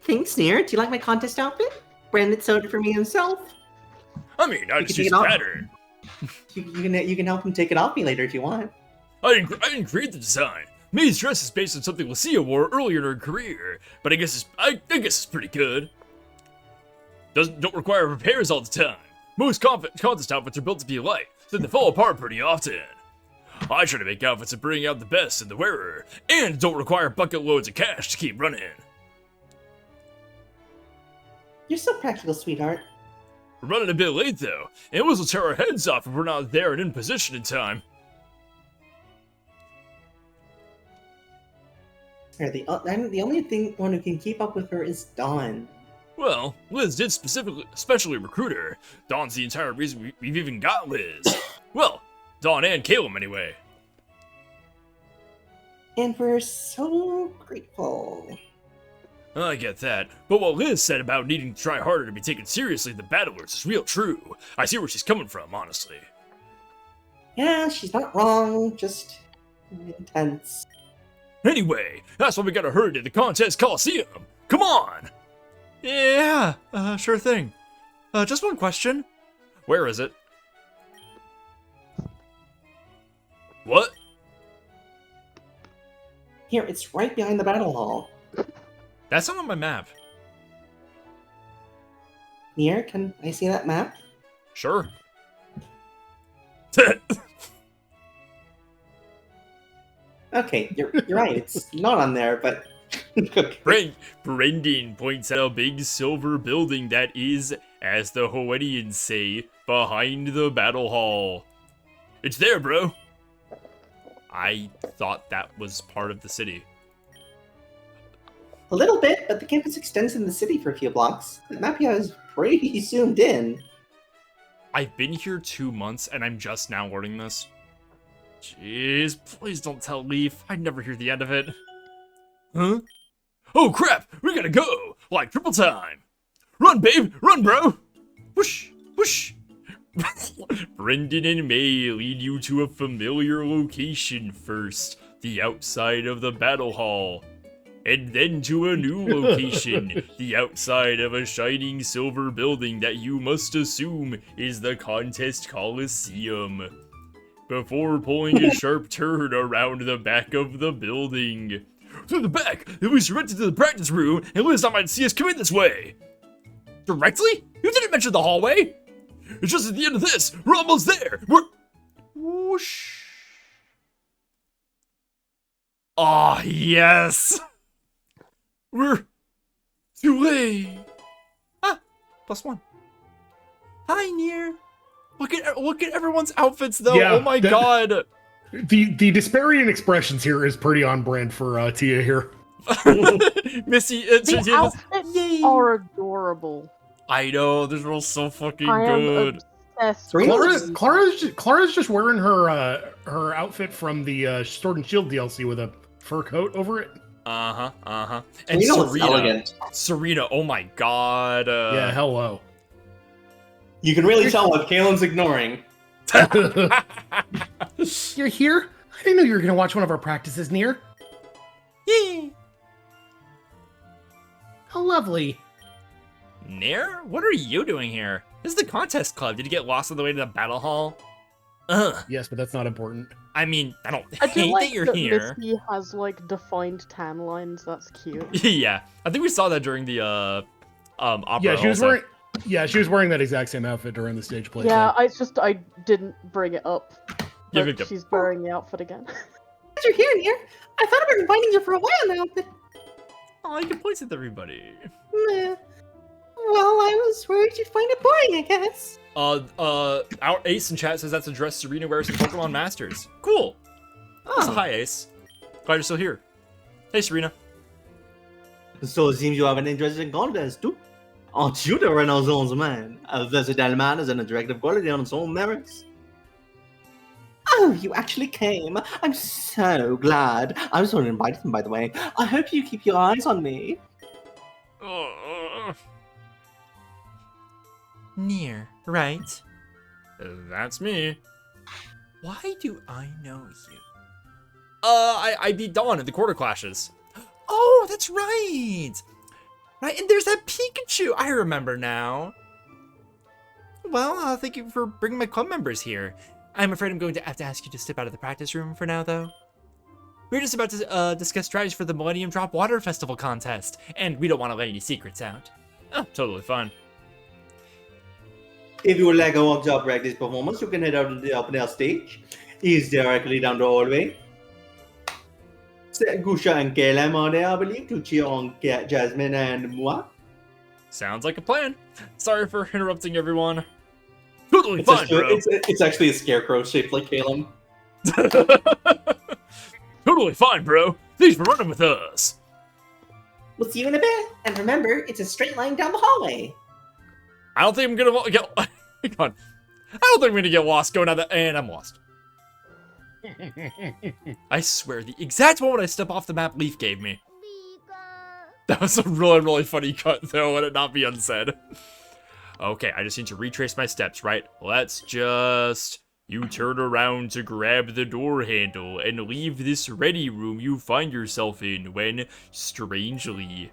Thanks, Nier. Do you like my contest outfit? Branded soda for me himself. I mean, I just use take it off. pattern. You can help him take it off me later if you want. I didn't create the design. May's dress is based on something Lucia wore earlier in her career, but I guess it's pretty good. Don't require repairs all the time. Most contest outfits are built to be light, so they fall apart pretty often. I try to make outfits that bring out the best in the wearer, and don't require bucket loads of cash to keep running. You're so practical, sweetheart. We're running a bit late though, and will tear our heads off if we're not there and in position in time. The only one who can keep up with her is Dawn. Well, Liz did specially recruit her. Dawn's the entire reason we've even got Liz. Well, Dawn and Caleb anyway. And we're so grateful. I get that, but what Liz said about needing to try harder to be taken seriously in the battlers is real true. I see where she's coming from, honestly. Yeah, she's not wrong, just intense. Anyway, that's why we gotta hurry to the contest Coliseum. Come on! Yeah, sure thing. Just one question. Where is it? What? Here, it's right behind the battle hall. That's not on my map. Nier, can I see that map? Sure. Okay, you're right. It's not on there, but Brendan points out a big silver building that is, as the Hoennians say, behind the battle hall. It's there, bro. I thought that was part of the city. A little bit, but the campus extends in the city for a few blocks. The map here is pretty zoomed in. I've been here 2 months and I'm just now learning this. Jeez, please don't tell Leaf. I'd never hear the end of it. Huh? Oh crap! We gotta go! Like triple time! Run, babe! Run, bro! Whoosh! Whoosh! Brendan and May lead you to a familiar location first, the outside of the battle hall. And then to a new location, the outside of a shining silver building that you must assume is the Contest Coliseum. Before pulling a sharp turn around the back of the building. Through the back, then we directed to the practice room, and Liz thought might see us come in this way. Directly? You didn't mention the hallway? It's just at the end of this. We're almost there. We're... Whoosh. Ah, yes. We're too late. Ah, +1. Hi, Nier. Look at everyone's outfits though. Yeah, oh my god. The disparity in expressions here is pretty on brand for Tia here. Missy, The outfits are adorable. I know, these are all so fucking I am good. obsessed. Clara's just wearing her outfit from the Sword and Shield DLC with a fur coat over it. And Serena looks elegant. Serena, oh my god. Yeah, hello. You can really tell what Kalen's ignoring. You're here? I didn't know you were going to watch one of our practices, Nier. Yay. How lovely. Nier, what are you doing here? This is the contest club. Did you get lost on the way to the battle hall? Ugh. Yes, but that's not important. I mean, I don't I hate do like that you're that here. Missy has like defined tan lines. That's cute. Yeah, I think we saw that during the opera. Yeah, she was also. wearing. Yeah, she was wearing that exact same outfit during the stage play. Yeah, I didn't bring it up. Yeah, But good. she's wearing the outfit again. You're here, Nier. I thought I've been finding you for a while now, but Oh, you can point with everybody. well, I was worried you'd find it boring, I guess. Our Ace in chat says that's a dress Serena wears in Pokemon Masters. Cool. Oh. Hi, Ace. Glad you're still here. Hey, Serena. So it seems you have an interest in contest too. Aren't you the Renaissance man? A versatile man is an attractive quality on its own merits. Oh, you actually came. I'm so glad. I was only invited them, by the way. I hope you keep your eyes on me. Near, right? That's me. Why do I know you? I beat Dawn in the Quarter Clashes. Oh, that's right! Right, and there's that Pikachu! I remember now. Well, thank you for bringing my club members here. I'm afraid I'm going to have to ask you to step out of the practice room for now, though. We're just about to discuss strategies for the Millennium Drop Water Festival contest, and we don't want to let any secrets out. Oh, totally fine. If you would like a workshop practice performance, you can head out to the open air stage. It's directly down the hallway. Gusha and Caleb are there, I believe, to cheer on Jasmine and moi. Sounds like a plan. Sorry for interrupting everyone. Totally It's, fine, bro. it's actually a scarecrow shaped like Caleb. Totally fine, bro. Thanks for running with us. We'll see you in a bit. And remember, it's a straight line down the hallway. I don't think I'm gonna get. Hang on. I don't think I'm gonna get lost going out that. And I'm lost. I swear, the exact moment I step off the map Leaf gave me. That was a really, really funny cut, though. Let it not be unsaid. Okay, I just need to retrace my steps, right? Let's just... You turn around to grab the door handle and leave this ready room you find yourself in when, strangely...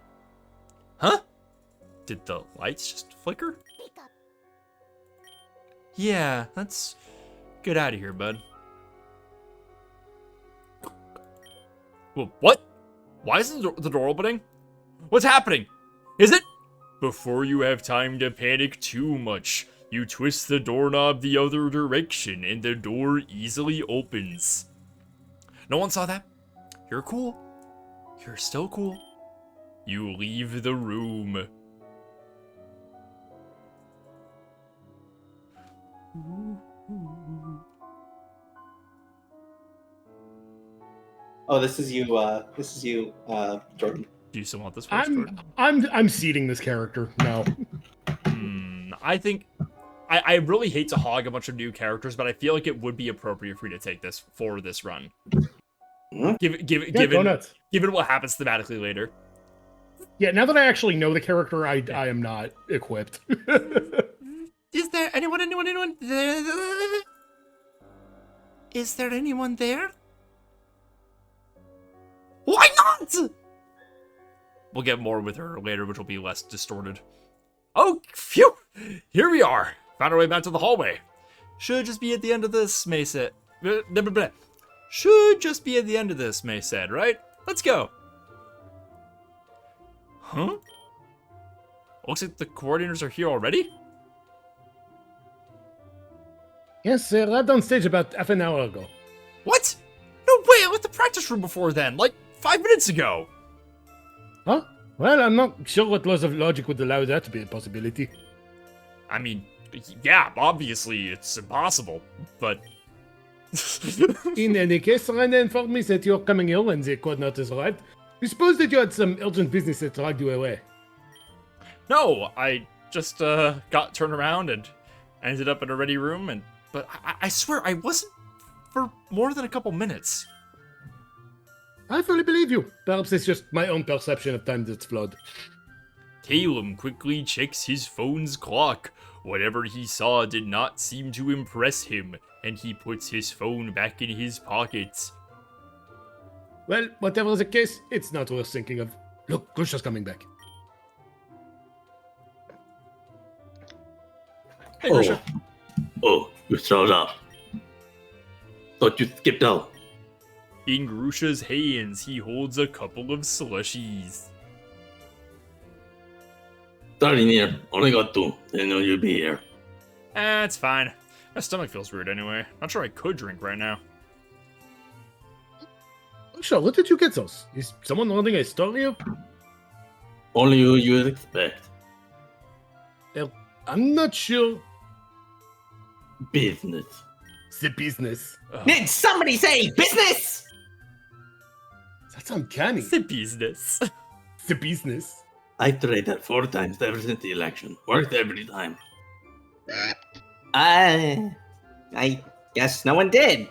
Huh? Did the lights just flicker? Yeah, let's get out of here, bud. Well, what? Why isn't the door opening? What's happening? Is it? Before you have time to panic too much, you twist the doorknob the other direction and the door easily opens. No one saw that? You're cool. You're still cool. You leave the room. Oh, this is you, Jordan. Do you still want this voice, Jordan? I'm seeding this character now. I think I really hate to hog a bunch of new characters, but I feel like it would be appropriate for you to take this for this run. Given what happens thematically later. Yeah, now that I actually know the character, I am not equipped. Is there anyone? Is there anyone there? Why not? We'll get more with her later, which will be less distorted. Oh, phew! Here we are. Found our way back to the hallway. Should just be at the end of this, May said. Should just be at the end of this, May said, right? Let's go. Huh? Looks like the coordinators are here already? Yes, right on stage about half an hour ago. What? No way, I left the practice room before then, like 5 minutes ago. Huh? Well, I'm not sure what laws of logic would allow that to be a possibility. I mean, yeah, obviously it's impossible, but... In any case, Rana informed me that you're coming here when the coordinators arrived. We suppose that you had some urgent business that dragged you away. No, I just got turned around and ended up in a ready room, but I swear I wasn't for more than a couple minutes. I fully believe you. Perhaps it's just my own perception of time that's flawed. Caleb quickly checks his phone's clock. Whatever he saw did not seem to impress him, and he puts his phone back in his pocket. Well, whatever the case, it's not worth thinking of. Look, Gusha's coming back. Hey, Gusha. Oh, you showed up. Thought you skipped out. In Grusha's hands, he holds a couple of slushies. Sorry, Nier. Only got two. Didn't know you'd be here. It's fine. My stomach feels weird anyway. Not sure I could drink right now. Gusha, what did you get those? Is someone holding a story? Only you would expect. I'm not sure. Business. The business. Did somebody say business? That's uncanny. The business. the business. I've tried that 4 times ever since the election. Worked every time. I guess no one did.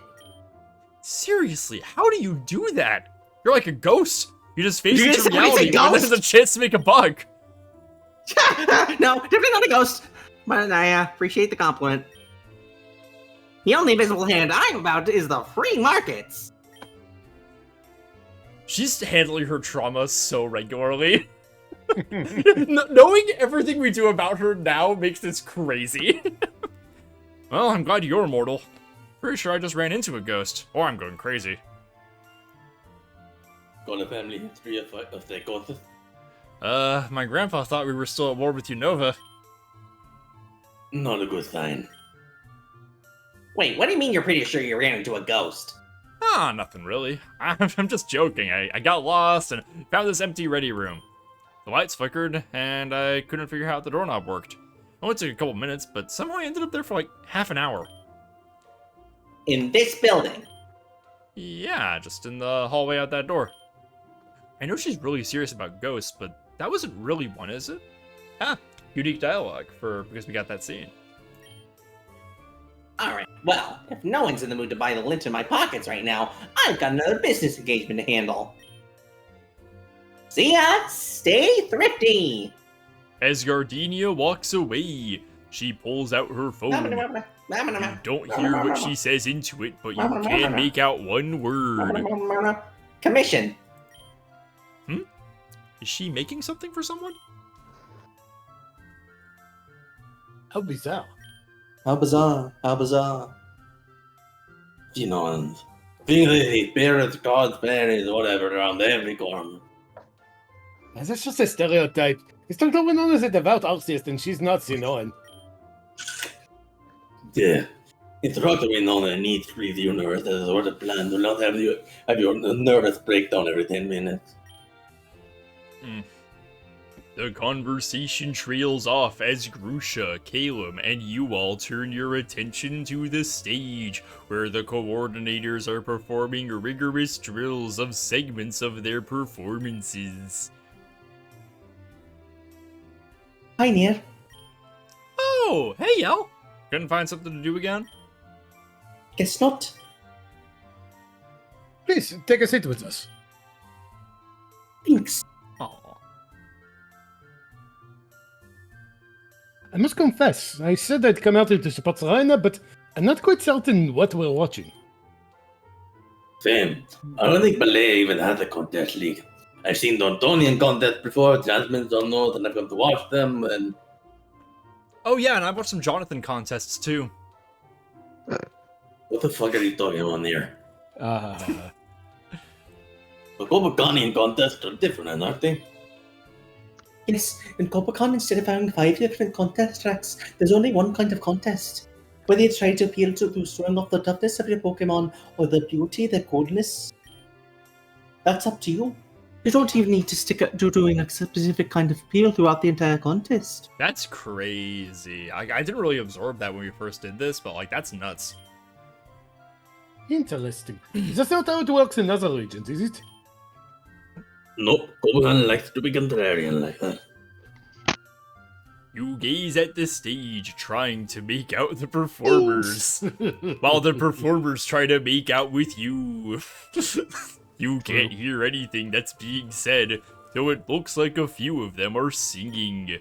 Seriously, how do you do that? You're like a ghost. You just face You into just say reality he's a when there's a ghost? chance to make a buck. No, definitely not a ghost. But I appreciate the compliment. The only visible hand I'm about is the free markets. She's handling her trauma so regularly. Knowing everything we do about her now makes this crazy. Well, I'm glad you're immortal. Pretty sure I just ran into a ghost. Or I'm going crazy. Got a family history of the ghosts. My grandpa thought we were still at war with Unova. Not a good sign. Wait, what do you mean you're pretty sure you ran into a ghost? Ah, nothing really. I'm just joking. I got lost and found this empty ready room. The lights flickered, and I couldn't figure out how the doorknob worked. It only took a couple minutes, but somehow I ended up there for like half an hour. In this building? Yeah, just in the hallway out that door. I know she's really serious about ghosts, but that wasn't really one, is it? Ah, unique dialogue because we got that scene. Alright, well, if no one's in the mood to buy the lint in my pockets right now, I've got another business engagement to handle. See ya! Stay thrifty! As Gardenia walks away, she pulls out her phone. You don't hear what she says into it, but you can make out one word. Commission. Is she making something for someone? How bizarre. How bizarre, how bizarre. You know, and things they hate, spirits, gods, fairies, whatever, around every corner. That's just a stereotype. It's not going on as a devout artist, and she's not, you know. And Yeah. It's right away known that needs to breathe your nerves. That is what the plan. Do not have your nervous breakdown every 10 minutes. The conversation trails off as Grusha, Caleb, and you all turn your attention to the stage, where the coordinators are performing rigorous drills of segments of their performances. Hi, Nier. Oh, hey, Yel! Couldn't find something to do again? Guess not. please take a seat with us. Thanks. I must confess, I said I'd come out here to support Serena, but I'm not quite certain what we're watching. Same. I don't think Ballet even has a contest league. I've seen the Antonian contest before, Jasmine's don't know, and I've come to watch them, and... Oh yeah, and I watched some Jonathan contests too. What the fuck are you talking about here? Uh... The Copacanian contests are different, aren't they? Yes, in Copacon, instead of having 5 different contest tracks, there's only one kind of contest. Whether you try to appeal to showing off the toughness of your Pokemon or the beauty, the coolness, that's up to you. You don't even need to stick to doing a specific kind of appeal throughout the entire contest. That's crazy. I didn't really absorb that when we first did this, but like that's nuts. Interesting. That's not how it works in other regions, is it? Nope, Copacan likes to be contrarian like that. You gaze at the stage, trying to make out the performers, while the performers try to make out with you. You can't hear anything that's being said, though it looks like a few of them are singing.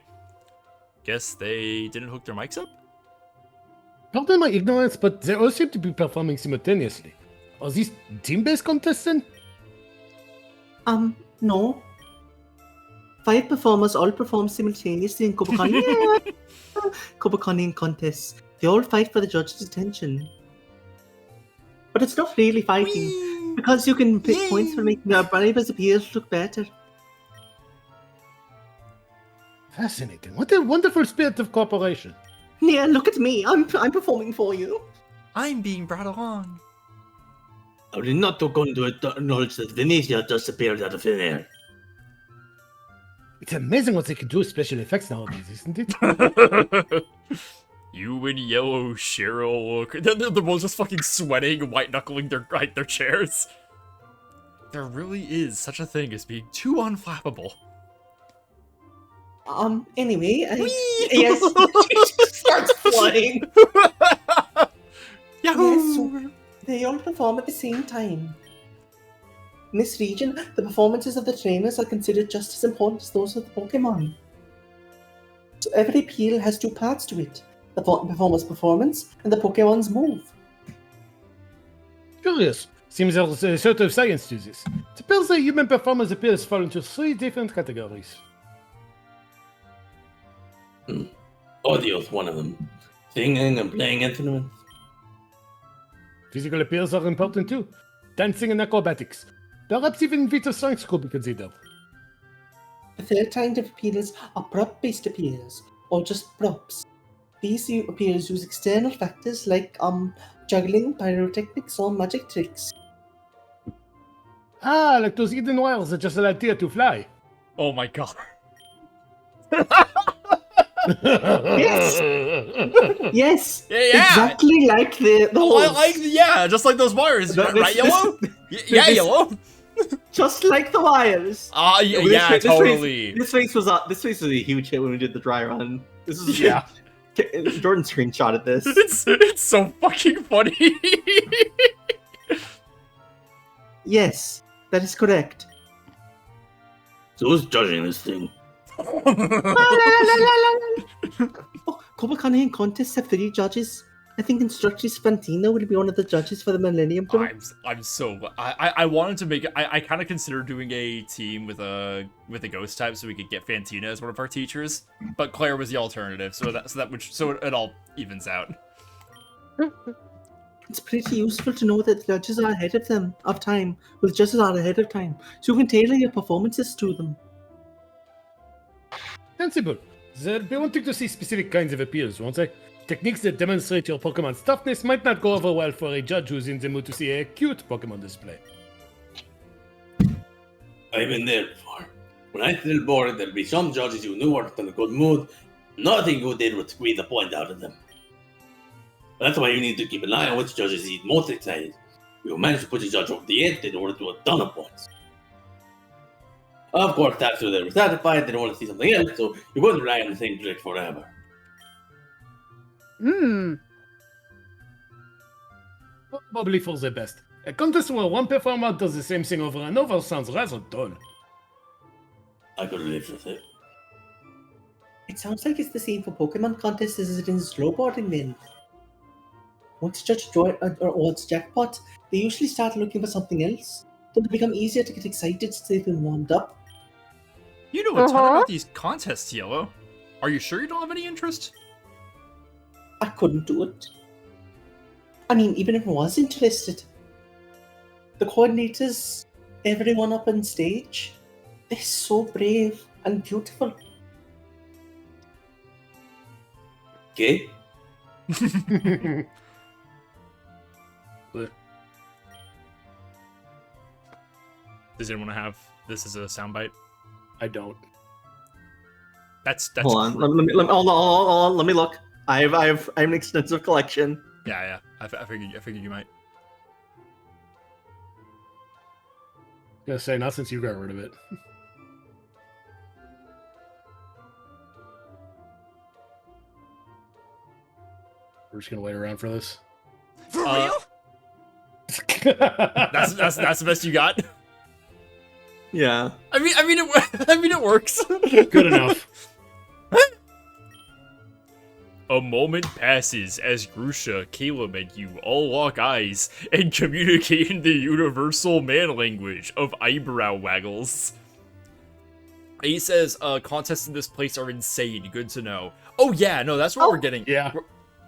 Guess they didn't hook their mics up? Pardon my ignorance, but they all seem to be performing simultaneously. Are these team-based contests then? No. 5 performers all perform simultaneously in Copacanian contests. They all fight for the judge's attention. But it's not really fighting, because you can pick points for making our rivals' appeals look better. Fascinating. What a wonderful spirit of cooperation. Yeah, look at me. I'm performing for you. I'm being brought along. I will not going to acknowledge that Venezia just appeared out of thin air. It's amazing what they can do with special effects nowadays, isn't it? You and Yellow Cheryl, they're both just fucking sweating, white-knuckling their chairs. There really is such a thing as being too unflappable. Anyway, yes, she starts flying. Yahoo! Yes, so they all perform at the same time. In this region, the performances of the trainers are considered just as important as those of the Pokemon. So every appeal has two parts to it: the performer's performance and the Pokemon's move. Curious. Seems there's a sort of science to this. It appears that human performance appears fall into 3 different categories. Audio's one of them. Singing and playing instruments. Physical appeals are important too. Dancing and acrobatics. Perhaps even feats of science could be considered. The third kind of appeals are prop-based appeals, or just props. These appeals use external factors like juggling, pyrotechnics, or magic tricks. Ah, like those hidden wires that just allow Tia to fly. Oh my god. Yes! Yes! Yeah! Exactly like the yeah, just like those wires, right, Yellow? Yeah, Yellow. Just like the wires. Yeah, totally. This face was a huge hit when we did the dry run. This is Yeah. Jordan screenshotted this. It's so fucking funny. Yes, that is correct. So who's judging this thing? Kobakanehen contests have 3 judges. I think Instructress Fantina will be one of the judges for the Millennium Tour. I'm so I wanted to make I kind of considered doing a team with a ghost type so we could get Fantina as one of our teachers, but Claire was the alternative, so it all evens out. It's pretty useful to know that the judges are ahead of time, with judges are ahead of time, so you can tailor your performances to them. Sensible. They'll be wanting to see specific kinds of appeals, won't they? Techniques that demonstrate your Pokemon's toughness might not go over well for a judge who's in the mood to see a cute Pokemon display. I've been there before. When I tell board, there'll be some judges who knew weren't in a good mood. Nothing you did would squeeze the point out of them. But that's why you need to keep an eye on which judges he's most excited. We will manage to put the judge over the edge in order to do a ton of points. Of course, that's who they were satisfied, they don't want to see something else, so you wouldn't rely on the same trick forever. Probably for the best. A contest where one performer does the same thing over and over sounds rather dull. I could live with it. It sounds like it's the same for Pokemon contests as it is in snowboarding then. Once Judge awards jackpot, they usually start looking for something else. So it become easier to get excited since they've been warmed up. You know a ton about these contests, Yellow. Are you sure you don't have any interest? I couldn't do it. I mean, even if I was interested. The coordinators, everyone up on stage, they're so brave and beautiful. Okay? Does anyone have this as a soundbite? I don't. That's Hold on, hold on, let me look. I have an extensive collection. Yeah. I figured you might. Gonna say not since you got rid of it. We're just gonna wait around for this. For real? That's the best you got. Yeah. I mean it works. Good enough. A moment passes as Grusha, Caleb, and you all lock eyes and communicate in the universal man language of eyebrow waggles. He says, contests in this place are insane. Good to know. Oh yeah, no, that's what we're getting. Yeah.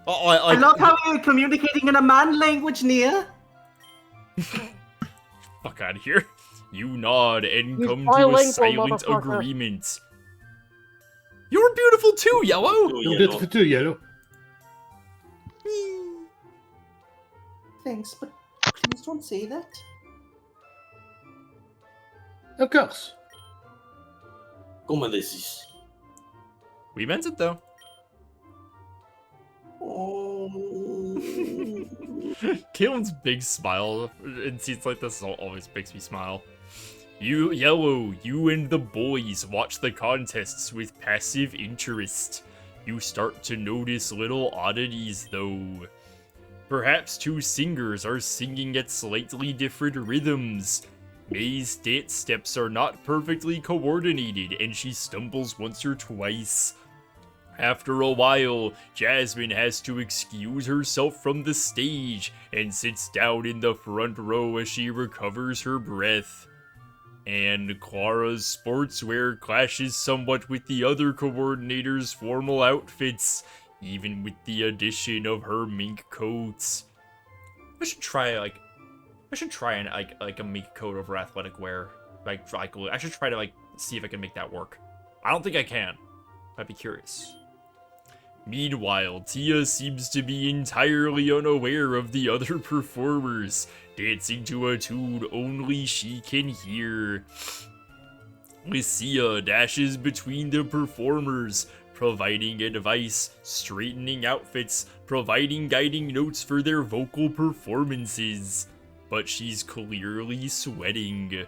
I love how you're communicating in a man language, Nia. Fuck out of here. You nod and You come to a bilingual silent motherfucker. agreement. You're beautiful too, Yellow! You're beautiful too, Yellow. Thanks, but please don't say that. Of course. Como decís? We meant it though. Caleb's big smile in scenes like this always makes me smile. Yellow, you and the boys watch the contests with passive interest. You start to notice little oddities though. Perhaps two singers are singing at slightly different rhythms. May's dance steps are not perfectly coordinated and she stumbles once or twice. After a while, Jasmine has to excuse herself from the stage and sits down in the front row as she recovers her breath. And Clara's sportswear clashes somewhat with the other coordinator's formal outfits, even with the addition of her mink coats. I should try a mink coat over athletic wear. I should try to see if I can make that work. I don't think I can. I'd be curious. Meanwhile, Tia seems to be entirely unaware of the other performers, dancing to a tune only she can hear. Lycia dashes between the performers, providing advice, straightening outfits, providing guiding notes for their vocal performances. But she's clearly sweating.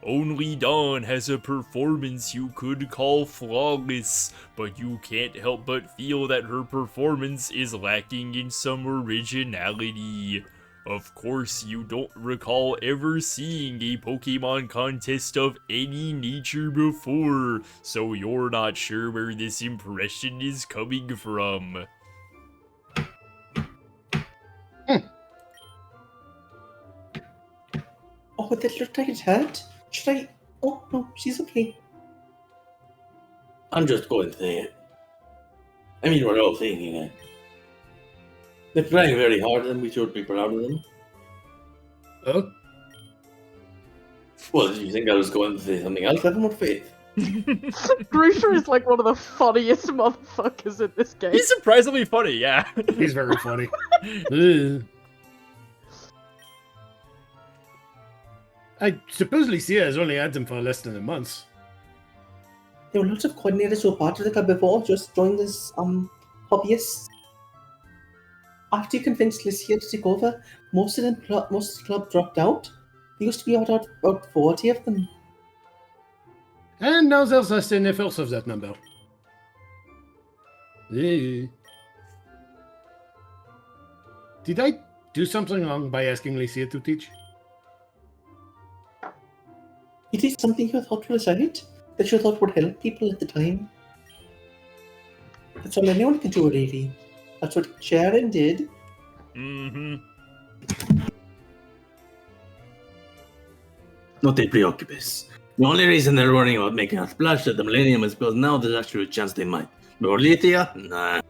Only Dawn has a performance you could call flawless, but you can't help but feel that her performance is lacking in some originality. Of course, you don't recall ever seeing a Pokemon contest of any nature before, so you're not sure where this impression is coming from. Oh, that looked like it hurt. Should I? Oh, no, she's okay. I'm just going to say it. I mean, we're all thinking it. They're trying very hard and we should be proud of them. Oh? Well, did you think I was going to say something else? Have more faith. Grusha is like one of the funniest motherfuckers in this game. He's surprisingly funny, yeah. He's very funny. Ugh. I suppose Lycia has only had them for less than a month. There were lots of coordinators who were part of the club before, just joined as hobbyists. After you convinced Lycia to take over, most of the club dropped out. There used to be about 40 of them. And now there's less than a fourth of that number. Did I do something wrong by asking Lycia to teach? You did something you thought was right, that you thought would help people at the time. That's all anyone can do, really. That's what Sharon did. Mm-hmm. Not they preoccupes. The only reason they're worrying about making a splash at the Millennium is because now there's actually a chance they might. But Lycia? Nah.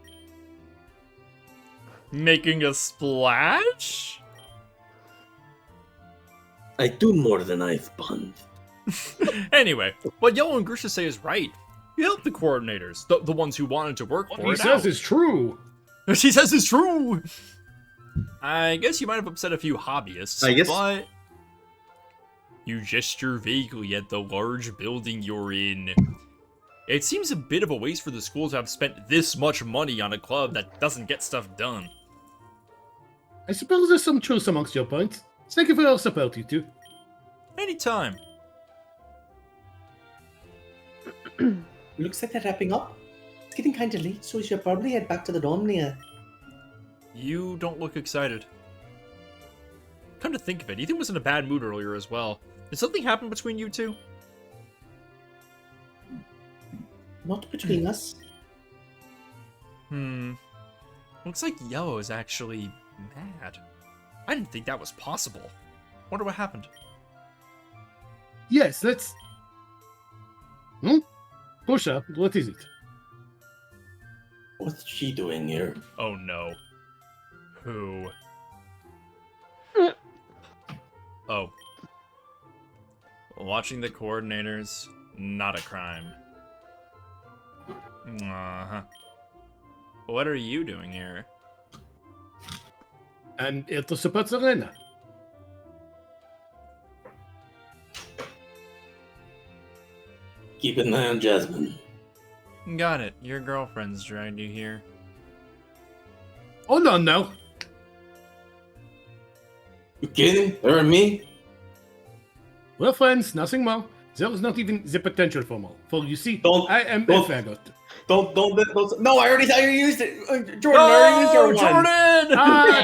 Making a splash? I do more than I spend. Anyway, what Yellow and Grusha say is right. You help the coordinators, the ones who wanted to work for it. He says it's true. She says it's true. I guess you might have upset a few hobbyists, but you gesture vaguely at the large building you're in. It seems a bit of a waste for the school to have spent this much money on a club that doesn't get stuff done. I suppose there's some truth amongst your points. Thank you for your support, you two. Anytime. Looks like they're wrapping up. It's getting kind of late, so we should probably head back to the dorm near. You don't look excited. Come to think of it, Ethan was in a bad mood earlier as well. Did something happen between you two? Not between us. Looks like Yellow is actually mad. I didn't think that was possible. Wonder what happened. Yes, that's... Pusha, what is it? What's she doing here? Oh no. Who? Oh. Watching the coordinators, not a crime. Uh-huh. What are you doing here? And at the support arena. Keep an eye on Jasmine. Got it. Your girlfriend's dragged you here. Hold on now. You kidding? Her and me? Well, friends, nothing more. There was not even the potential for more. For you see, I am a faggot. Don't. No, I already used it. Jordan, I already used your one. Jordan!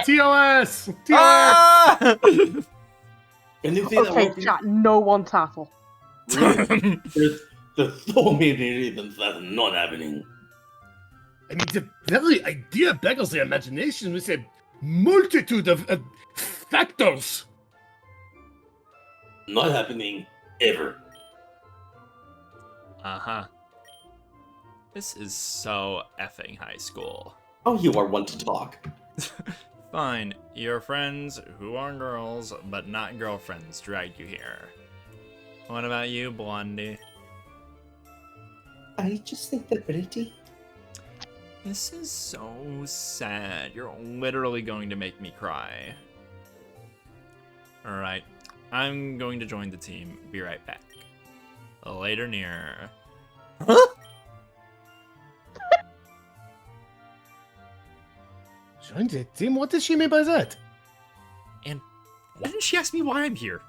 TOS! TOS! Ah! And you see that Okay, working? chat, no one tackle. There's so many reasons that's not happening. I mean, the very idea beggars the imagination with a multitude of factors. Not happening ever. Uh-huh. This is so effing high school. Oh, you are one to talk. Fine, your friends who are girls, but not girlfriends, dragged you here. What about you, Blondie? I just think that Pretty. This is so sad. You're literally going to make me cry. Alright, I'm going to join the team. Be right back. Later, near. Huh? Join the team? What does she mean by that? And why didn't she ask me why I'm here?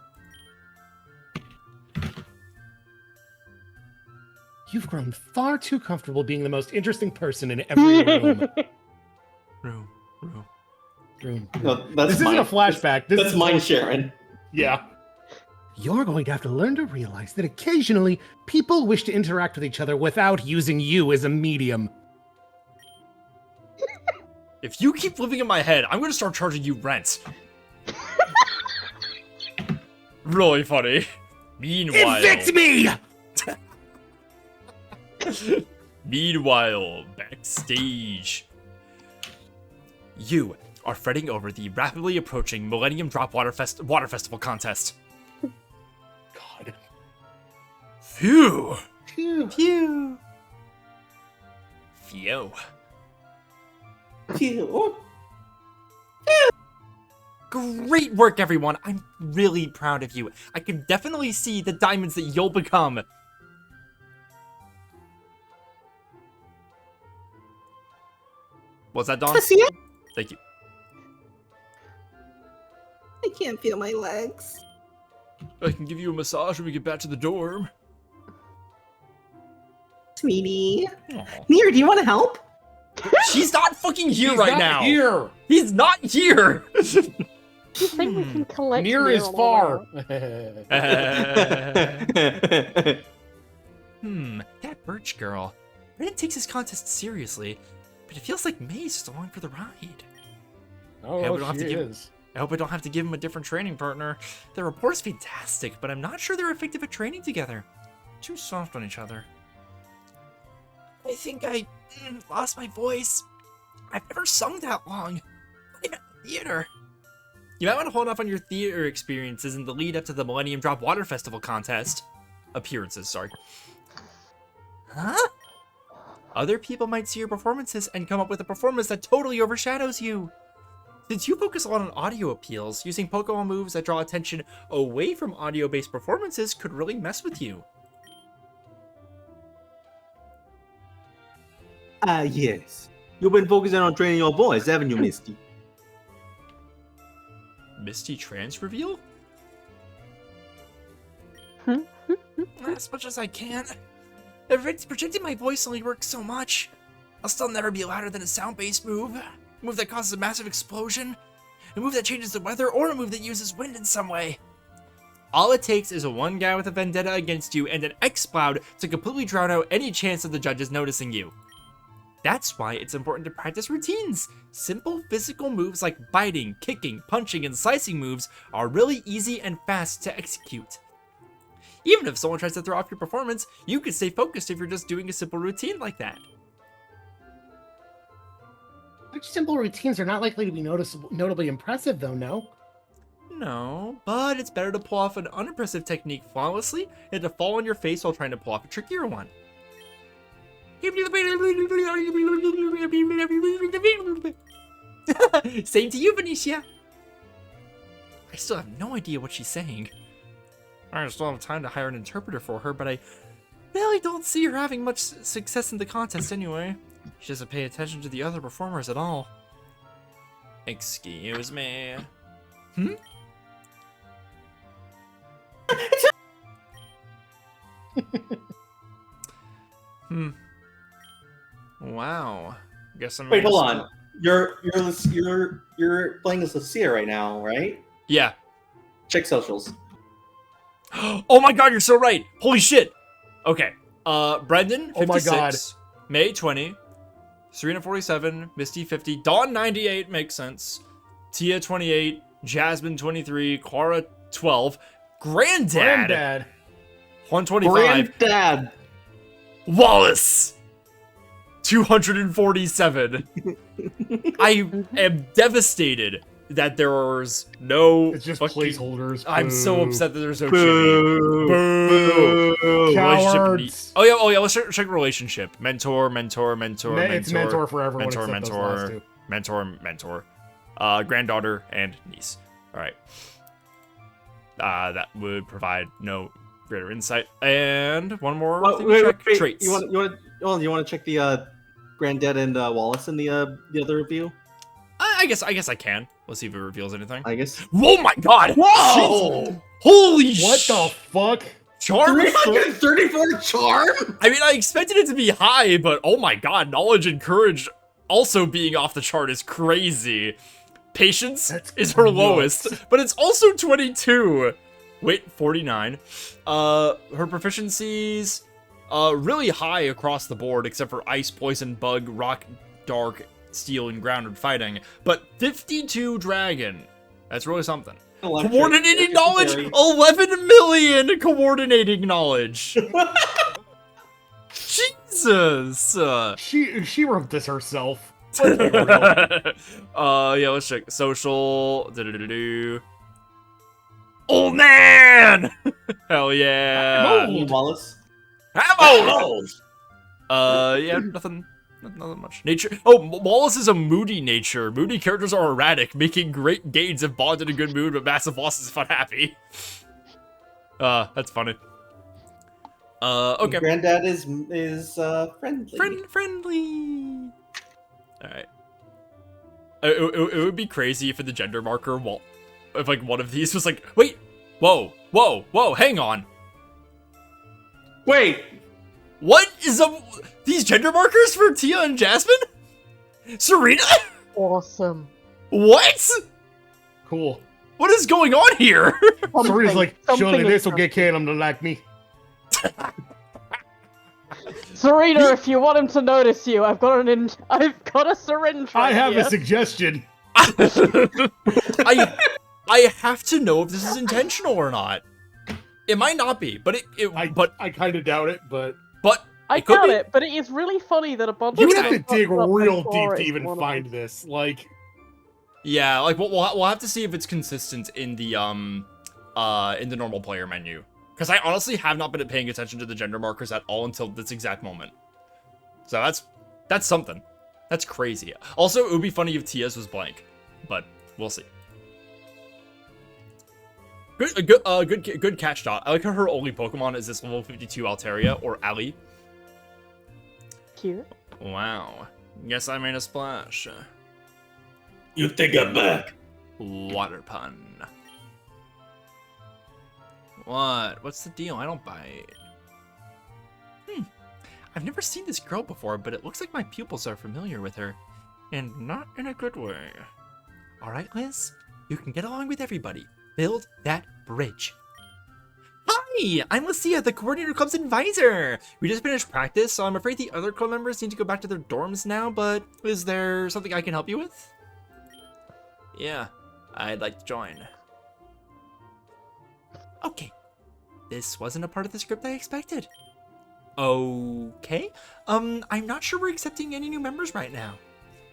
You've grown far too comfortable being the most interesting person in every room. Room. No, that's This isn't a flashback. This that's is mine, like- Sharon. Yeah. You're going to have to learn to realize that occasionally people wish to interact with each other without using you as a medium. If you keep living in my head, I'm going to start charging you rent. Really funny. Meanwhile... Evict me! Meanwhile, backstage... You are fretting over the rapidly approaching Millennium Drop Water Festival contest. God. Phew! Phew. Phew! Phew. Phew. Great work, everyone! I'm really proud of you. I can definitely see the diamonds that you'll become. What's that, Dawn? See it? Thank you. I can't feel my legs. I can give you a massage when we get back to the dorm. Sweetie. Aw. Near, do you want to help? She's not fucking here He's right not now! Here. He's not here! Do you think we can collect Near Near is on far. our way? That Birch girl. Brandon takes his contest seriously, but it feels like May's just along for the ride. Oh, Yeah, we don't have she to give- is. I hope I don't have to give him a different training partner. The report's fantastic, but I'm not sure they're effective at training together. Too soft on each other. I think I lost my voice. I've never sung that long. Not even in theater. You might want to hold off on your theater experiences in the lead up to the Millennium Drop Water Festival contest. Appearances, sorry. Huh? Other people might see your performances and come up with a performance that totally overshadows you. Since you focus a lot on audio appeals, using Pokemon moves that draw attention away from audio-based performances could really mess with you. Yes. You've been focusing on training your voice, haven't you, Misty? Misty Trance reveal? As much as I can. Projecting my voice only works so much. I'll still never be louder than a sound-based move. A move that causes a massive explosion. A move that changes the weather, or a move that uses wind in some way. All it takes is a one guy with a vendetta against you and an X-Cloud to completely drown out any chance of the judges noticing you. That's why it's important to practice routines. Simple physical moves like biting, kicking, punching, and slicing moves are really easy and fast to execute. Even if someone tries to throw off your performance, you can stay focused if you're just doing a simple routine like that. Such simple routines are not likely to be notably impressive, though, no? No, but it's better to pull off an unimpressive technique flawlessly than to fall on your face while trying to pull off a trickier one. Same to you, Benicia. I still have no idea what she's saying. I still have time to hire an interpreter for her, but I really don't see her having much success in the contest anyway. She doesn't pay attention to the other performers at all. Excuse me. It's Wow. Guess I'm Wait, hold on. You're playing as Lucia right now, right? Yeah. Check socials. Oh my god, you're so right. Holy shit. Okay. Brendan, 56. Oh my God. May 20. Serena, 47. Misty, 50. Dawn, 98. Makes sense. Tia, 28. Jasmine, 23. Quara, 12. Granddad. 125. Granddad. Wallace, 247. I am devastated that there's no. It's just fucking- placeholders. I'm so Boo. upset that there's no Boo. Boo. Relationship Cowards. Oh yeah. Let's check relationship. Mentor. It's mentor for everyone. Mentor. except those last two. Mentor. Granddaughter and niece. All right. That would provide no greater insight. And one more thing to check. Traits. You want to check the Granddad and Wallace in the other review? I guess I can. Let's see if it reveals anything. I guess. Oh my god! Whoa! Jesus. Holy What the fuck? Charm? 334 charm? I mean, I expected it to be high, but oh my god, knowledge and courage also being off the chart is crazy. Patience That's is her nuts. lowest, but it's also 22. Wait, 49. Her proficiencies, really high across the board, except for ice, poison, bug, rock, dark, steel, and grounded fighting. But 52 dragon. That's really something. Electric. Coordinating knowledge, Very- 11 million coordinating knowledge. Jesus. She wrote this herself. Yeah, let's check social. Old man. Hell yeah. I'm old. Wallace. I'm old. Yeah, nothing much. Nature. Oh, Wallace is a moody nature. Moody characters are erratic, making great gains if bond in a good mood, but massive losses if unhappy. That's funny. Okay. Granddad is friendly. Friendly. All right. It would be crazy if in the gender marker, if like one of these was like, wait, whoa, hang on. Wait. What is these gender markers for Tia and Jasmine? Serena? Awesome. What? Cool. What is going on here? Serena's like, surely something this will is get Caleb to like me. Serena, if you want him to notice you, I've got a syringe. I right have here. a suggestion. I have to know if this is intentional or not. It might not be, but I kind of doubt it, but I it could doubt be. it, but it is really funny that a bunch you of have to people dig fucked up real Pandora deep to is even one of find them. this. Like, Yeah, like we'll have to see if it's consistent in the normal player menu. Because I honestly have not been paying attention to the gender markers at all until this exact moment. So that's something. That's crazy. Also, it would be funny if Tia's was blank, but we'll see. Good catch, Dot. I like how her only Pokemon is this level 52 Altaria, or Ali. Cute. Wow. Guess I made a splash. You think I'm back? Water pun. What? What's the deal? I don't bite. I've never seen this girl before, but it looks like my pupils are familiar with her. And not in a good way. Alright, Liz. You can get along with everybody. Build that bridge. Hi! I'm Lucia, the coordinator club's advisor! We just finished practice, so I'm afraid the other club members need to go back to their dorms now, but is there something I can help you with? Yeah, I'd like to join. Okay. This wasn't a part of the script I expected. Okay. I'm not sure we're accepting any new members right now.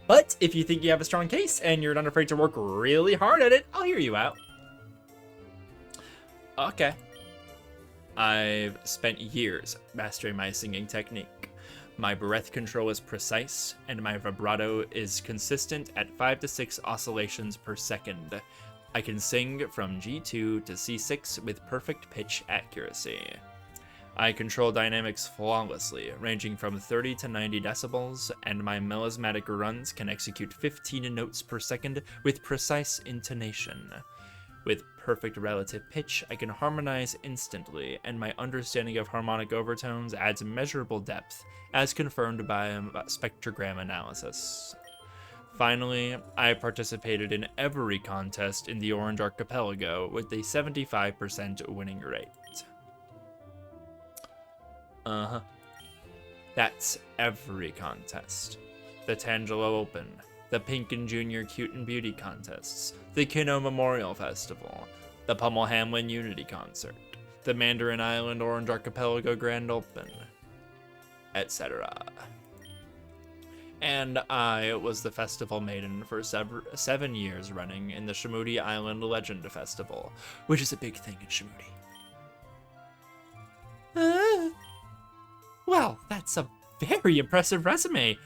But if you think you have a strong case and you're not afraid to work really hard at it, I'll hear you out. Okay. I've spent years mastering my singing technique. My breath control is precise, and my vibrato is consistent at 5 to 6 oscillations per second. I can sing from G2 to C6 with perfect pitch accuracy. I control dynamics flawlessly, ranging from 30 to 90 decibels, and my melismatic runs can execute 15 notes per second with precise intonation. With perfect relative pitch I can harmonize instantly, and my understanding of harmonic overtones adds measurable depth, as confirmed by spectrogram analysis. Finally, I participated in every contest in the Orange Archipelago with a 75% winning rate. That's every contest. The Tangelo Open, the Pink and Junior Cute and Beauty contests, the Kino Memorial Festival, the Pummel Hamlin Unity Concert, the Mandarin Island Orange Archipelago Grand Open, etc. And I was the festival maiden for 7 years running in the Shamudi Island Legend Festival, which is a big thing in Shamudi. Well, that's a very impressive resume.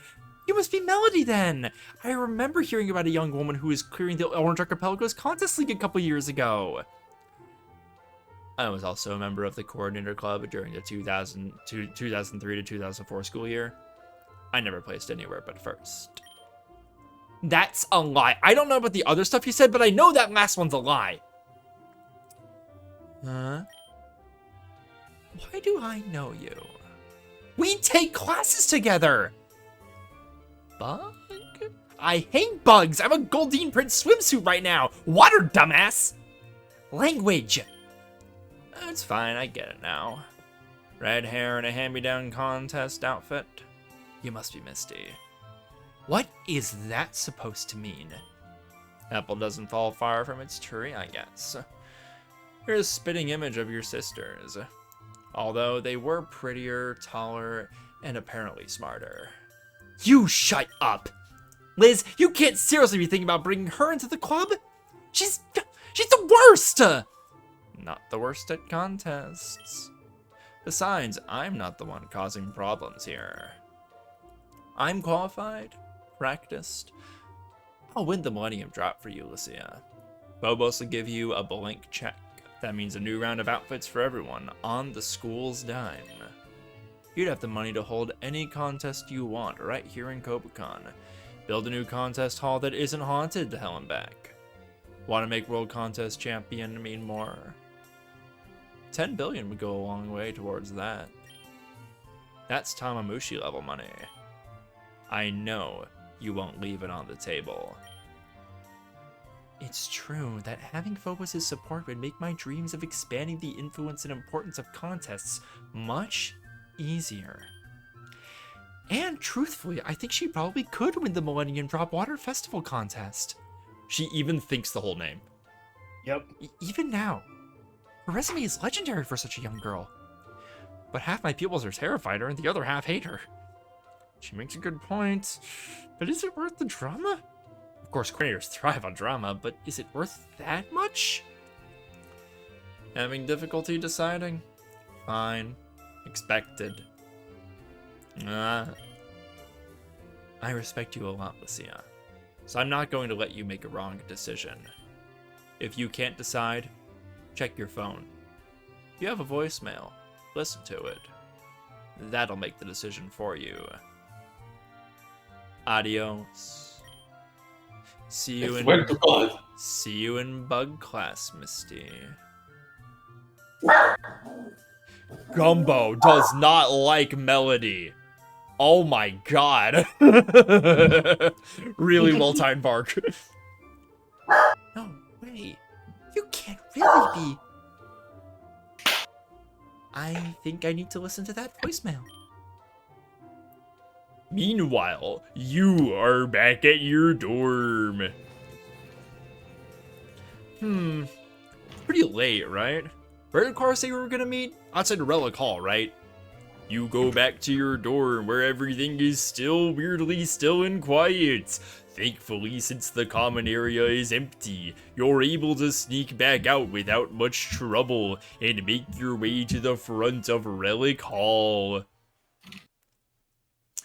You must be Melody then. I remember hearing about a young woman who was clearing the Orange Archipelago's Contest League a couple years ago. I was also a member of the Coordinator Club during the 2003 to 2004 school year. I never placed anywhere but first. That's a lie. I don't know about the other stuff you said, but I know that last one's a lie. Huh? Why do I know you? We take classes together! Bug? I hate bugs! I'm a Goldeen Print swimsuit right now! Water, dumbass! Language! It's fine, I get it now. Red hair and a hand-me-down contest outfit? You must be Misty. What is that supposed to mean? Apple doesn't fall far from its tree, I guess. Here's a spitting image of your sisters. Although they were prettier, taller, and apparently smarter. You shut up! Liz, you can't seriously be thinking about bringing her into the club? She's the worst! Not the worst at contests. Besides, I'm not the one causing problems here. I'm qualified, practiced. I'll win the Millennium Drop for you, Lucia. Phobos will give you a blank check. That means a new round of outfits for everyone on the school's dime. You'd have the money to hold any contest you want right here in Kobukon. Build a new contest hall that isn't haunted to hell and back. Want to make World Contest Champion mean more? 10 billion would go a long way towards that. That's Tamamushi level money. I know you won't leave it on the table. It's true that having Phobos' support would make my dreams of expanding the influence and importance of contests much easier. And truthfully, I think she probably could win the Millennium Drop Water Festival contest. She even thinks the whole name. Yep. Even now. Her resume is legendary for such a young girl. But half my pupils are terrified her and the other half hate her. She makes a good point. But is it worth the drama? Of course, coordinators thrive on drama, but is it worth that much? Having difficulty deciding? Fine. Expected. I respect you a lot, Lucia. So I'm not going to let you make a wrong decision. If you can't decide, check your phone. You have a voicemail. Listen to it. That'll make the decision for you. Adios. See you in bug class, Misty. Gumbo does not like Melody. Oh my god. Really well-timed bark. No way. You can't really be. I think I need to listen to that voicemail. Meanwhile, you are back at your dorm. Pretty late, right? Where did Cora say we were gonna meet? Outside Relic Hall, right? You go back to your dorm where everything is still weirdly still and quiet. Thankfully, since the common area is empty, you're able to sneak back out without much trouble and make your way to the front of Relic Hall.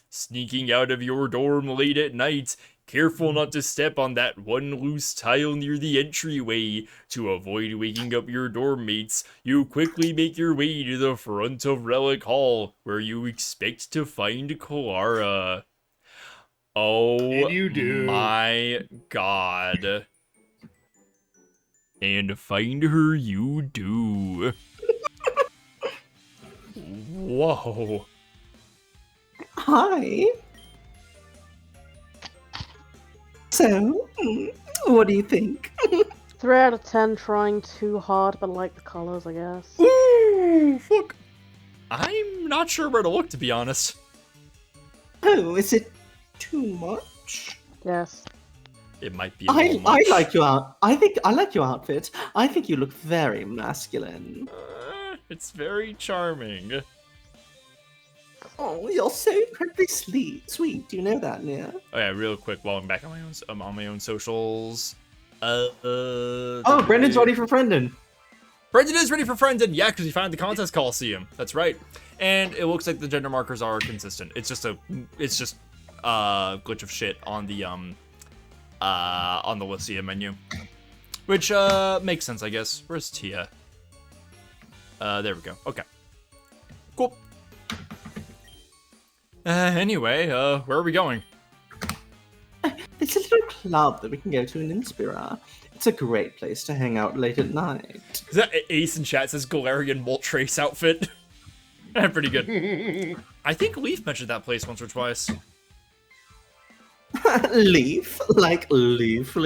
Sneaking out of your dorm late at night, careful not to step on that one loose tile near the entryway. To avoid waking up your dorm mates, you quickly make your way to the front of Relic Hall, where you expect to find Clara. Oh you do. My god. And find her you do. Whoa. Hi. So, what do you think? 3 out of 10 trying too hard, but I like the colors, I guess. Ooh, fuck. I'm not sure where to look, to be honest. Oh, is it too much? Yes. It might be a little I much. like I like your outfit. I think you look very masculine. It's very charming. Oh, you're so incredibly sweet. Do you know that, Nia? Oh yeah, real quick, while I'm back on my own socials. Oh, Brendan's ready for Brendan. Brendan is ready for Brendan. Yeah, because he found the contest Coliseum. That's right. And it looks like the gender markers are consistent. It's just glitch of shit on the Lycia menu, which makes sense, I guess. Where's Tia? There we go. Okay, cool. Anyway, where are we going? There's a little club that we can go to in Inspira. It's a great place to hang out late at night. Is that Ace in chat says Galarian Moltres outfit? Pretty good. I think Leaf mentioned that place once or twice. Leaf? Like Leaf?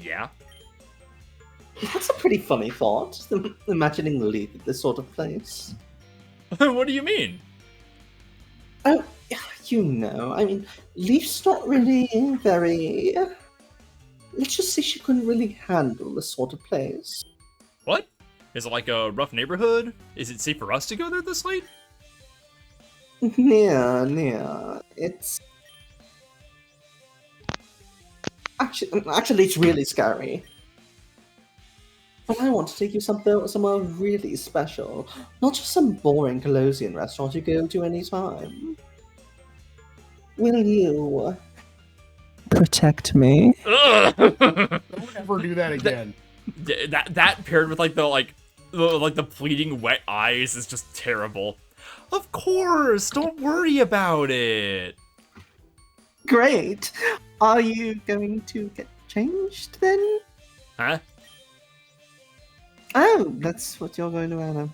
Yeah. That's a pretty funny thought, imagining Leaf at this sort of place. What do you mean? Oh, you know, I mean, Leaf's not really very... Let's just say she couldn't really handle this sort of place. What? Is it like a rough neighborhood? Is it safe for us to go there this late? Nia, it's... Actually, it's really scary. But I want to take you somewhere really special. Not just some boring Colosian restaurant you go to anytime. Will you... protect me? Don't ever do that again. That paired with the pleading wet eyes is just terrible. Of course, don't worry about it. Great. Are you going to get changed then? Huh? Oh, that's what you're going to wear now.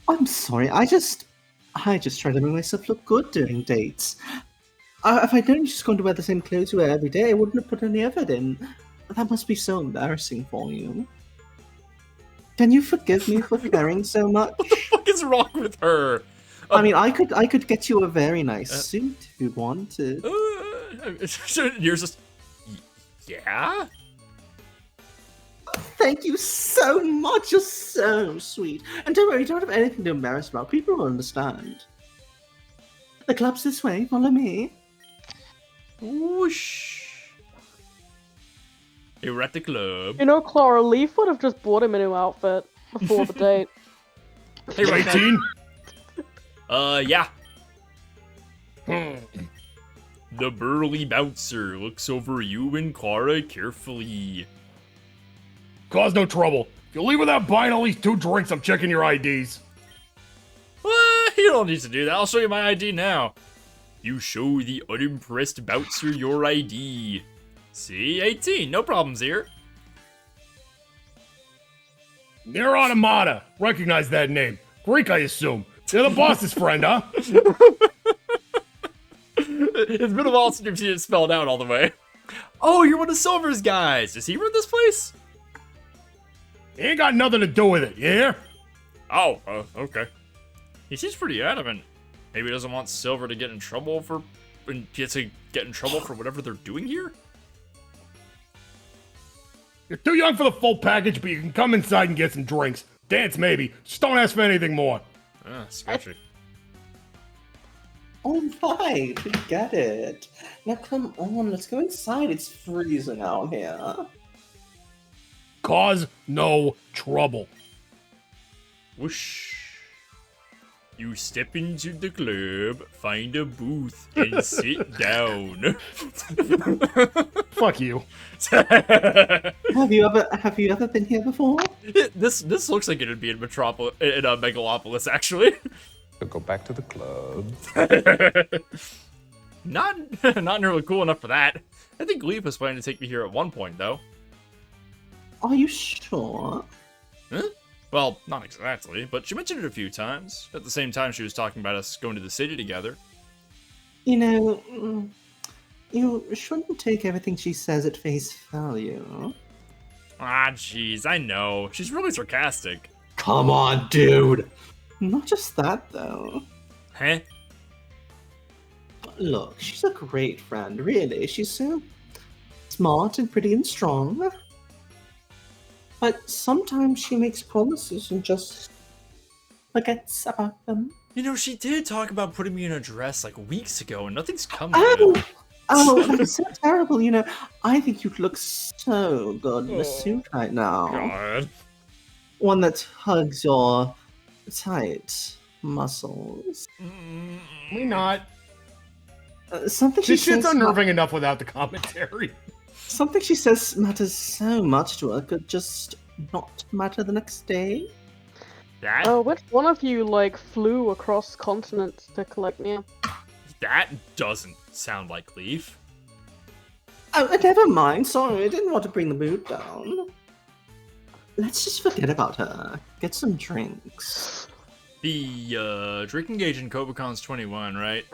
I'm sorry, I just try to make myself look good during dates. If I'd known you're just going to wear the same clothes you wear every day, I wouldn't have put any effort in. That must be so embarrassing for you. Can you forgive me for caring so much? What the fuck is wrong with her? I mean, I could get you a very nice suit if you wanted. You're just... Yeah? Thank you so much. You're so sweet. And don't worry, you don't have anything to embarrass about. People will understand. The club's this way. Follow me. Whoosh. You're at the club. You know, Clara, Leaf would have just bought him a new outfit before the date. Hey, right 18? Yeah. The burly bouncer looks over you and Clara carefully. Cause no trouble. If you leave without buying at least 2 drinks, I'm checking your IDs. You don't need to do that. I'll show you my ID now. You show the unimpressed bouncer your ID. See, 18. No problems here. Nier Automata. Recognize that name. Greek, I assume. You're the boss's friend, huh? It's been a while since you've seen it spelled out all the way. Oh, you're one of Silver's guys. Does he run this place? He ain't got nothing to do with it, you hear? Oh, okay. He seems pretty adamant. Maybe he doesn't want Silver to get in trouble for whatever they're doing here? You're too young for the full package, but you can come inside and get some drinks. Dance maybe. Just don't ask for anything more. Sketchy. All right, we get it. Now come on, let's go inside. It's freezing out here. Cause no trouble. Whoosh. You step into the club, find a booth, and sit down. Fuck you. Have you ever been here before? This looks like it'd be in Megalopolis, actually. Go back to the club. Not nearly cool enough for that. I think Leaf was planning to take me here at one point, though. Are you sure? Huh? Well, not exactly, but she mentioned it a few times. At the same time, she was talking about us going to the city together. You know, you shouldn't take everything she says at face value. Ah, jeez, I know. She's really sarcastic. Come on, dude. Not just that, though. Huh? Look, she's a great friend, really. She's so smart and pretty and strong. But sometimes she makes promises and just forgets about them. You know, she did talk about putting me in a dress like weeks ago, and nothing's come Oh! of it. Oh, that's so terrible. You know, I think you'd look so good in a suit right now. God. One that hugs your tight muscles. Me not. Something she This shit's says unnerving enough without the commentary. Something she says matters so much to her could just not matter the next day. That Which one of you, like, flew across continents to collect me? that doesn't sound like Leaf. Oh, never mind. Sorry, I didn't want to bring the mood down. Let's just forget about her. Get some drinks. The drinking gauge in Kobacon's 21, right?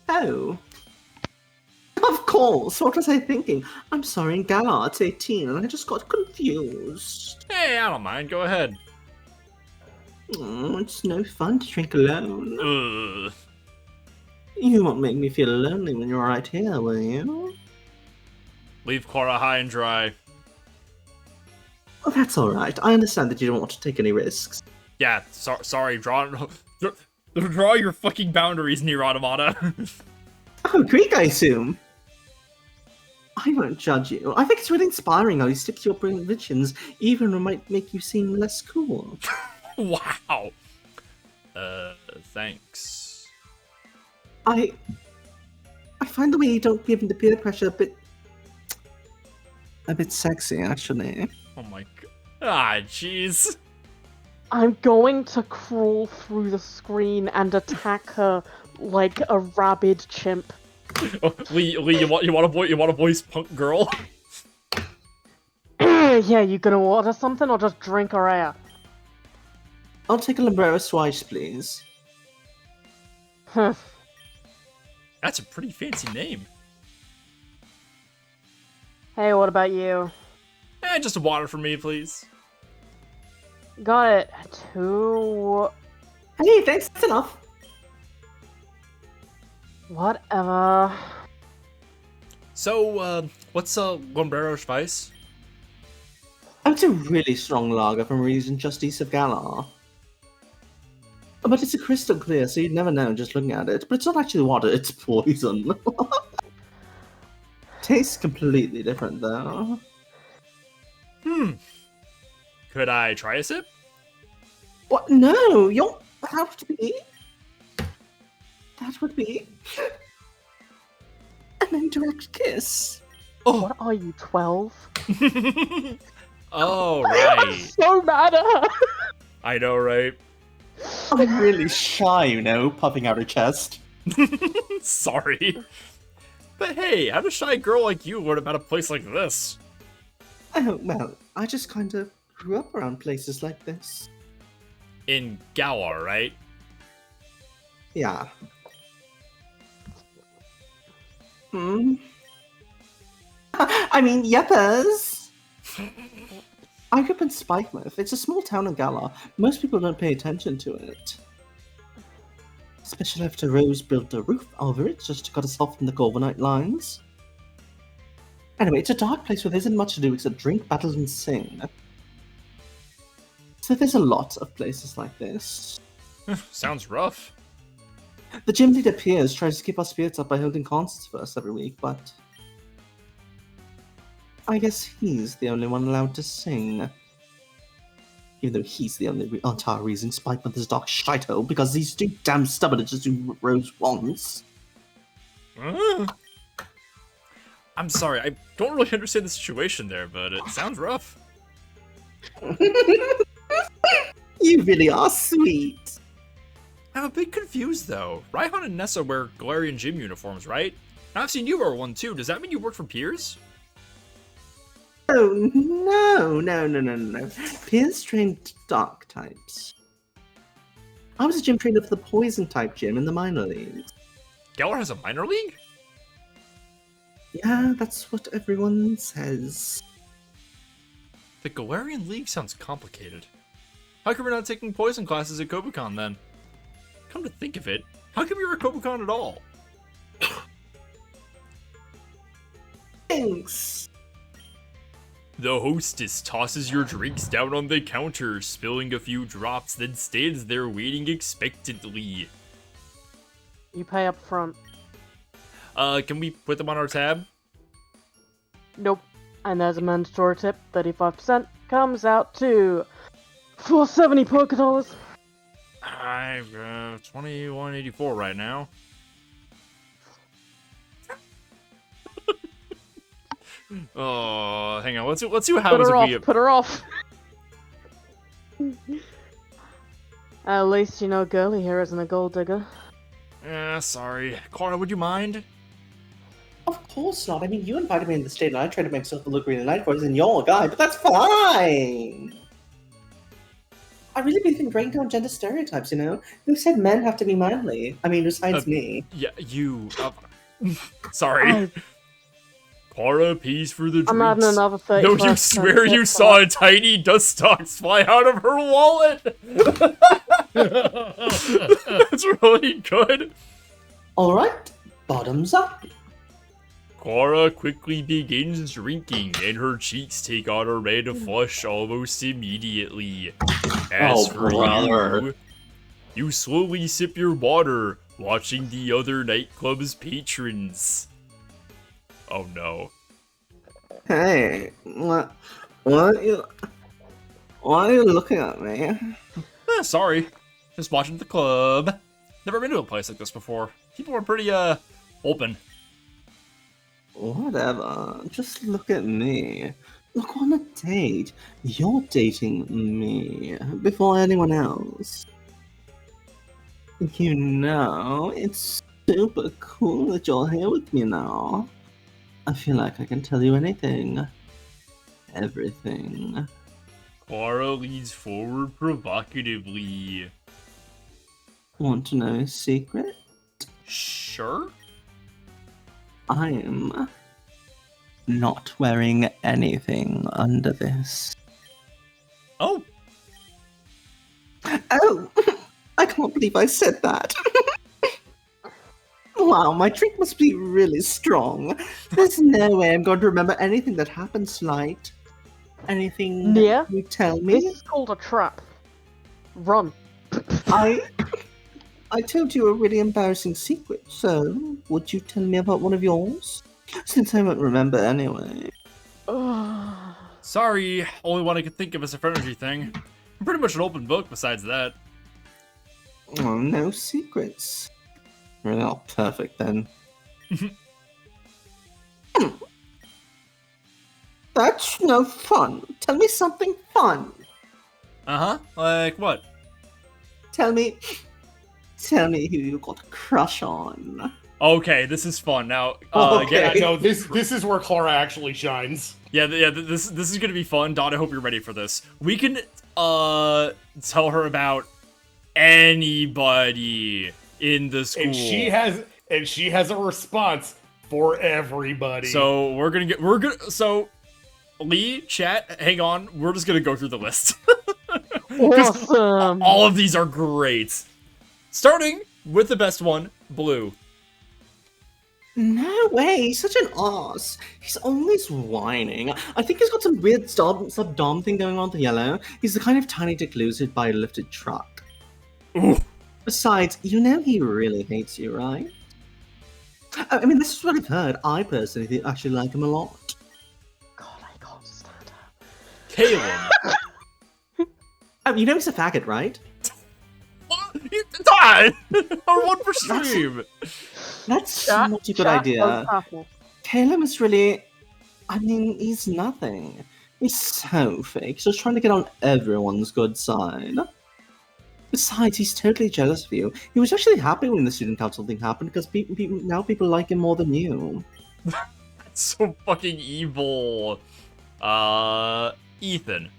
Oh. Of course. What was I thinking? I'm sorry, in Galar it's 18, and I just got confused. Hey, I don't mind. Go ahead. It's no fun to drink alone. Ugh. You won't make me feel lonely when you're right here, will you? Leave Cora high and dry. Oh, that's alright. I understand that you don't want to take any risks. Yeah, sorry, draw your fucking boundaries, Nier Automata. Oh, Greek, I assume. I won't judge you. I think it's really inspiring how you stick to your brilliant visions, even when it might make you seem less cool. Wow. Thanks. I find the way you don't give in to peer pressure a bit sexy, actually. Oh my god. Ah, jeez. I'm going to crawl through the screen and attack her like a rabid chimp. Oh, Lee, you want to voice Punk Girl? Yeah, you gonna order something or just drink her air? I'll take a Limbrero Swice, please. Huh. That's a pretty fancy name. Hey, what about you? Just a water for me, please. Got it. 2... Hey, thanks, that's enough. Whatever. So, what's Lombrero Spice? Oh, it's a really strong lager from a region just east of Galar. But it's a crystal clear, so you'd never know just looking at it. But it's not actually water, it's poison. Tastes completely different, though. Could I try a sip? What? No, that would be an indirect kiss. Oh, What are you, 12? oh, I'm right. so mad at her! I know, right? I'm really shy, you know, puffing out her chest. Sorry. But hey, how does a shy girl like you learn about a place like this? Oh, well, I just kind of grew up around places like this. In Galar, right? Yeah. I mean, yeppers! I grew up in Spikemouth. It's a small town in Galar. Most people don't pay attention to it. Especially after Rose built a roof over it just to cut us off from the Corviknight lines. Anyway, it's a dark place where there isn't much to do except drink, battle, and sing. So there's a lot of places like this. Sounds rough. The gym leader Piers tries to keep our spirits up by holding concerts for us every week, but I guess he's the only one allowed to sing. Even though he's the only entire reason Spikemouth is a dark shithole, because he's too damn stubborn to just do what Rose wants. I'm sorry, I don't really understand the situation there, but it sounds rough. You really are sweet. I'm a bit confused though. Raihan and Nessa wear Galarian gym uniforms, right? And I've seen you wear one too. Does that mean you work for Piers? Oh, no. Piers trained dark types. I was a gym trainer for the poison type gym in the minor leagues. Galar has a minor league? Yeah, that's what everyone says. The Galarian League sounds complicated. How come we're not taking poison classes at Kobucon then? Come to think of it, how come you're at Kobucon at all? Thanks. The hostess tosses your drinks down on the counter, spilling a few drops, then stands there waiting expectantly. You pay up front. Can we put them on our tab? Nope. And there's a mandatory tip, 35%, comes out to 470 Poké Dollars. I've 2184 right now. Oh, hang on. Let's see what happens if we get... Put her off. At least you know Girly here isn't a gold digger. Sorry. Clara, would you mind? Of course not. I mean, you invited me in the state and I tried to make myself look green and night voice and you're a guy, but that's fine! I really believe in breaking down gender stereotypes, you know? Who said men have to be manly? I mean, besides me. Yeah, you... sorry. Clara pays for the drinks. I'm adding another 30. No, you swear you saw a tiny Dustox fly out of her wallet? That's really good. Alright, bottoms up. Clara quickly begins drinking, and her cheeks take on a red flush almost immediately. As for you, you slowly sip your water, watching the other nightclub's patrons. Oh no. Hey, what are you looking at me? Sorry. Just watching the club. Never been to a place like this before. People are pretty, open. Whatever, just look at me. Look, on a date. You're dating me before anyone else. You know, it's super cool that you're here with me now. I feel like I can tell you anything. Everything. Clara leans forward provocatively. Want to know a secret? Sure. I'm not wearing anything under this. Oh. Oh, I can't believe I said that. Wow, my drink must be really strong. There's no way I'm going to remember anything that happened, Slight. Anything you tell me? This is called a trap. Run. I told you a really embarrassing secret, so would you tell me about one of yours? Since I won't remember anyway. Sorry, only one I could think of is a Phrenergy thing. I'm pretty much an open book besides that. Oh, no secrets. Really not perfect then. That's no fun. Tell me something fun. Uh-huh, like what? Tell me who you got a crush on. Okay, this is fun. Now, Yeah, no, this is where Clara actually shines. This is gonna be fun. Dot, I hope you're ready for this. We can tell her about anybody in the school. And she has a response for everybody. So so Lee, chat, hang on, we're just gonna go through the list. Awesome. All of these are great. Starting with the best one, Blue. No way, he's such an ass. He's always whining. I think he's got some weird sub-dom thing going on with Yellow. He's the kind of tiny dick loser by a lifted truck. Ooh. Besides, you know he really hates you, right? I mean, this is what I've heard. I personally actually like him a lot. God, I can't stand her. Caleb. Oh, you know he's a faggot, right? You died! Our one for stream! That's not a good idea. Caleb is really... I mean, he's nothing. He's so fake. He's just trying to get on everyone's good side. Besides, he's totally jealous of you. He was actually happy when the student council thing happened because now people like him more than you. That's so fucking evil. Ethan.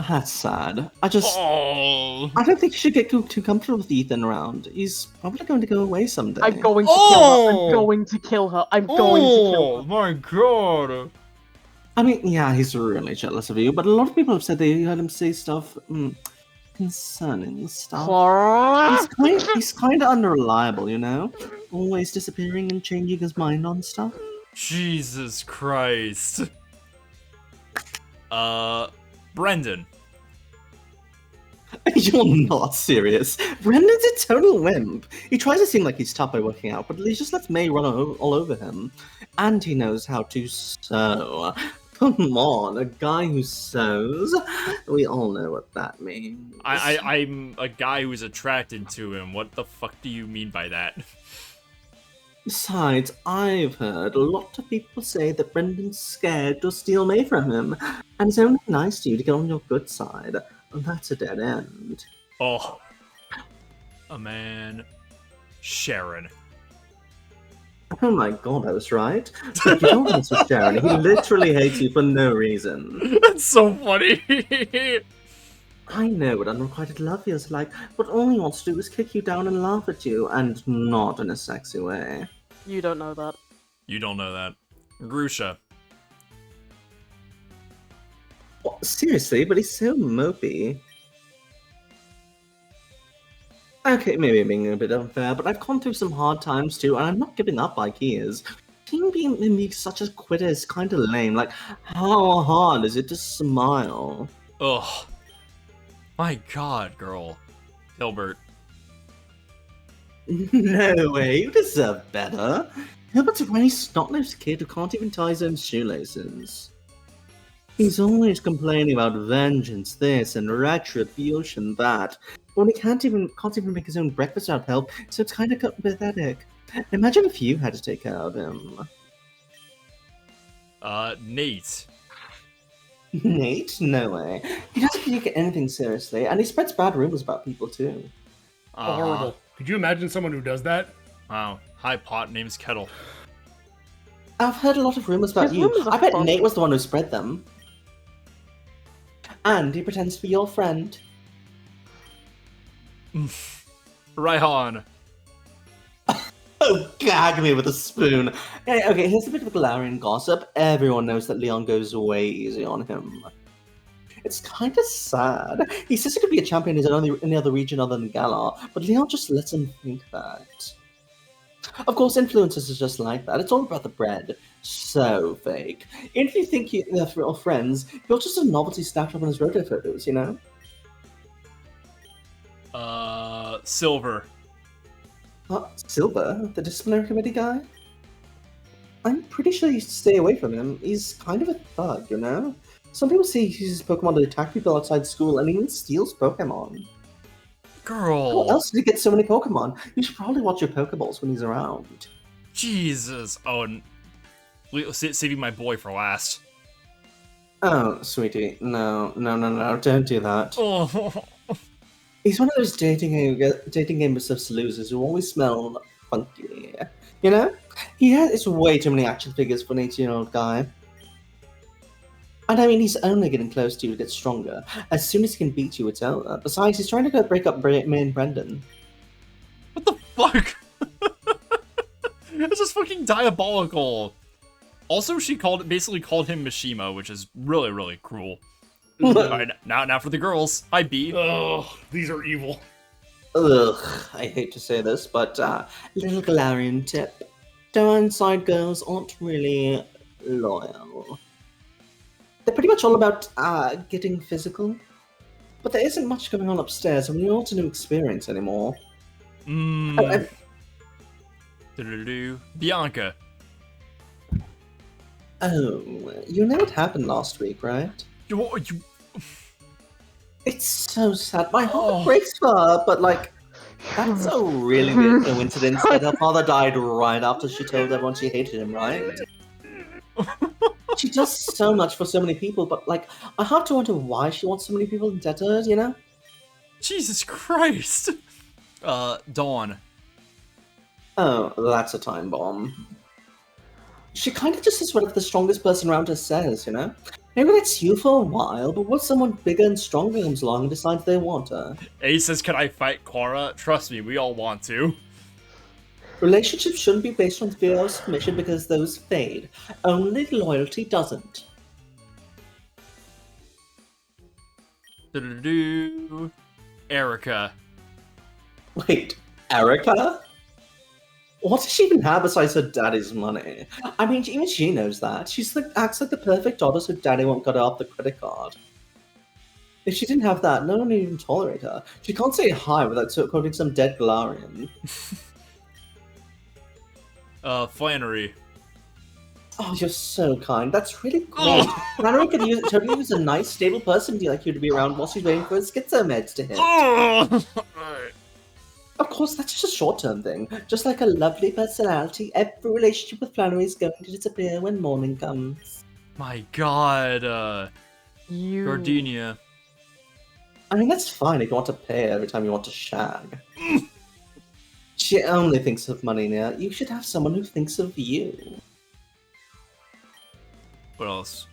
That's sad. I don't think you should get too comfortable with Ethan around. He's probably going to go away someday. I'm going to kill her. I'm going to kill her. I'm going to kill her. My god. I mean, yeah, he's really jealous of you, but a lot of people have said they heard him say stuff concerning stuff. He's kind of unreliable, you know? Always disappearing and changing his mind on stuff. Jesus Christ. Brendan. You're not serious. Brendan's a total wimp. He tries to seem like he's tough by working out, but he just lets May run all over him. And he knows how to sew. Come on, a guy who sews? We all know what that means. I'm a guy who's attracted to him. What the fuck do you mean by that? Besides, I've heard a lot of people say that Brendan's scared to steal May from him, and it's only nice to you to get on your good side. And that's a dead end. Oh. A man. Sharon. Oh my god, I was right. But you don't mess with Sharon. He literally hates you for no reason. That's so funny. I know what unrequited love feels like, but all he wants to do is kick you down and laugh at you, and not in a sexy way. You don't know that. You don't know that. Grusha. What, seriously, but he's so mopey. Okay, maybe I'm being a bit unfair, but I've gone through some hard times too, and I'm not giving up like he is. Seeing being such a quitter is kind of lame. Like, how hard is it to smile? Ugh. My god, girl. Hilbert. No way, you deserve better. Hilbert's a really snot-nosed kid who can't even tie his own shoelaces. He's always complaining about vengeance, this, and retribution, that. When he can't even make his own breakfast without help, so it's kind of pathetic. Imagine if you had to take care of him. Nate. Nate? No way. He doesn't take anything seriously, and he spreads bad rumors about people too. Horrible. Could you imagine someone who does that? Wow. Hi, pot. Name's Kettle. I've heard a lot of rumors about you. I bet Nate was the one who spread them. And he pretends to be your friend. Raihan. Oh, gag me with a spoon. Okay, here's a bit of Galarian gossip. Everyone knows that Leon goes way easy on him. It's kind of sad. He says he could be a champion in any other region other than Galar, but Leon just lets him think that. Of course, influencers are just like that. It's all about the bread. So fake. If you think they're real friends, you're just a novelty snapped up on his roto photos, you know? Silver. Silver? The disciplinary committee guy? I'm pretty sure you should stay away from him. He's kind of a thug, you know? Some people say he uses Pokemon to attack people outside school and even steals Pokemon. Girl. How else did he get so many Pokemon? You should probably watch your Pokeballs when he's around. Jesus. Oh, and saving my boy for last. Oh, sweetie. No, don't do that. Oh. He's one of those dating game stuff losers who always smell funky. You know? It's way too many action figures for an 18-year-old guy. And I mean, he's only getting close to you to get stronger. As soon as he can beat you, it's over. Besides, he's trying to break up May and Brendan. What the fuck? It's just fucking diabolical. Also, she basically called him Mishima, which is really, really cruel. Alright, now for the girls. Hi, B. Oh, these are evil. Ugh, I hate to say this, but little Galarian tip. Downside girls aren't really loyal. They're pretty much all about getting physical. But there isn't much going on upstairs, and we're not a new experience anymore. Bianca. Oh, you know what happened last week, right? You... It's so sad. My heart breaks for her, but like, that's a really weird coincidence that her father died right after she told everyone she hated him, right? She does so much for so many people, but like, I have to wonder why she wants so many people indebted, you know? Jesus Christ. Dawn. Oh, that's a time bomb. She kind of just is whatever the strongest person around her says, you know? Maybe that's you for a while, but what if someone bigger and stronger comes along and decides they want her? A says, can I fight Korra? Trust me, we all want to. Relationships shouldn't be based on fear or submission because those fade. Only loyalty doesn't. Do-do-do. Erica. Wait, Erica? What does she even have besides her daddy's money? I mean, even she knows that. Acts like the perfect daughter so daddy won't cut her off the credit card. If she didn't have that, no one would even tolerate her. She can't say hi without quoting some dead Galarian. Flannery. Oh, you're so kind. That's really great. Flannery could totally use a nice, stable person like you to be around while she's waiting for her schizo meds to hit. Of course, that's just a short-term thing. Just like a lovely personality, every relationship with Flannery is going to disappear when morning comes. My god, Gardenia. I mean, that's fine if you want to pay every time you want to shag. She only thinks of money now. You should have someone who thinks of you. What else?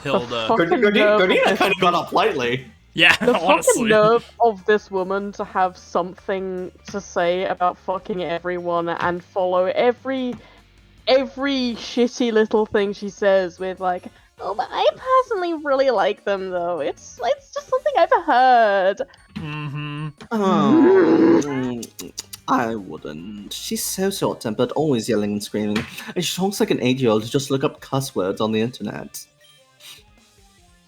Hilda. Gardenia kind of got up lightly. Yeah, the honestly. fucking nerve of this woman to have something to say about fucking everyone and follow every shitty little thing she says with like, oh, but I personally really like them though. It's just something I've heard. Mm-hmm. Oh, I wouldn't. She's so short-tempered, always yelling and screaming, and she talks like an 8-year-old who just look up cuss words on the internet.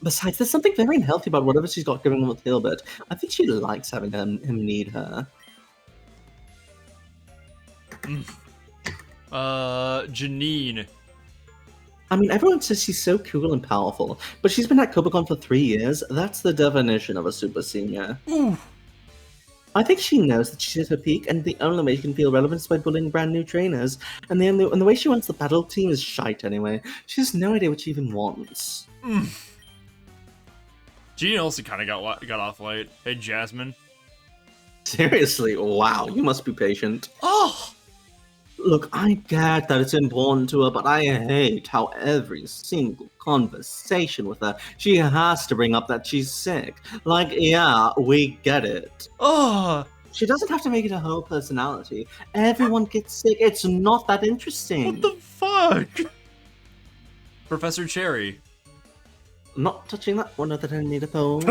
Besides, there's something very unhealthy about whatever she's got going on with Hilbert. I think she likes having him need her. Janine. I mean, everyone says she's so cool and powerful, but she's been at Kobacon for 3 years. That's the definition of a super senior. I think she knows that she's at her peak, and the only way she can feel relevant is by bullying brand new trainers. And the way she runs the battle team is shite anyway. She has no idea what she even wants. Jean also kind of got off light. Hey, Jasmine. Seriously, wow, you must be patient. Oh! Look, I get that it's important to her, but I hate how every single conversation with her, she has to bring up that she's sick. Like, yeah, we get it. Oh! She doesn't have to make it her whole personality. Everyone gets sick. It's not that interesting. What the fuck? Professor Cherry. Not touching that one other than need a pole.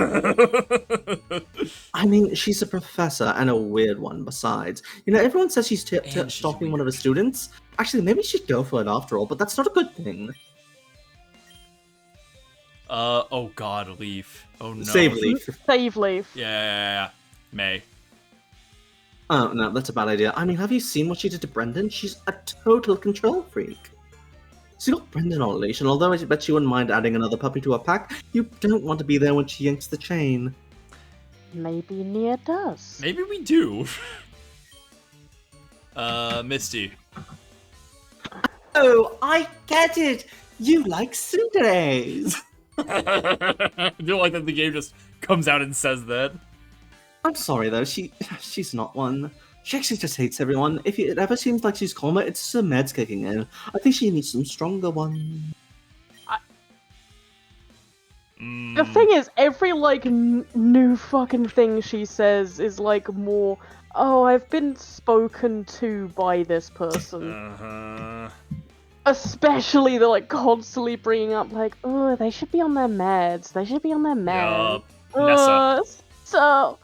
I mean, she's a professor and a weird one besides. You know, everyone says she's stalking one of her students. Actually, maybe she'd go for it after all, but that's not a good thing. Oh god, Leaf. Oh no. Save Leaf. Save Leaf. Yeah. May. Oh, no, that's a bad idea. I mean, have you seen what she did to Brendan? She's a total control freak. She got Brendan on a leash, and although I bet she wouldn't mind adding another puppy to her pack, you don't want to be there when she yanks the chain. Maybe Nia does. Maybe we do. Misty. Oh, I get it! You like sundaes! I do like that the game just comes out and says that. I'm sorry though, she's not one. She actually just hates everyone. If it ever seems like she's calmer, it's just her meds kicking in. I think she needs some stronger ones. The thing is, every like new fucking thing she says is like more, oh, I've been spoken to by this person. Especially the like constantly bringing up like, oh, they should be on their meds. They should be on their meds. Nessa. So.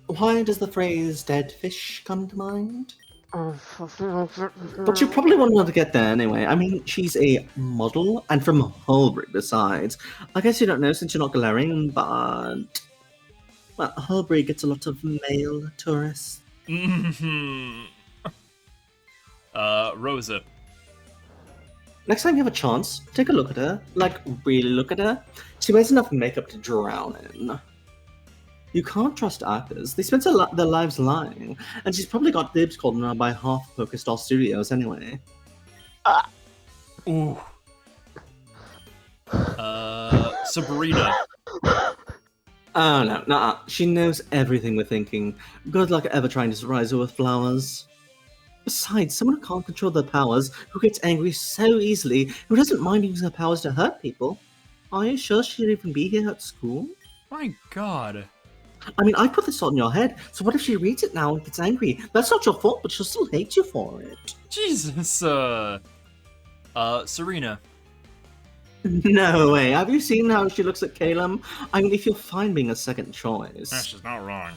Why does the phrase dead fish come to mind? But you probably wouldn't want to get there anyway. I mean, she's a model, and from Hulbury besides. I guess you don't know since you're not Galarian, but... Well, Hulbury gets a lot of male tourists. Rosa. Next time you have a chance, take a look at her. Like, really look at her. She wears enough makeup to drown in. You can't trust actors. They spend their lives lying. And she's probably got dibs called on her by half PokéStar Studios anyway. Sabrina. Oh no, nah. She knows everything we're thinking. Good luck ever trying to surprise her with flowers. Besides, someone who can't control their powers, who gets angry so easily, who doesn't mind using her powers to hurt people. Are you sure she'd even be here at school? My god. I mean, I put this on your head, so what if she reads it now and gets angry? That's not your fault, but she'll still hate you for it. Jesus, Serena. No way. Have you seen how she looks at Caleb? I mean, if you're fine being a second choice. She's not wrong.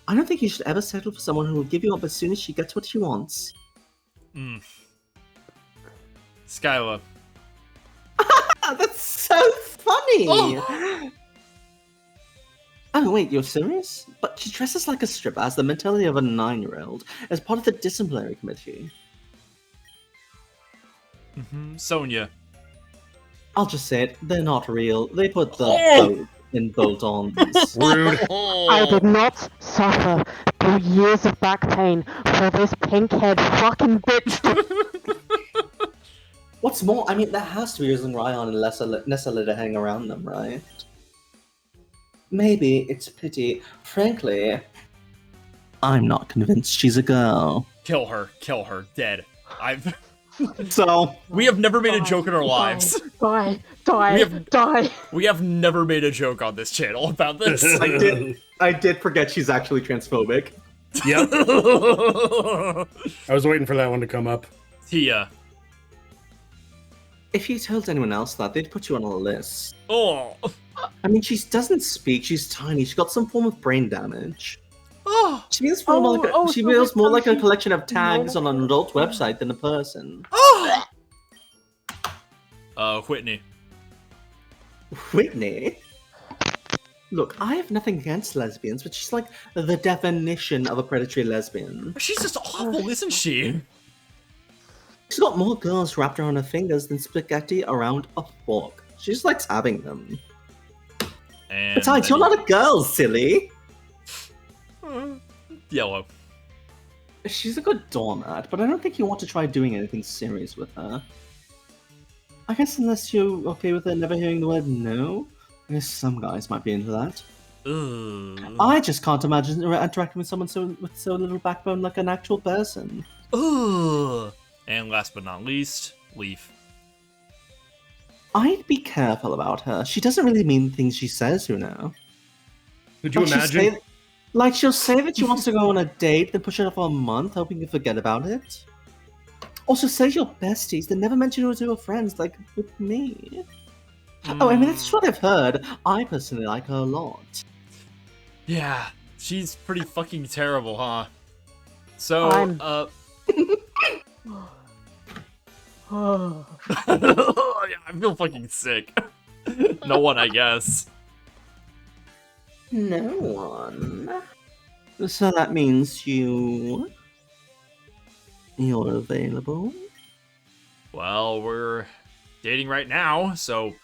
I don't think you should ever settle for someone who will give you up as soon as she gets what she wants. Skyla. That's so funny! Oh, wait, you're serious? But she dresses like a stripper, has the mentality of a 9-year-old, as part of the disciplinary committee. Sonia. I'll just say it, they're not real. They put the boat in bolt-ons. Rude. I did not suffer through years of back pain for this pink-haired fucking bitch. What's more, I mean, there has to be reason Ryan and Nessa let her hang around them, right? Maybe it's a pity. Frankly, I'm not convinced she's a girl. Kill her, dead. So we have never made a joke in our lives. Die. We have never made a joke on this channel about this. I did forget she's actually transphobic. Yep. I was waiting for that one to come up. Tia. If you told anyone else that, they'd put you on a list. Oh. I mean, she doesn't speak. She's tiny. She's got some form of brain damage. Oh. She feels more like a collection of tags on an adult website than a person. Oh. Whitney. Whitney? Look, I have nothing against lesbians, but she's like the definition of a predatory lesbian. She's just awful, isn't she? She's got more girls wrapped around her fingers than spaghetti around a fork. She just likes having them. And besides, you're not a girl, silly. Yellow. She's a good doormat, but I don't think you want to try doing anything serious with her. I guess unless you're okay with her never hearing the word no, I guess some guys might be into that. Ugh. I just can't imagine interacting with someone with so little backbone like an actual person. Ugh. And last but not least, Leaf. I'd be careful about her. She doesn't really mean things she says, you know. Could you imagine? She'll say that she wants to go on a date, then push it off for a month, hoping you forget about it. Also, say you're besties, then never mention her to her friends, like with me. Oh, I mean, that's what I've heard. I personally like her a lot. Yeah, she's pretty fucking terrible, huh? So, yeah, I feel fucking sick. No one, I guess. No one. So that means you're available? Well, we're dating right now, so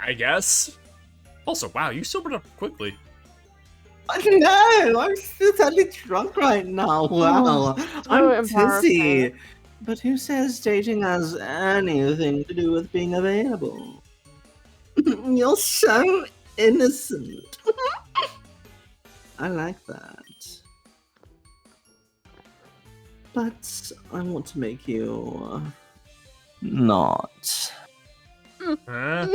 I guess. Also, wow, you sobered up quickly. No, I'm still totally drunk right now. Wow, I'm dizzy. But who says dating has anything to do with being available? You're so innocent. I like that. But I want to make you not. Huh?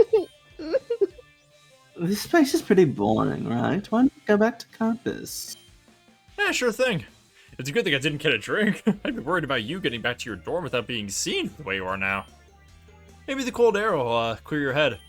This place is pretty boring, right? Why don't we go back to campus? Yeah, sure thing. It's a good thing I didn't get a drink. I'd be worried about you getting back to your dorm without being seen the way you are now. Maybe the cold air will clear your head.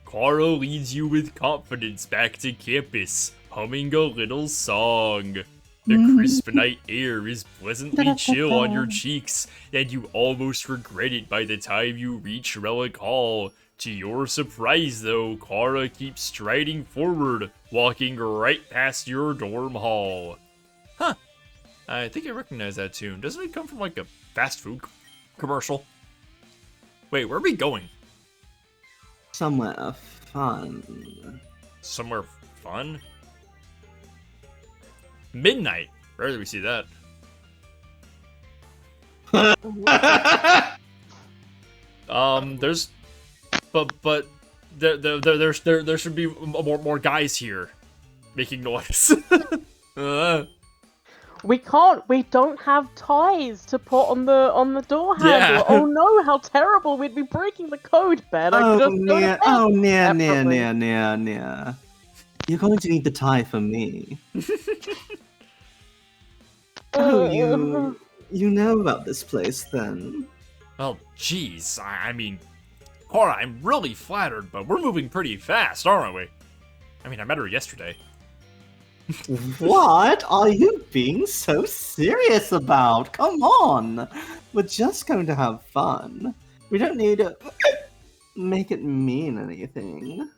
Kara leads you with confidence back to campus, humming a little song. The crisp night air is pleasantly chill on your cheeks, and you almost regret it by the time you reach Relic Hall. To your surprise, though, Kara keeps striding forward, walking right past your dorm hall. Huh. I think I recognize that tune. Doesn't it come from, like, a fast food commercial? Wait, where are we going? Somewhere fun. Somewhere fun? Midnight. Where do we see that? There's... But there should be more guys here making noise. We don't have ties to put on the door handle. Yeah. Oh no, how terrible! We'd be breaking the code, Ben. Oh, Just go to bed separately. Nia. You're going to need the tie for me. Oh, you know about this place then? Well, jeez, I mean, Cora, I'm really flattered, but we're moving pretty fast, aren't we? I mean, I met her yesterday. What are you being so serious about? Come on! We're just going to have fun. We don't need to make it mean anything.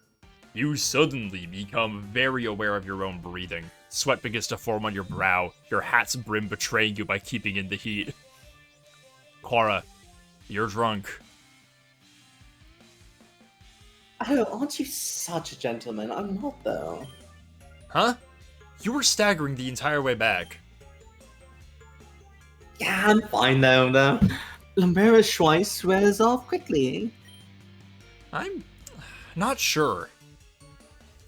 You suddenly become very aware of your own breathing. Sweat begins to form on your brow, your hat's brim betraying you by keeping in the heat. Cora, you're drunk. Oh, aren't you such a gentleman? I'm not, though. Huh? You were staggering the entire way back. Yeah, I'm fine though. Lumbera's Schweiss wears off quickly. I'm not sure.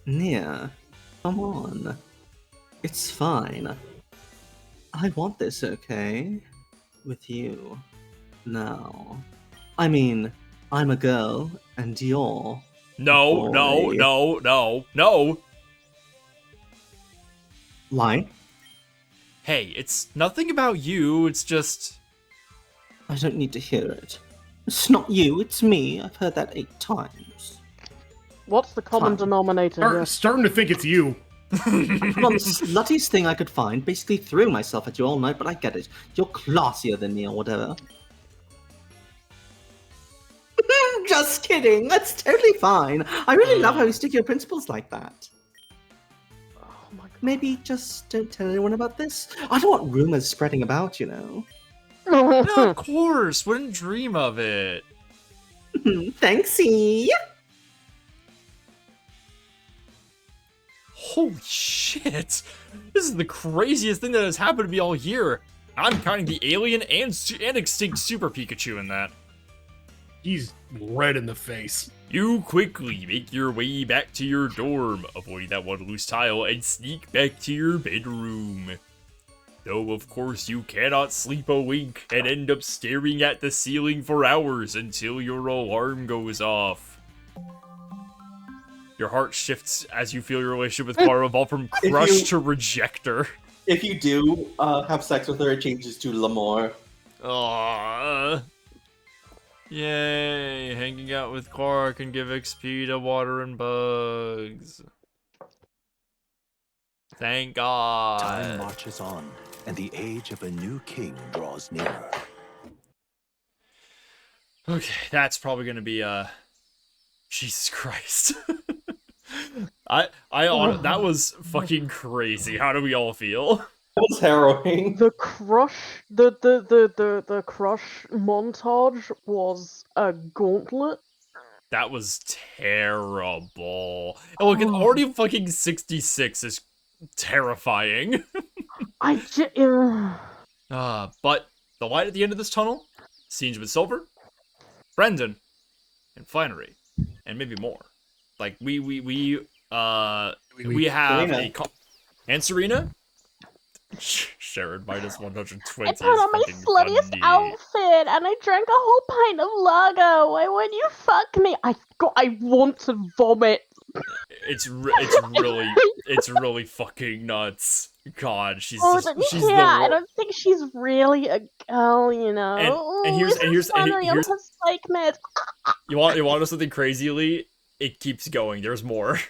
Nia, come on. It's fine. I want this, okay? With you. Now. I mean, I'm a girl, and you're... No. Why? Hey, it's nothing about you, it's just... I don't need to hear it. It's not you, it's me. I've heard that 8 times. What's the common denominator here? Starting to think it's you. I put on the sluttiest thing I could find, basically threw myself at you all night, but I get it. You're classier than me or whatever. Just kidding, that's totally fine. I really love how you stick your principles like that. Oh my God. Maybe just don't tell anyone about this. I don't want rumors spreading about, you know. No, of course, wouldn't dream of it. Thanksy. Holy shit! This is the craziest thing that has happened to me all year. I'm counting the alien and extinct Super Pikachu in that. He's red in the face. You quickly make your way back to your dorm, avoid that one loose tile, and sneak back to your bedroom. Though, of course, you cannot sleep a wink and end up staring at the ceiling for hours until your alarm goes off. Your heart shifts as you feel your relationship with Clara evolve from crush to rejecter. If you do have sex with her, it changes to L'Amour. Aww. Yay, hanging out with Clara can give XP to water and bugs. Thank God. Time marches on, and the age of a new king draws nearer. Okay, that's probably gonna be Jesus Christ. That was fucking crazy. How do we all feel? That was harrowing. The crush, the crush montage was a gauntlet. That was terrible. And look, already fucking 66 is terrifying. But the light at the end of this tunnel, scenes with Silver, Brendan, and Flannery, and maybe more. Like we have Serena. And Serena. Sharon minus 120. I put on my sluttiest outfit and I drank a whole pint of lager. Why wouldn't you fuck me? I want to vomit. It's really fucking nuts. God, she's I the don't think she's really a girl, you know. And here's psych med. You want to know something crazy, Lee? It keeps going. There's more.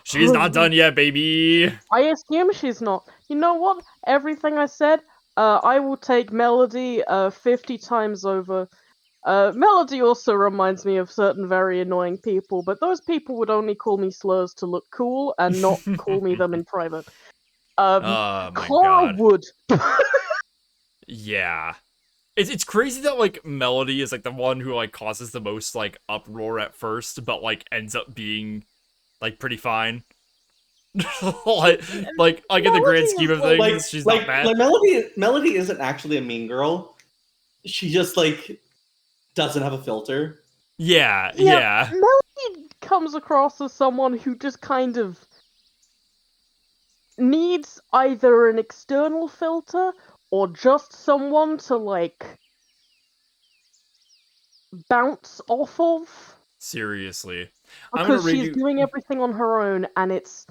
She's not done yet, baby. I assume she's not. You know what? Everything I said, I will take Melody 50 times over. Melody also reminds me of certain very annoying people, but those people would only call me slurs to look cool and not call me them in private. My Clara God. would. Yeah. It's crazy that, like, Melody is, like, the one who, like, causes the most, like, uproar at first, but, like, ends up being, like, pretty fine. like in the grand scheme of things, she's not bad. Like Melody isn't actually a mean girl. She just, like, doesn't have a filter. Yeah. Melody comes across as someone who just kind of needs either an external filter or just someone to, like, bounce off of. Seriously. I'm Because gonna read she's you. doing everything on her own, and it's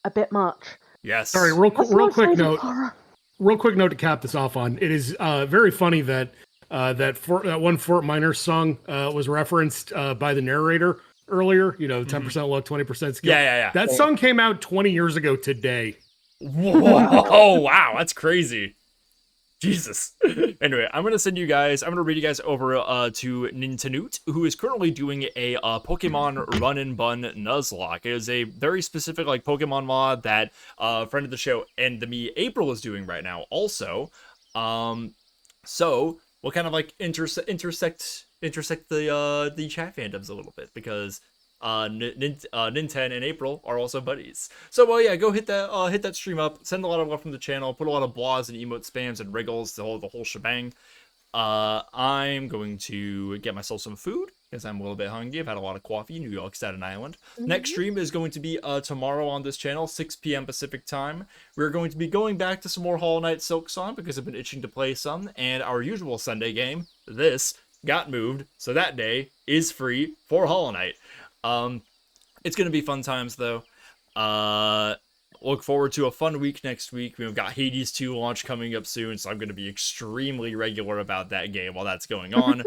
a bit much. Yes. Sorry, real That's my quick favorite note. horror. Real quick note to cap this off on. It is very funny that that one Fort Minor song was referenced by the narrator earlier. 10% luck, 20% skill. Yeah. That song came out 20 years ago today. Whoa, wow, that's crazy. Jesus. Anyway, I'm gonna read you guys over to Nintenute, who is currently doing a Pokemon Run and Bun Nuzlocke. It is a very specific like Pokemon mod that a friend of the show and me, April, is doing right now. Also, so we'll kind of like intersect the chat fandoms a little bit because Ninten and April are also buddies. So well, yeah, go hit that stream up, send a lot of love from the channel, put a lot of blahs and emote spams and wriggles, the whole shebang. I'm going to get myself some food because I'm a little bit hungry. I've had a lot of coffee. New York, Staten Island. Next stream is going to be tomorrow on this channel, 6 p.m. Pacific time. We're going to be going back to some more Hollow Knight Silksong because I've been itching to play some, and our usual Sunday game, this, got moved, so that day is free for Hollow Knight. It's gonna be fun times though. Look forward to a fun week next week. We've got Hades 2 launch coming up soon, so I'm gonna be extremely regular about that game while that's going on.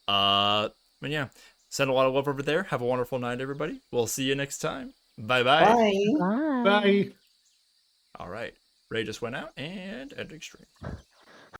But yeah, send a lot of love over there. Have a wonderful night, everybody. We'll see you next time. Bye-bye. Bye. Bye. All right. Ray just went out and ending stream.